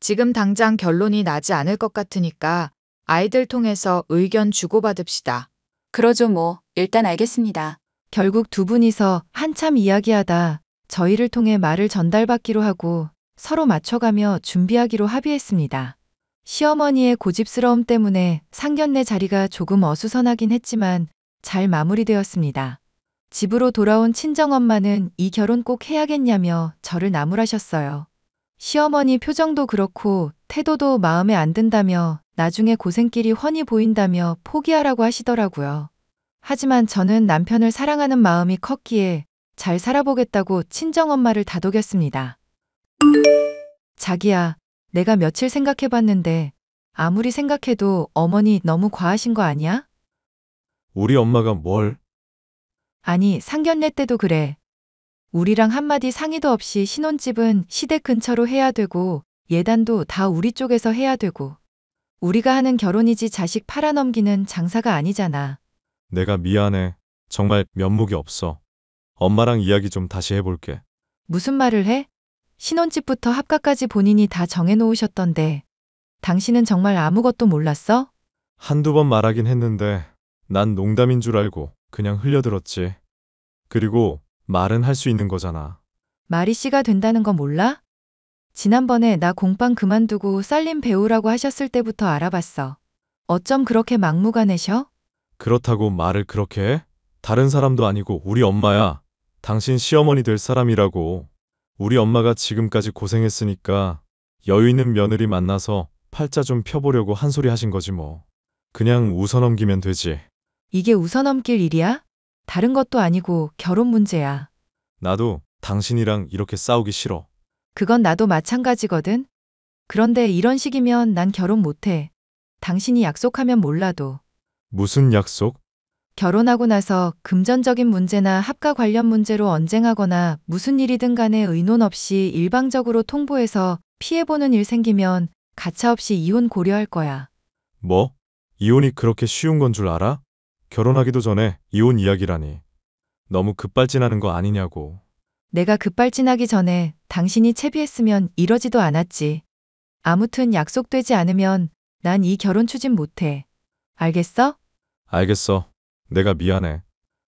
지금 당장 결론이 나지 않을 것 같으니까 아이들 통해서 의견 주고받읍시다. 그러죠 뭐. 일단 알겠습니다. 결국 두 분이서 한참 이야기하다 저희를 통해 말을 전달받기로 하고 서로 맞춰가며 준비하기로 합의했습니다. 시어머니의 고집스러움 때문에 상견례 자리가 조금 어수선하긴 했지만 잘 마무리되었습니다. 집으로 돌아온 친정엄마는 이 결혼 꼭 해야겠냐며 저를 나무라셨어요. 시어머니 표정도 그렇고 태도도 마음에 안 든다며 나중에 고생길이 훤히 보인다며 포기하라고 하시더라고요. 하지만 저는 남편을 사랑하는 마음이 컸기에 잘 살아보겠다고 친정엄마를 다독였습니다. 자기야, 내가 며칠 생각해봤는데 아무리 생각해도 어머니 너무 과하신 거 아니야? 우리 엄마가 뭘? 아니, 상견례 때도 그래. 우리랑 한마디 상의도 없이 신혼집은 시댁 근처로 해야 되고 예단도 다 우리 쪽에서 해야 되고 우리가 하는 결혼이지 자식 팔아넘기는 장사가 아니잖아. 내가 미안해. 정말 면목이 없어. 엄마랑 이야기 좀 다시 해볼게. 무슨 말을 해? 신혼집부터 합가까지 본인이 다 정해놓으셨던데 당신은 정말 아무것도 몰랐어? 한두 번 말하긴 했는데 난 농담인 줄 알고 그냥 흘려들었지. 그리고 말은 할 수 있는 거잖아. 마리 씨가 된다는 거 몰라? 지난번에 나 공방 그만두고 쌀림 배우라고 하셨을 때부터 알아봤어. 어쩜 그렇게 막무가내셔? 그렇다고 말을 그렇게 해? 다른 사람도 아니고 우리 엄마야. 당신 시어머니 될 사람이라고. 우리 엄마가 지금까지 고생했으니까 여유 있는 며느리 만나서 팔자 좀 펴보려고 한 소리 하신 거지 뭐. 그냥 웃어넘기면 되지. 이게 웃어넘길 일이야? 다른 것도 아니고 결혼 문제야. 나도 당신이랑 이렇게 싸우기 싫어. 그건 나도 마찬가지거든. 그런데 이런 식이면 난 결혼 못해. 당신이 약속하면 몰라도. 무슨 약속? 결혼하고 나서 금전적인 문제나 합가 관련 문제로 언쟁하거나 무슨 일이든 간에 의논 없이 일방적으로 통보해서 피해보는 일 생기면 가차없이 이혼 고려할 거야. 뭐? 이혼이 그렇게 쉬운 건 줄 알아? 결혼하기도 전에 이혼 이야기라니. 너무 급발진하는 거 아니냐고. 내가 급발진하기 전에 당신이 채비했으면 이러지도 않았지. 아무튼 약속되지 않으면 난 이 결혼 추진 못해. 알겠어? 알겠어. 내가 미안해.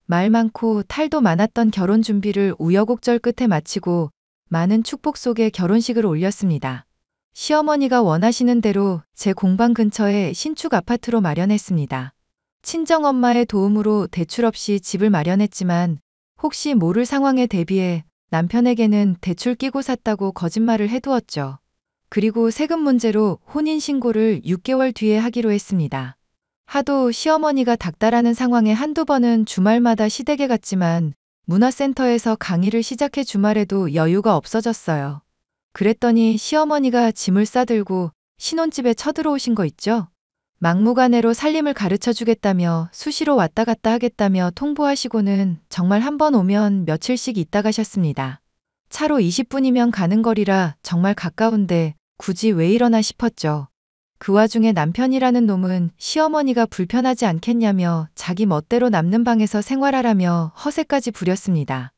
말 많고 탈도 많았던 결혼 준비를 우여곡절 끝에 마치고 많은 축복 속에 결혼식을 올렸습니다. 시어머니가 원하시는 대로 제 공방 근처에 신축 아파트로 마련했습니다. 친정엄마의 도움으로 대출 없이 집을 마련했지만 혹시 모를 상황에 대비해 남편에게는 대출 끼고 샀다고 거짓말을 해두었죠. 그리고 세금 문제로 혼인신고를 6개월 뒤에 하기로 했습니다. 하도 시어머니가 닥달하는 상황에 한두 번은 주말마다 시댁에 갔지만 문화센터에서 강의를 시작해 주말에도 여유가 없어졌어요. 그랬더니 시어머니가 짐을 싸들고 신혼집에 쳐들어오신 거 있죠? 막무가내로 살림을 가르쳐 주겠다며 수시로 왔다 갔다 하겠다며 통보하시고는 정말 한 번 오면 며칠씩 있다 가셨습니다. 차로 20분이면 가는 거리라 정말 가까운데 굳이 왜 이러나 싶었죠. 그 와중에 남편이라는 놈은 시어머니가 불편하지 않겠냐며 자기 멋대로 남는 방에서 생활하라며 허세까지 부렸습니다.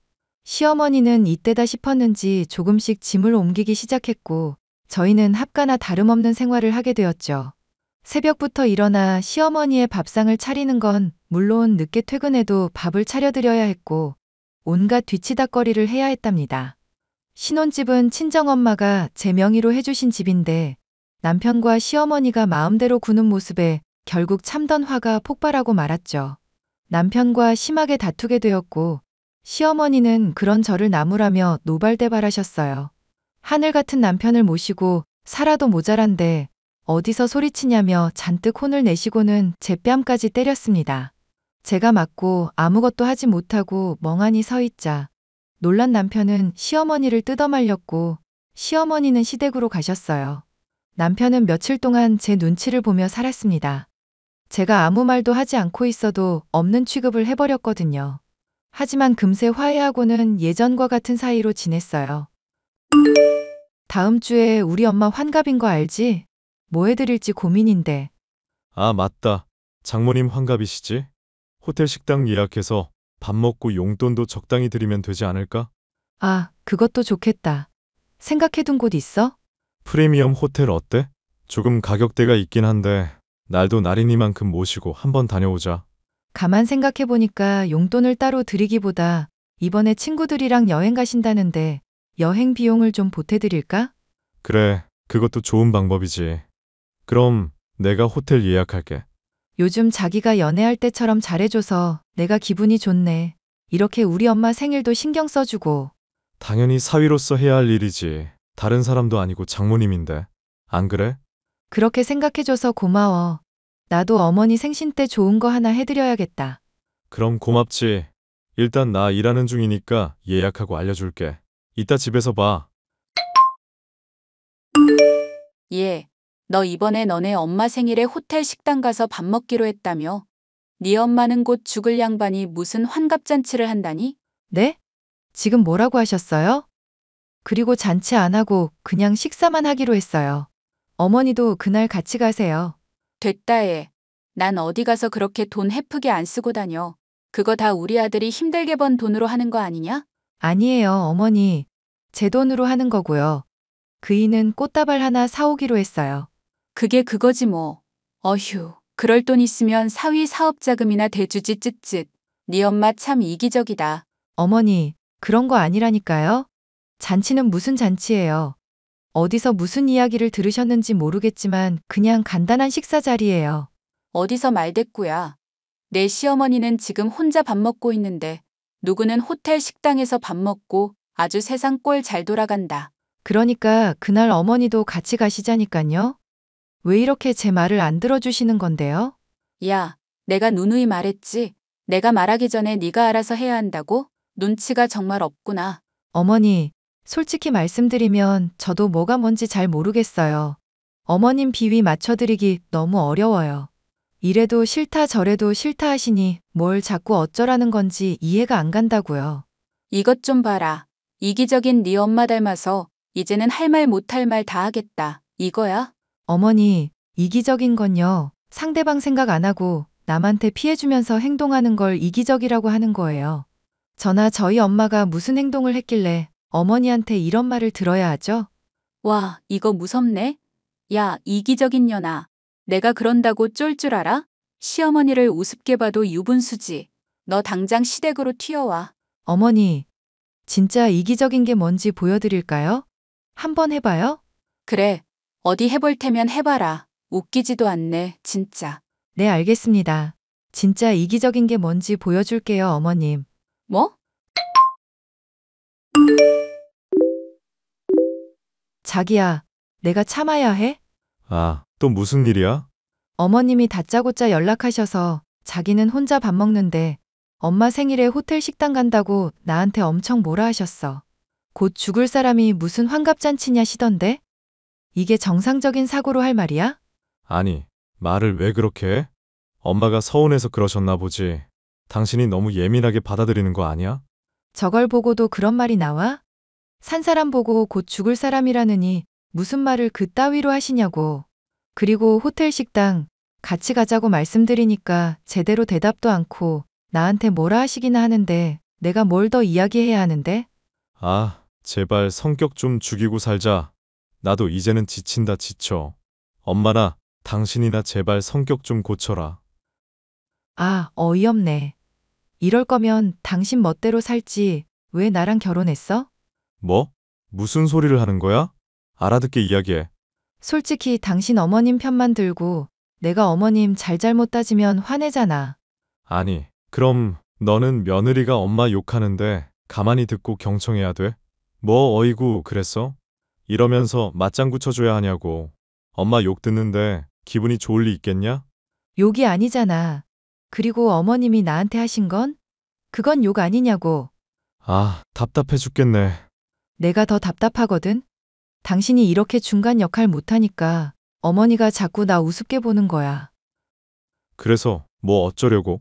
시어머니는 이때다 싶었는지 조금씩 짐을 옮기기 시작했고 저희는 합가나 다름없는 생활을 하게 되었죠. 새벽부터 일어나 시어머니의 밥상을 차리는 건 물론 늦게 퇴근해도 밥을 차려드려야 했고 온갖 뒤치다꺼리를 해야 했답니다. 신혼집은 친정엄마가 제 명의로 해주신 집인데 남편과 시어머니가 마음대로 구는 모습에 결국 참던 화가 폭발하고 말았죠. 남편과 심하게 다투게 되었고 시어머니는 그런 저를 나무라며 노발대발하셨어요. 하늘 같은 남편을 모시고 살아도 모자란데 어디서 소리치냐며 잔뜩 혼을 내시고는 제 뺨까지 때렸습니다. 제가 맞고 아무것도 하지 못하고 멍하니 서 있자 놀란 남편은 시어머니를 뜯어말렸고 시어머니는 시댁으로 가셨어요. 남편은 며칠 동안 제 눈치를 보며 살았습니다. 제가 아무 말도 하지 않고 있어도 없는 취급을 해버렸거든요. 하지만 금세 화해하고는 예전과 같은 사이로 지냈어요. 다음 주에 우리 엄마 환갑인 거 알지? 뭐 해드릴지 고민인데. 아, 맞다. 장모님 환갑이시지? 호텔 식당 예약해서 밥 먹고 용돈도 적당히 드리면 되지 않을까? 아, 그것도 좋겠다. 생각해둔 곳 있어? 프리미엄 호텔 어때? 조금 가격대가 있긴 한데 날도 날이니만큼 모시고 한번 다녀오자. 가만 생각해보니까 용돈을 따로 드리기보다 이번에 친구들이랑 여행 가신다는데 여행 비용을 좀 보태드릴까? 그래, 그것도 좋은 방법이지. 그럼 내가 호텔 예약할게. 요즘 자기가 연애할 때처럼 잘해줘서 내가 기분이 좋네. 이렇게 우리 엄마 생일도 신경 써주고. 당연히 사위로서 해야 할 일이지. 다른 사람도 아니고 장모님인데. 안 그래? 그렇게 생각해줘서 고마워. 나도 어머니 생신 때 좋은 거 하나 해드려야겠다. 그럼 고맙지. 일단 나 일하는 중이니까 예약하고 알려줄게. 이따 집에서 봐. 얘, 너 이번에 너네 엄마 생일에 호텔 식당 가서 밥 먹기로 했다며? 네 엄마는 곧 죽을 양반이 무슨 환갑잔치를 한다니? 네? 지금 뭐라고 하셨어요? 그리고 잔치 안 하고 그냥 식사만 하기로 했어요. 어머니도 그날 같이 가세요. 됐다 얘. 난 어디 가서 그렇게 돈 헤프게 안 쓰고 다녀. 그거 다 우리 아들이 힘들게 번 돈으로 하는 거 아니냐? 아니에요, 어머니. 제 돈으로 하는 거고요. 그이는 꽃다발 하나 사오기로 했어요. 그게 그거지 뭐. 어휴, 그럴 돈 있으면 사위 사업자금이나 대주지 쯧쯧. 네 엄마 참 이기적이다. 어머니, 그런 거 아니라니까요. 잔치는 무슨 잔치예요. 어디서 무슨 이야기를 들으셨는지 모르겠지만 그냥 간단한 식사 자리예요. 어디서 말대꾸야. 내 시어머니는 지금 혼자 밥 먹고 있는데 누구는 호텔 식당에서 밥 먹고 아주 세상 꼴 잘 돌아간다. 그러니까 그날 어머니도 같이 가시자니깐요. 왜 이렇게 제 말을 안 들어주시는 건데요? 야, 내가 누누이 말했지. 내가 말하기 전에 네가 알아서 해야 한다고? 눈치가 정말 없구나. 어머니, 솔직히 말씀드리면 저도 뭐가 뭔지 잘 모르겠어요. 어머님 비위 맞춰드리기 너무 어려워요. 이래도 싫다 저래도 싫다 하시니 뭘 자꾸 어쩌라는 건지 이해가 안 간다고요. 이것 좀 봐라. 이기적인 네 엄마 닮아서 이제는 할 말 못할 말 다 하겠다. 이거야? 어머니, 이기적인 건요. 상대방 생각 안 하고 남한테 피해주면서 행동하는 걸 이기적이라고 하는 거예요. 저나 저희 엄마가 무슨 행동을 했길래 어머니한테 이런 말을 들어야 하죠? 와, 이거 무섭네. 야, 이기적인 년아. 내가 그런다고 쫄 줄 알아? 시어머니를 우습게 봐도 유분수지. 너 당장 시댁으로 튀어와. 어머니, 진짜 이기적인 게 뭔지 보여드릴까요? 한번 해봐요? 그래. 어디 해볼 테면 해봐라. 웃기지도 않네, 진짜. 네, 알겠습니다. 진짜 이기적인 게 뭔지 보여줄게요, 어머님. 뭐? 자기야, 내가 참아야 해? 아, 또 무슨 일이야? 어머님이 다짜고짜 연락하셔서 자기는 혼자 밥 먹는데 엄마 생일에 호텔 식당 간다고 나한테 엄청 뭐라 하셨어. 곧 죽을 사람이 무슨 환갑잔치냐시던데? 이게 정상적인 사고로 할 말이야? 아니, 말을 왜 그렇게 해? 엄마가 서운해서 그러셨나 보지. 당신이 너무 예민하게 받아들이는 거 아니야? 저걸 보고도 그런 말이 나와? 산 사람 보고 곧 죽을 사람이라느니 무슨 말을 그따위로 하시냐고. 그리고 호텔 식당 같이 가자고 말씀드리니까 제대로 대답도 않고 나한테 뭐라 하시기나 하는데 내가 뭘 더 이야기해야 하는데? 아, 제발 성격 좀 죽이고 살자. 나도 이제는 지친다 지쳐. 엄마나 당신이나 제발 성격 좀 고쳐라. 아, 어이없네. 이럴 거면 당신 멋대로 살지 왜 나랑 결혼했어? 뭐? 무슨 소리를 하는 거야? 알아듣게 이야기해. 솔직히 당신 어머님 편만 들고 내가 어머님 잘잘못 따지면 화내잖아. 아니, 그럼 너는 며느리가 엄마 욕하는데 가만히 듣고 경청해야 돼? 뭐 어이구 그랬어? 이러면서 맞장구 쳐줘야 하냐고. 엄마 욕 듣는데 기분이 좋을 리 있겠냐? 욕이 아니잖아. 그리고 어머님이 나한테 하신 건? 그건 욕 아니냐고. 아, 답답해 죽겠네. 내가 더 답답하거든. 당신이 이렇게 중간 역할 못하니까 어머니가 자꾸 나 우습게 보는 거야. 그래서 뭐 어쩌려고?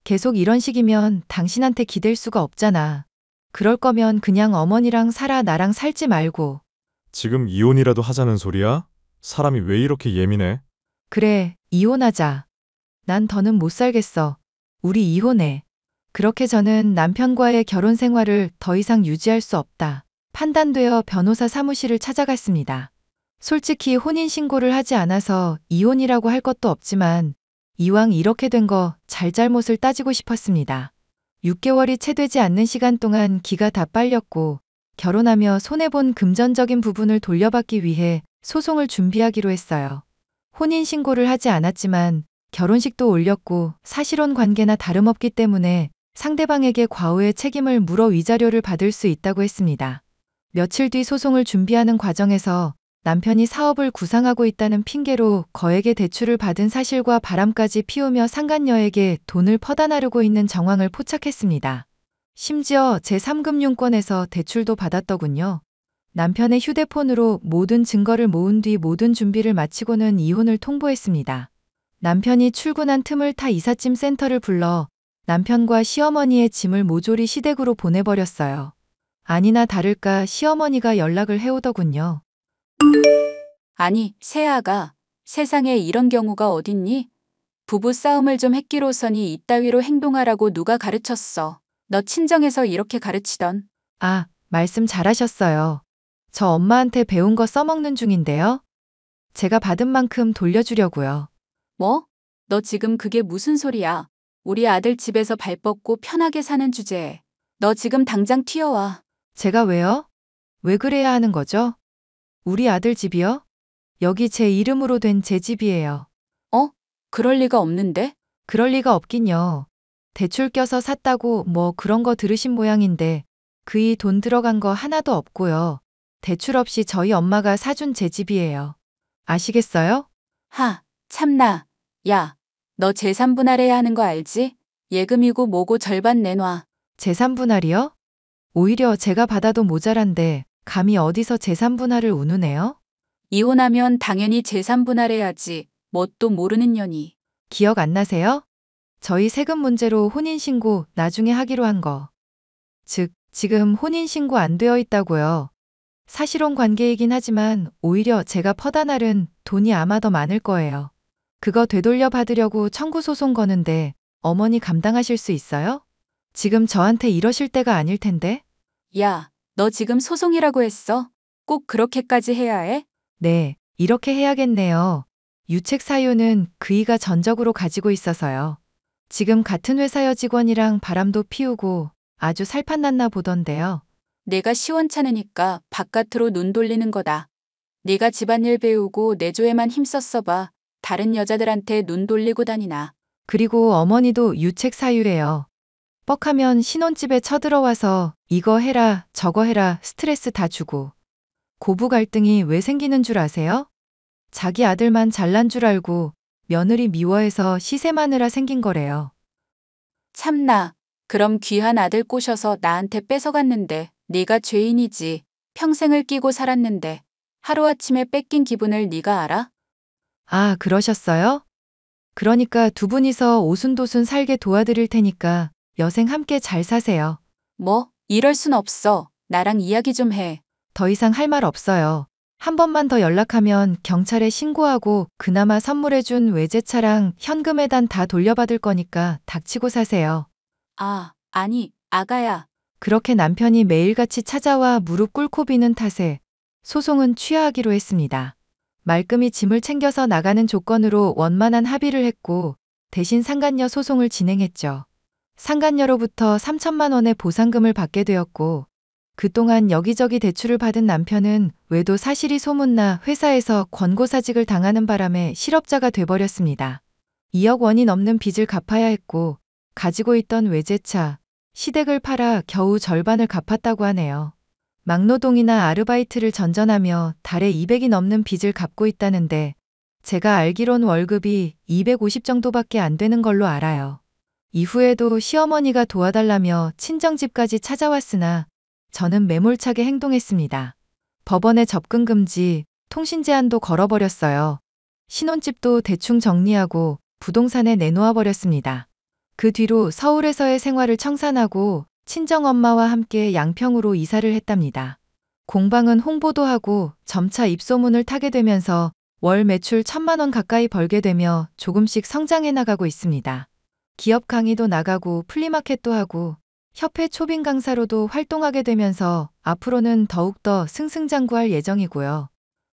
계속 이런 식이면 당신한테 기댈 수가 없잖아. 그럴 거면 그냥 어머니랑 살아 나랑 살지 말고. 지금 이혼이라도 하자는 소리야? 사람이 왜 이렇게 예민해? 그래, 이혼하자. 난 더는 못 살겠어. 우리 이혼해. 그렇게 저는 남편과의 결혼 생활을 더 이상 유지할 수 없다. 판단되어 변호사 사무실을 찾아갔습니다. 솔직히 혼인신고를 하지 않아서 이혼이라고 할 것도 없지만 이왕 이렇게 된 거 잘잘못을 따지고 싶었습니다. 6개월이 채 되지 않는 시간 동안 기가 다 빨렸고 결혼하며 손해본 금전적인 부분을 돌려받기 위해 소송을 준비하기로 했어요. 혼인신고를 하지 않았지만 결혼식도 올렸고 사실혼 관계나 다름없기 때문에 상대방에게 과오의 책임을 물어 위자료를 받을 수 있다고 했습니다. 며칠 뒤 소송을 준비하는 과정에서 남편이 사업을 구상하고 있다는 핑계로 거액의 대출을 받은 사실과 바람까지 피우며 상간녀에게 돈을 퍼다 나르고 있는 정황을 포착했습니다. 심지어 제3금융권에서 대출도 받았더군요. 남편의 휴대폰으로 모든 증거를 모은 뒤 모든 준비를 마치고는 이혼을 통보했습니다. 남편이 출근한 틈을 타 이삿짐 센터를 불러 남편과 시어머니의 짐을 모조리 시댁으로 보내버렸어요. 아니나 다를까 시어머니가 연락을 해오더군요. 아니, 세아가 세상에 이런 경우가 어딨니? 부부 싸움을 좀 했기로서니 이따위로 행동하라고 누가 가르쳤어. 너 친정에서 이렇게 가르치던. 아, 말씀 잘하셨어요. 저 엄마한테 배운 거 써먹는 중인데요. 제가 받은 만큼 돌려주려고요. 뭐? 너 지금 그게 무슨 소리야? 우리 아들 집에서 발 뻗고 편하게 사는 주제에. 너 지금 당장 튀어와. 제가 왜요? 왜 그래야 하는 거죠? 우리 아들 집이요? 여기 제 이름으로 된 제 집이에요. 그럴 리가 없는데? 그럴 리가 없긴요. 대출 껴서 샀다고 뭐 그런 거 들으신 모양인데 그이 돈 들어간 거 하나도 없고요. 대출 없이 저희 엄마가 사준 제 집이에요. 아시겠어요? 하, 참나. 야, 너 재산 분할해야 하는 거 알지? 예금이고 뭐고 절반 내놔. 재산 분할이요? 오히려 제가 받아도 모자란데 감히 어디서 재산 분할을 운우네요? 이혼하면 당연히 재산 분할해야지. 뭣도 모르는 년이. 기억 안 나세요? 저희 세금 문제로 혼인신고 나중에 하기로 한 거. 즉, 지금 혼인신고 안 되어 있다고요. 사실혼 관계이긴 하지만 오히려 제가 퍼다 날은 돈이 아마 더 많을 거예요. 그거 되돌려 받으려고 청구 소송 거는데 어머니 감당하실 수 있어요? 지금 저한테 이러실 때가 아닐 텐데? 야, 너 지금 소송이라고 했어? 꼭 그렇게까지 해야 해? 네, 이렇게 해야겠네요. 유책 사유는 그이가 전적으로 가지고 있어서요. 지금 같은 회사 여직원이랑 바람도 피우고 아주 살판났나 보던데요. 내가 시원찮으니까 바깥으로 눈 돌리는 거다. 네가 집안일 배우고 내조에만 힘썼어 봐. 다른 여자들한테 눈 돌리고 다니나. 그리고 어머니도 유책 사유래요. 뻑하면 신혼집에 쳐들어와서 이거 해라 저거 해라 스트레스 다 주고. 고부 갈등이 왜 생기는 줄 아세요? 자기 아들만 잘난 줄 알고 며느리 미워해서 시세 마느라 생긴 거래요. 참나. 그럼 귀한 아들 꼬셔서 나한테 뺏어갔는데 네가 죄인이지. 평생을 끼고 살았는데 하루아침에 뺏긴 기분을 네가 알아? 아, 그러셨어요? 그러니까 두 분이서 오순도순 살게 도와드릴 테니까 여생 함께 잘 사세요. 뭐? 이럴 순 없어. 나랑 이야기 좀 해. 더 이상 할 말 없어요. 한 번만 더 연락하면 경찰에 신고하고 그나마 선물해준 외제차랑 현금에단 다 돌려받을 거니까 닥치고 사세요. 아, 아니, 아가야. 그렇게 남편이 매일같이 찾아와 무릎 꿇고 비는 탓에 소송은 취하하기로 했습니다. 말끔히 짐을 챙겨서 나가는 조건으로 원만한 합의를 했고 대신 상간녀 소송을 진행했죠. 상간녀로부터 3천만 원의 보상금을 받게 되었고 그동안 여기저기 대출을 받은 남편은 외도 사실이 소문나 회사에서 권고사직을 당하는 바람에 실업자가 돼버렸습니다. 2억 원이 넘는 빚을 갚아야 했고 가지고 있던 외제차, 시댁을 팔아 겨우 절반을 갚았다고 하네요. 막노동이나 아르바이트를 전전하며 달에 200이 넘는 빚을 갚고 있다는데 제가 알기론 월급이 250 정도밖에 안 되는 걸로 알아요. 이후에도 시어머니가 도와달라며 친정집까지 찾아왔으나 저는 매몰차게 행동했습니다. 법원에 접근 금지, 통신 제한도 걸어버렸어요. 신혼집도 대충 정리하고 부동산에 내놓아 버렸습니다. 그 뒤로 서울에서의 생활을 청산하고 친정엄마와 함께 양평으로 이사를 했답니다. 공방은 홍보도 하고 점차 입소문을 타게 되면서 월 매출 1,000만 원 가까이 벌게 되며 조금씩 성장해 나가고 있습니다. 기업 강의도 나가고 플리마켓도 하고 협회 초빙 강사로도 활동하게 되면서 앞으로는 더욱더 승승장구할 예정이고요.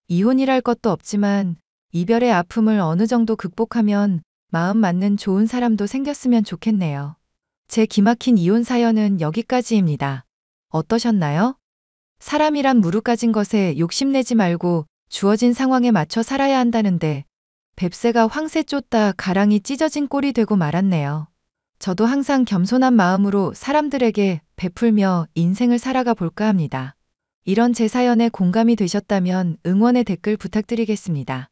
이혼이랄 것도 없지만 이별의 아픔을 어느 정도 극복하면 마음 맞는 좋은 사람도 생겼으면 좋겠네요. 제 기막힌 이혼 사연은 여기까지입니다. 어떠셨나요? 사람이란 무릎 가진 것에 욕심내지 말고 주어진 상황에 맞춰 살아야 한다는데 뱁새가 황새 쫓다 가랑이 찢어진 꼴이 되고 말았네요. 저도 항상 겸손한 마음으로 사람들에게 베풀며 인생을 살아가 볼까 합니다. 이런 제 사연에 공감이 되셨다면 응원의 댓글 부탁드리겠습니다.